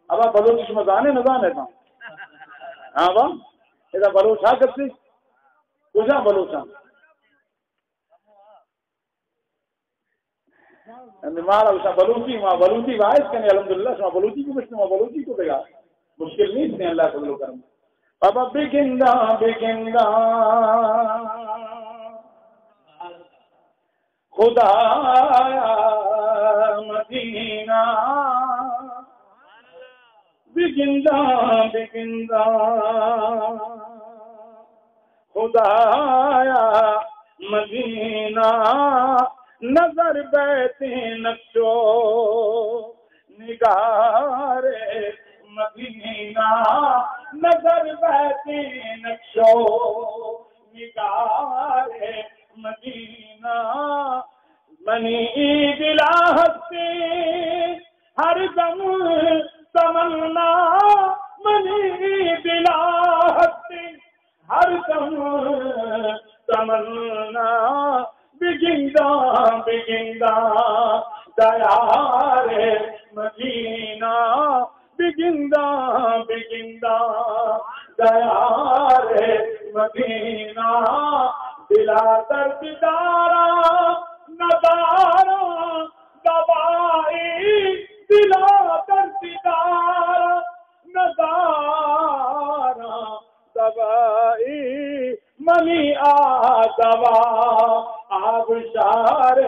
اب آپ بلوچی مزانے نظام ہے ہاں واہ ایسا بلوچا کرتی کچھ بلوچا بلوچی وہاں بلوچی واحد کرنے الحمد للہ شما بلوچی کو مشکل بلوچی کو دے گا مشکل نہیں اتنے اللہ فضل و کرم. اب بگندا بگندا خدا مدینہ بگندا بگندا خدایا مدینہ نظر بیتے نقشو نگار مدینہ نظر بیتے نقشو نگار مدینہ بنی دلا ہستی ہر دم تمنا منی دلا ہستی ہر دم تمنا بگندا بگندا دیار مدینہ بگندا بگندا دیار مدینہ دلا درد دارا ندارا دوائی دلا درد دارا ندارا دوائی منی دوا آبشار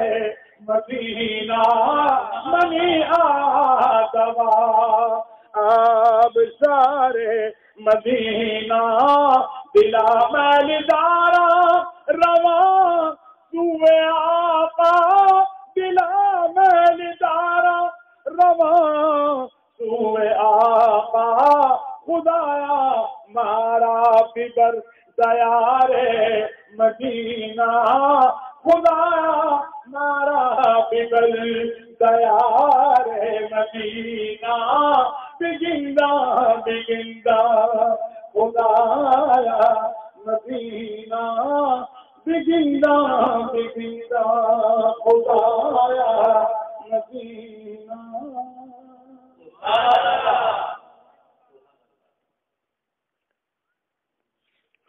مدینہ منی دوا آبشار مدینہ دلا میل دارا رواں سوئے آقا دلا میل دارا رواں سوئے آقا خدایا مارا بگر دیار مدینہ خدایا مارا بگر دیار مدینہ بگندا بگندا خدایا مدینہ بگندا بگندا خدایا مدینہ.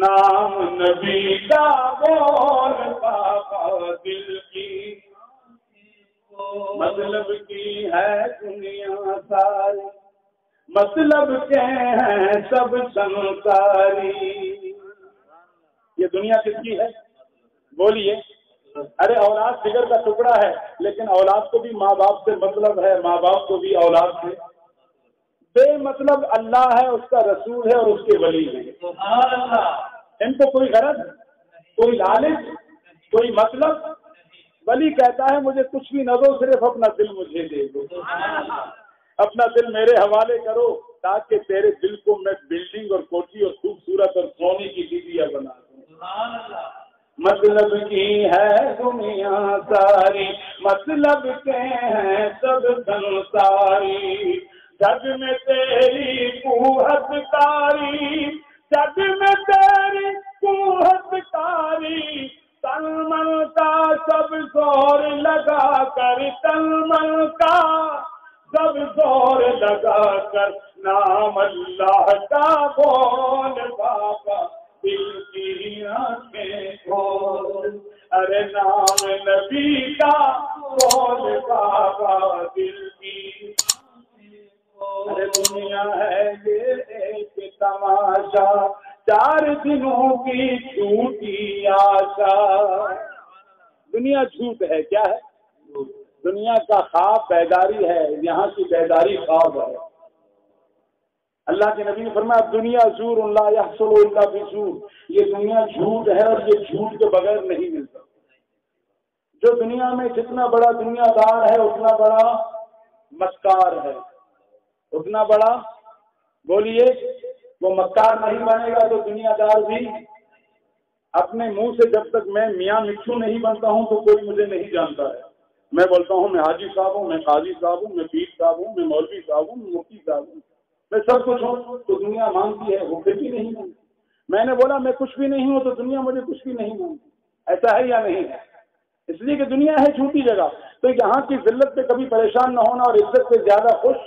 نام نبی کا بول بابا دل کی، مطلب کی ہے دنیا ساری، مطلب کے ہیں سب سنساری۔ یہ دنیا کس کی ہے بولیے؟ ارے اولاد جگر کا ٹکڑا ہے، لیکن اولاد کو بھی ماں باپ سے مطلب ہے، ماں باپ کو بھی اولاد سے بے مطلب۔ اللہ ہے، اس کا رسول ہے اور اس کے ولی ہے۔ سبحان اللہ۔ ان کو کوئی غرض، کوئی لالچ، کوئی مطلب؟ ولی کہتا ہے مجھے کچھ بھی نہ دو، صرف اپنا دل مجھے دے دو، اپنا دل میرے حوالے کرو، تاکہ تیرے دل کو میں بلڈنگ اور کوٹھی اور خوبصورت اور سونے کی بیویاں بنا دوں۔ سبحان اللہ۔ مطلب کی ہے دنیا ساری، مطلب کے ہیں سب سنساری، جگ میں تیری قوت کاری، جگ میں تیری قوت کاری، تن من کا سب زور لگا کر، تن من کا سب زور لگا کر، نام اللہ کا بول بابا دل کی آنکھیں کھول، ارے نام نبی کا بول بابا دل کی آنکھیں کھول۔ ارے دنیا ہے یہ ایک تماشا، 4 دنوں کی جھوٹی آشا۔ دنیا جھوٹ ہے، کیا ہے؟ دنیا کا خواب بیداری ہے، یہاں کی بیداری خواب ہے۔ اللہ کے نبی نے فرمایا دنیا زور لا یحصل الا بزور، یہ دنیا جھوٹ ہے اور یہ جھوٹ کے بغیر نہیں ملتا۔ جو دنیا میں جتنا بڑا دنیا دار ہے اتنا بڑا مکار ہے، اتنا بڑا بولیے وہ مکار نہیں بنے گا تو دنیا دار بھی اپنے منہ سے جب تک میں میاں مٹھو نہیں بنتا ہوں تو کوئی مجھے نہیں جانتا ہے۔ میں بولتا ہوں میں حاجی صاحب ہوں، میں قاضی صاحب ہوں، میں پیر صاحب ہوں، میں مولوی صاحب ہوں، میں مفتی صاحب ہوں، میں سب کچھ ہوں تو دنیا مانتی ہے، وہ پھر بھی نہیں مانتی۔ میں نے بولا میں کچھ بھی نہیں ہوں تو دنیا مجھے کچھ بھی نہیں مانتی۔ ایسا ہے یا نہیں ہے؟ اس لیے کہ دنیا ہے جھوٹی جگہ، تو یہاں کی ذلت پہ کبھی پریشان نہ ہونا اور عزت سے زیادہ خوش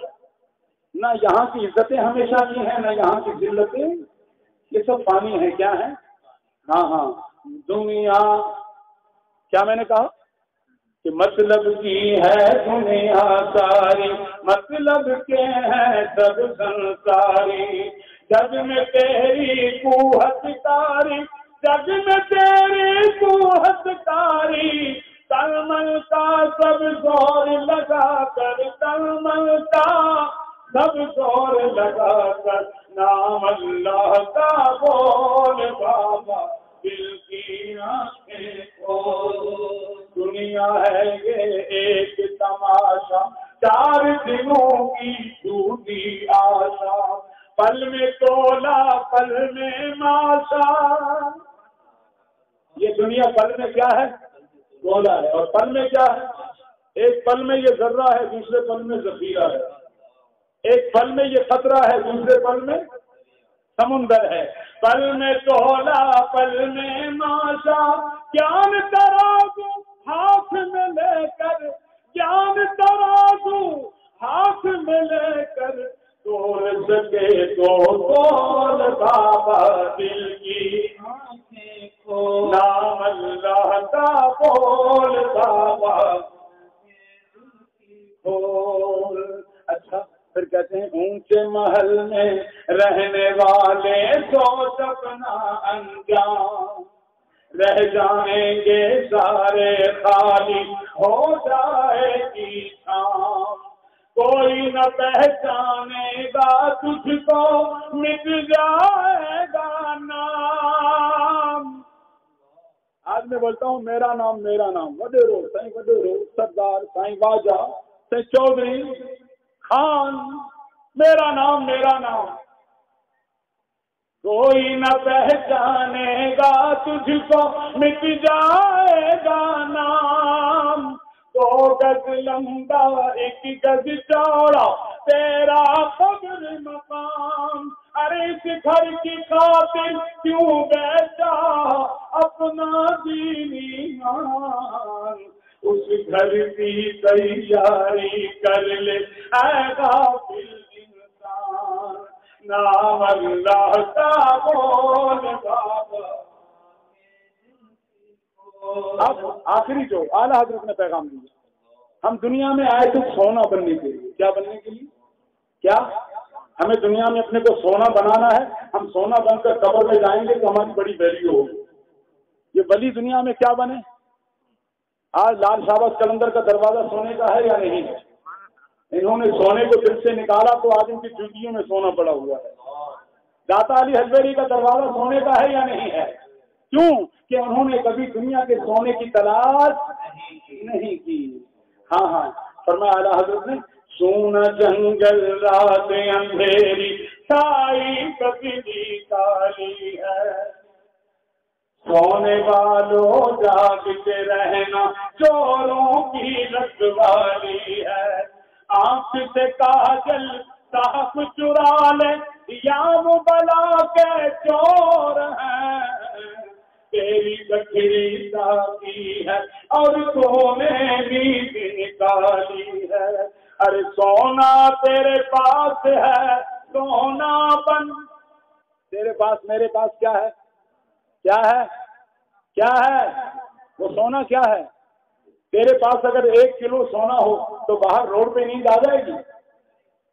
نہ۔ یہاں کی عزتیں ہمیشہ کی ہیں، نہ یہاں کی ذلتیں، یہ سب فانی ہیں۔ کیا ہے؟ ہاں دنیا، کیا میں نے کہا کہ مطلب کی ہے دنیا ساری، مطلب کے ہیں سب سنساری، جگ میں تیری قوت کاری، جگ میں تیری قوت کاری، تلمل کا سب زور لگا کر، تلمل کا سب زور لگا کر، نام اللہ کا بول بابا دل کی آنکھیں کھول۔ دنیا ہے یہ ایک تماشا، 4 دنوں کی جھوٹی آشا، پل میں تولا پل میں ماشا۔ یہ دنیا پل میں کیا ہے؟ تولا ہے، اور پل میں کیا ہے؟ ایک پل میں یہ ذرہ ہے، دوسرے پل میں ذخیرہ ہے، ایک پل میں یہ خطرہ ہے، دوسرے پل میں سمندر ہے۔ پل میں تولا پل میں ماشا، جان ترازو ہاتھ میں لے کر، جان ترازو ہاتھ میں لے کر، تول سکے تو تول بابا دل کی آنکھیں کھول، نام اللہ کا بول بابا کھول۔ اچھا پھر کہتے ہیں اونچے محل میں رہنے والے سوچ اپنا انجام، رہ جائیں گے سارے خالی ہو جائے گی شام، کوئی نہ پہچانے گا تجھ کو مٹ جائے گا نام۔ آج میں بولتا ہوں میرا نام میرا نام، وڈیرو سائیں وڈیرو سردار سائیں واجہ سائیں چودھری خان، میرا نام میرا نام، کوئی نہ پہچانے گا تجھ کو مٹ جائے گا نام، 2 گز لمبا 1 گز چوڑا تیرا قبر مقام، ارے اس گھر کی خاطر کیوں بیچا اپنا دین ایمان، اس گھر کی تیاری کر لے اے غافل انسان، نام اللہ کا بول بابا. اب آخری جو اعلیٰ حضرت نے پیغام دیا، ہم دنیا میں آئے تھے سونا بننے کے لیے. کیا بننے کے لیے؟ کیا ہمیں دنیا میں اپنے کو سونا بنانا ہے؟ ہم سونا بن کر قبر میں جائیں گے تو ہماری بڑی ویلیو ہوگی. یہ ولی دنیا میں کیا بنے؟ آج لال شہباز قلندر کا دروازہ سونے کا ہے یا نہیں ہے؟ انہوں نے سونے کو دل سے نکالا تو آج ان کی جوتیوں میں سونا پڑا ہوا ہے. داتا علی حجویری کا دروازہ سونے کا ہے یا نہیں ہے؟ کیوں کہ انہوں نے کبھی دنیا کے سونے کی تلاش نہیں کی. ہاں ہاں فرمایا اعلیٰ حضرت نے، سونا جنگل رات اندھیری سائی کبھی کالی ہے، سونے والوں جاگتے رہنا چوروں کی رکھوالی ہے، آنکھ سے کاجل صاف چرا لے یا مبلا کے چور ہیں، تیری گٹھڑی ساکی ہے اور سونے بھی نکالی ہے. ارے سونا تیرے پاس ہے سونا بن، تیرے پاس میرے پاس کیا ہے؟ کیا ہے؟ کیا ہے وہ سونا؟ کیا ہے تیرے پاس؟ اگر 1 کلو سونا ہو تو باہر روڈ پہ نیند آ جائے گی؟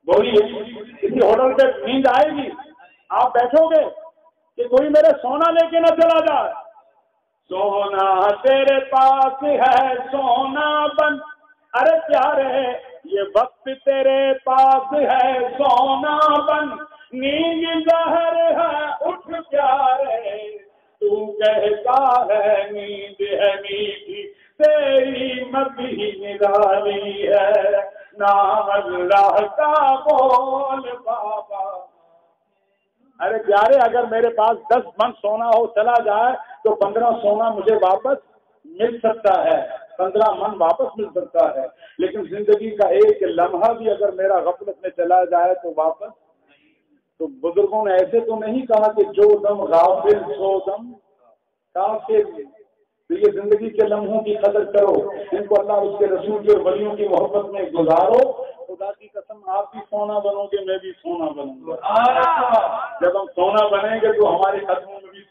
بولیے، کسی ہوٹل پہ نیند آئے گی؟ آپ بیٹھو گے کہ کوئی میرے سونا لے کے نہ چلا جائے؟ سونا تیرے پاس ہے سونا بن، ارے پیارے یہ وقت تیرے پاس ہے سونا بن، نیند زہر ہے اٹھ پیارے، تو کہتا ہے نیند ہے میٹھی تیری مدھی نرالی ہے، نام اللہ کا بول بابا. ارے پیارے اگر میرے پاس 10 من سونا ہو چلا جائے تو 15 سونا مجھے واپس مل سکتا ہے، 15 من واپس مل سکتا ہے، لیکن زندگی کا ایک لمحہ بھی اگر میرا غفلت میں چلا جائے تو واپس. تو بزرگوں نے ایسے تو نہیں کہا کہ جو دم غافل سو دم کافر. تو یہ زندگی کے لمحوں کی قدر کرو، ان کو اللہ اس کے رسول کی اور ولیوں کی محبت میں گزارو. خدا کی قسم آپ بھی سونا بنو گے، میں بھی سونا بنوں گا. جب ہم سونا بنیں گے تو ہمارے قدموں میں بھی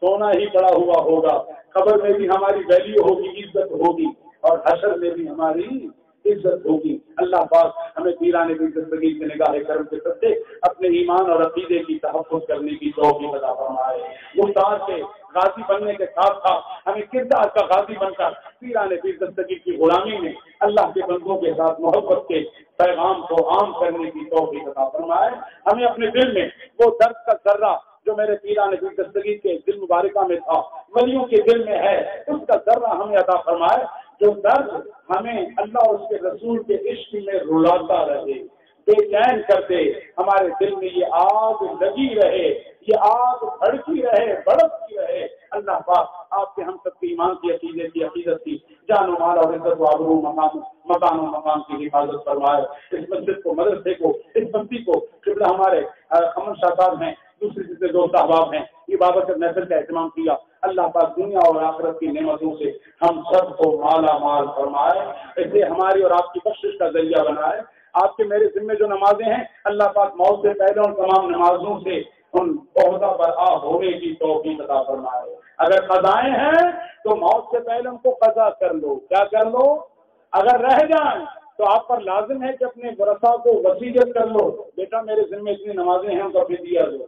سونا ہی پڑا ہوا ہوگا. قبر میں بھی ہماری ویلیو ہوگی، عزت ہوگی، اور حشر میں بھی ہماری عزت ہوگی. اللہ پاک ہمیں پیرانے کی زندگی سے نگاہ کرم کے سکتے اپنے ایمان اور عقیدے کی تحفظ کرنے کی توفیق عطا فرمائے. مختار کے غازی بننے کے ساتھ ساتھ ہمیں کردار کا غازی بن کر پیرانے کی زندگی کی غلامی میں اللہ کے بندوں کے ساتھ محبت کے پیغام کو عام کرنے کی توفیق عطا فرمائے. ہمیں اپنے دل میں وہ درد کا ذرہ جو میرے پیرانے کی زندگی کے دل مبارکہ میں تھا، ولیوں کے دل میں ہے، اس کا ذرہ ہمیں عطا فرمائے. جو درد ہمیں اللہ اور اس کے رسول کے عشق میں رلاتا رہے، بے چین کر دے، ہمارے دل میں یہ آگ لگی رہے، یہ آگ بھڑکی رہے، بڑکتی رہے. اللہ پاک آپ کے ہم سب کی ایمان کی عقیدے کی عقیدت کی جان و مال اور عزت و آبرو مکان و مقام کی حفاظت فرمائے. اس مسجد کو، مدرسے کو، اس بستی کو قبلہ ہمارے امن شاہ صاحب ہیں، دوسرے جتنے دوست احباب ہیں، یہ بابرکت محفل کا اہتمام کیا. اللہ پاک دنیا اور آخرت کی نعمتوں سے ہم سب کو مالا مال فرمائے، اسے ہماری اور آپ کی بخشش کا ذریعہ بنائے. آپ کے میرے ذمے جو نمازیں ہیں اللہ پاک موت سے پہلے ان تمام نمازوں سے ان عہدہ برآ ہونے کی توفیق عطا فرمائے. اگر قضائیں ہیں تو موت سے پہلے ان کو قضا کر لو. کیا کر لو؟ اگر رہ جائیں تو آپ پر لازم ہے کہ اپنے ورثاء کو وصیت کر لو، بیٹا میرے ذمے اتنی نمازیں ہیں ان کا فدیہ دو،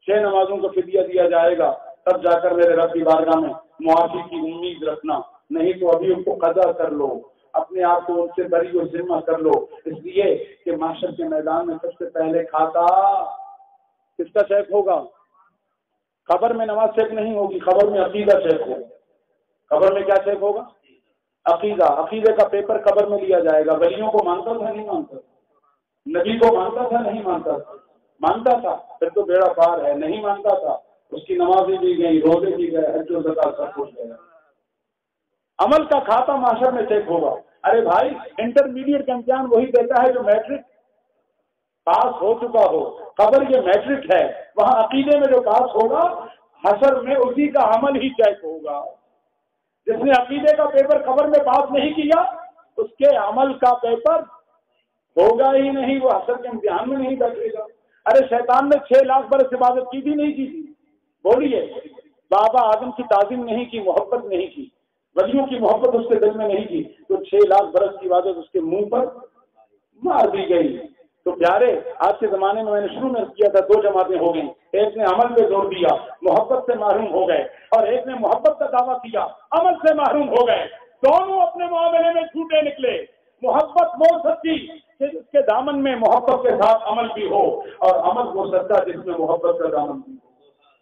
6 نمازوں کا فدیہ دیا جائے گا، تب جا کر میرے رب کی بارگاہ میں معافی کی امید رکھنا، نہیں تو ابھی ان کو قضا کر لو، اپنے آپ کو ان سے بری و ذمہ کر لو. اس لیے کہ معاشر کے میدان میں سب سے پہلے کھاتا کس کا چیک ہوگا؟ قبر میں نماز چیک نہیں ہوگی، قبر میں عقیدہ چیک ہوگا. قبر میں کیا چیک ہوگا؟ عقیدہ. عقیدے کا پیپر قبر میں لیا جائے گا. ولیوں کو مانتا تھا نہیں مانتا؟ نبی کو مانتا تھا نہیں مانتا؟ مانتا تھا، پھر تو بیڑا پار ہے. نہیں مانتا تھا، اس کی نمازیں دی گئی، روزے دی گئے، حج و زکات سب کچھ گیا. عمل کا کھاتا معاشر میں چیک ہوگا. ارے بھائی انٹرمیڈیٹ کا امتحان وہی دیتا ہے جو میٹرک پاس ہو چکا ہو. قبر یہ میٹرک ہے، وہاں عقیدے میں جو پاس ہوگا حشر میں اسی کا عمل ہی چیک ہوگا. جس نے عقیدے کا پیپر قبر میں پاس نہیں کیا اس کے عمل کا پیپر ہوگا ہی نہیں، وہ حشر کے امتحان میں نہیں بیٹھے گا. ارے شیطان نے 6 لاکھ برس عبادت کی تھی نہیں کی تھی؟ بولیے. بابا آدم کی تعظیم نہیں کی، محبت نہیں کی، ولیوں کی محبت اس کے دل میں نہیں کی، تو 6 لاکھ برس کی عبادت اس کے منہ پر مار دی گئی. تو پیارے آج کے زمانے میں نے شروع میں کیا تھا 2 جماعتیں ہو گئیں. ایک نے عمل پہ زور دیا، محبت سے محروم ہو گئے، اور ایک نے محبت کا دعویٰ کیا، عمل سے محروم ہو گئے. دونوں اپنے معاملے میں جھوٹے نکلے. محبت وہ سچی کہ جس کے دامن میں محبت کے ساتھ عمل بھی ہو، اور عمل وہ سچا جس میں محبت کا دامن بھی ہو.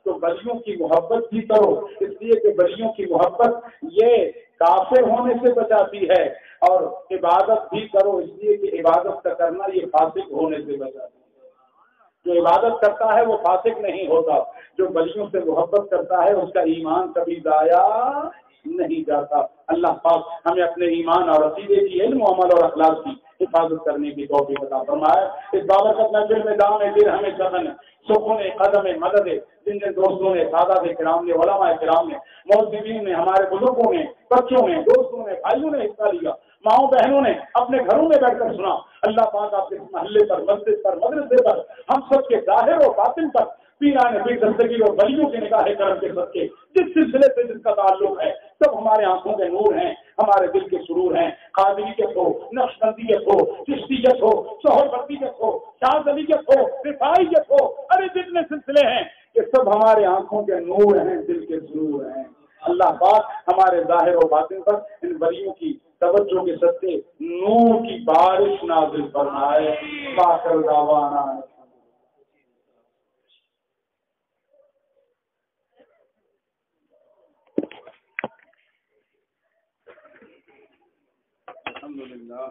تو بلیوں کی محبت بھی کرو، اس لیے کہ بلیوں کی محبت یہ کافر ہونے سے بچاتی ہے، اور عبادت بھی کرو اس لیے کہ عبادت کا کرنا یہ فاسق ہونے سے بچاتی ہے. جو عبادت کرتا ہے وہ فاسق نہیں ہوتا، جو بلیوں سے محبت کرتا ہے اس کا ایمان کبھی ضائع نہیں جاتا. اللہ پاک ہمیں اپنے ایمان اور عقیدے کی، علم و عمل اور اخلاق کی حفاظت کرنے کی توفیق عطا فرمائے. اس بابرکت محفل میں دام دل ہمیں سبن سکون قدم مدد جن جن دوستوں نے، سادات کرام نے، علماء کرام نے، مؤذنین نے، ہمارے بزرگوں نے، بچوں نے، دوستوں نے، بھائیوں نے حصہ لیا، ماؤں بہنوں نے اپنے گھروں میں بیٹھ کر سنا. اللہ پاک آپ کے محلے پر، مسجد پر، مدرسے پر، ہم سب کے ظاہر و باطن پر پیرانے بھی زندگی اور ولیوں کے نگاہ کرم کے صدقے جس سلسلے سے جس کا تعلق ہے سب ہمارے آنکھوں کے نور ہیں، ہمارے دل کے سرور ہیں. قادریت ہو، نقشبندیت ہو، چشتیت ہو، سہروردیت ہو، شاذلیت ہو، رفاعیت ہو، ارے جتنے سلسلے ہیں یہ سب ہمارے آنکھوں کے نور ہیں، دل کے سرور ہیں. اللہ پاک ہمارے ظاہر و باطن پر ان ولیوں کی توجہ کے صدقے نور کی بارش نازل فرمائے. باخر دعوانا الحمدللہ.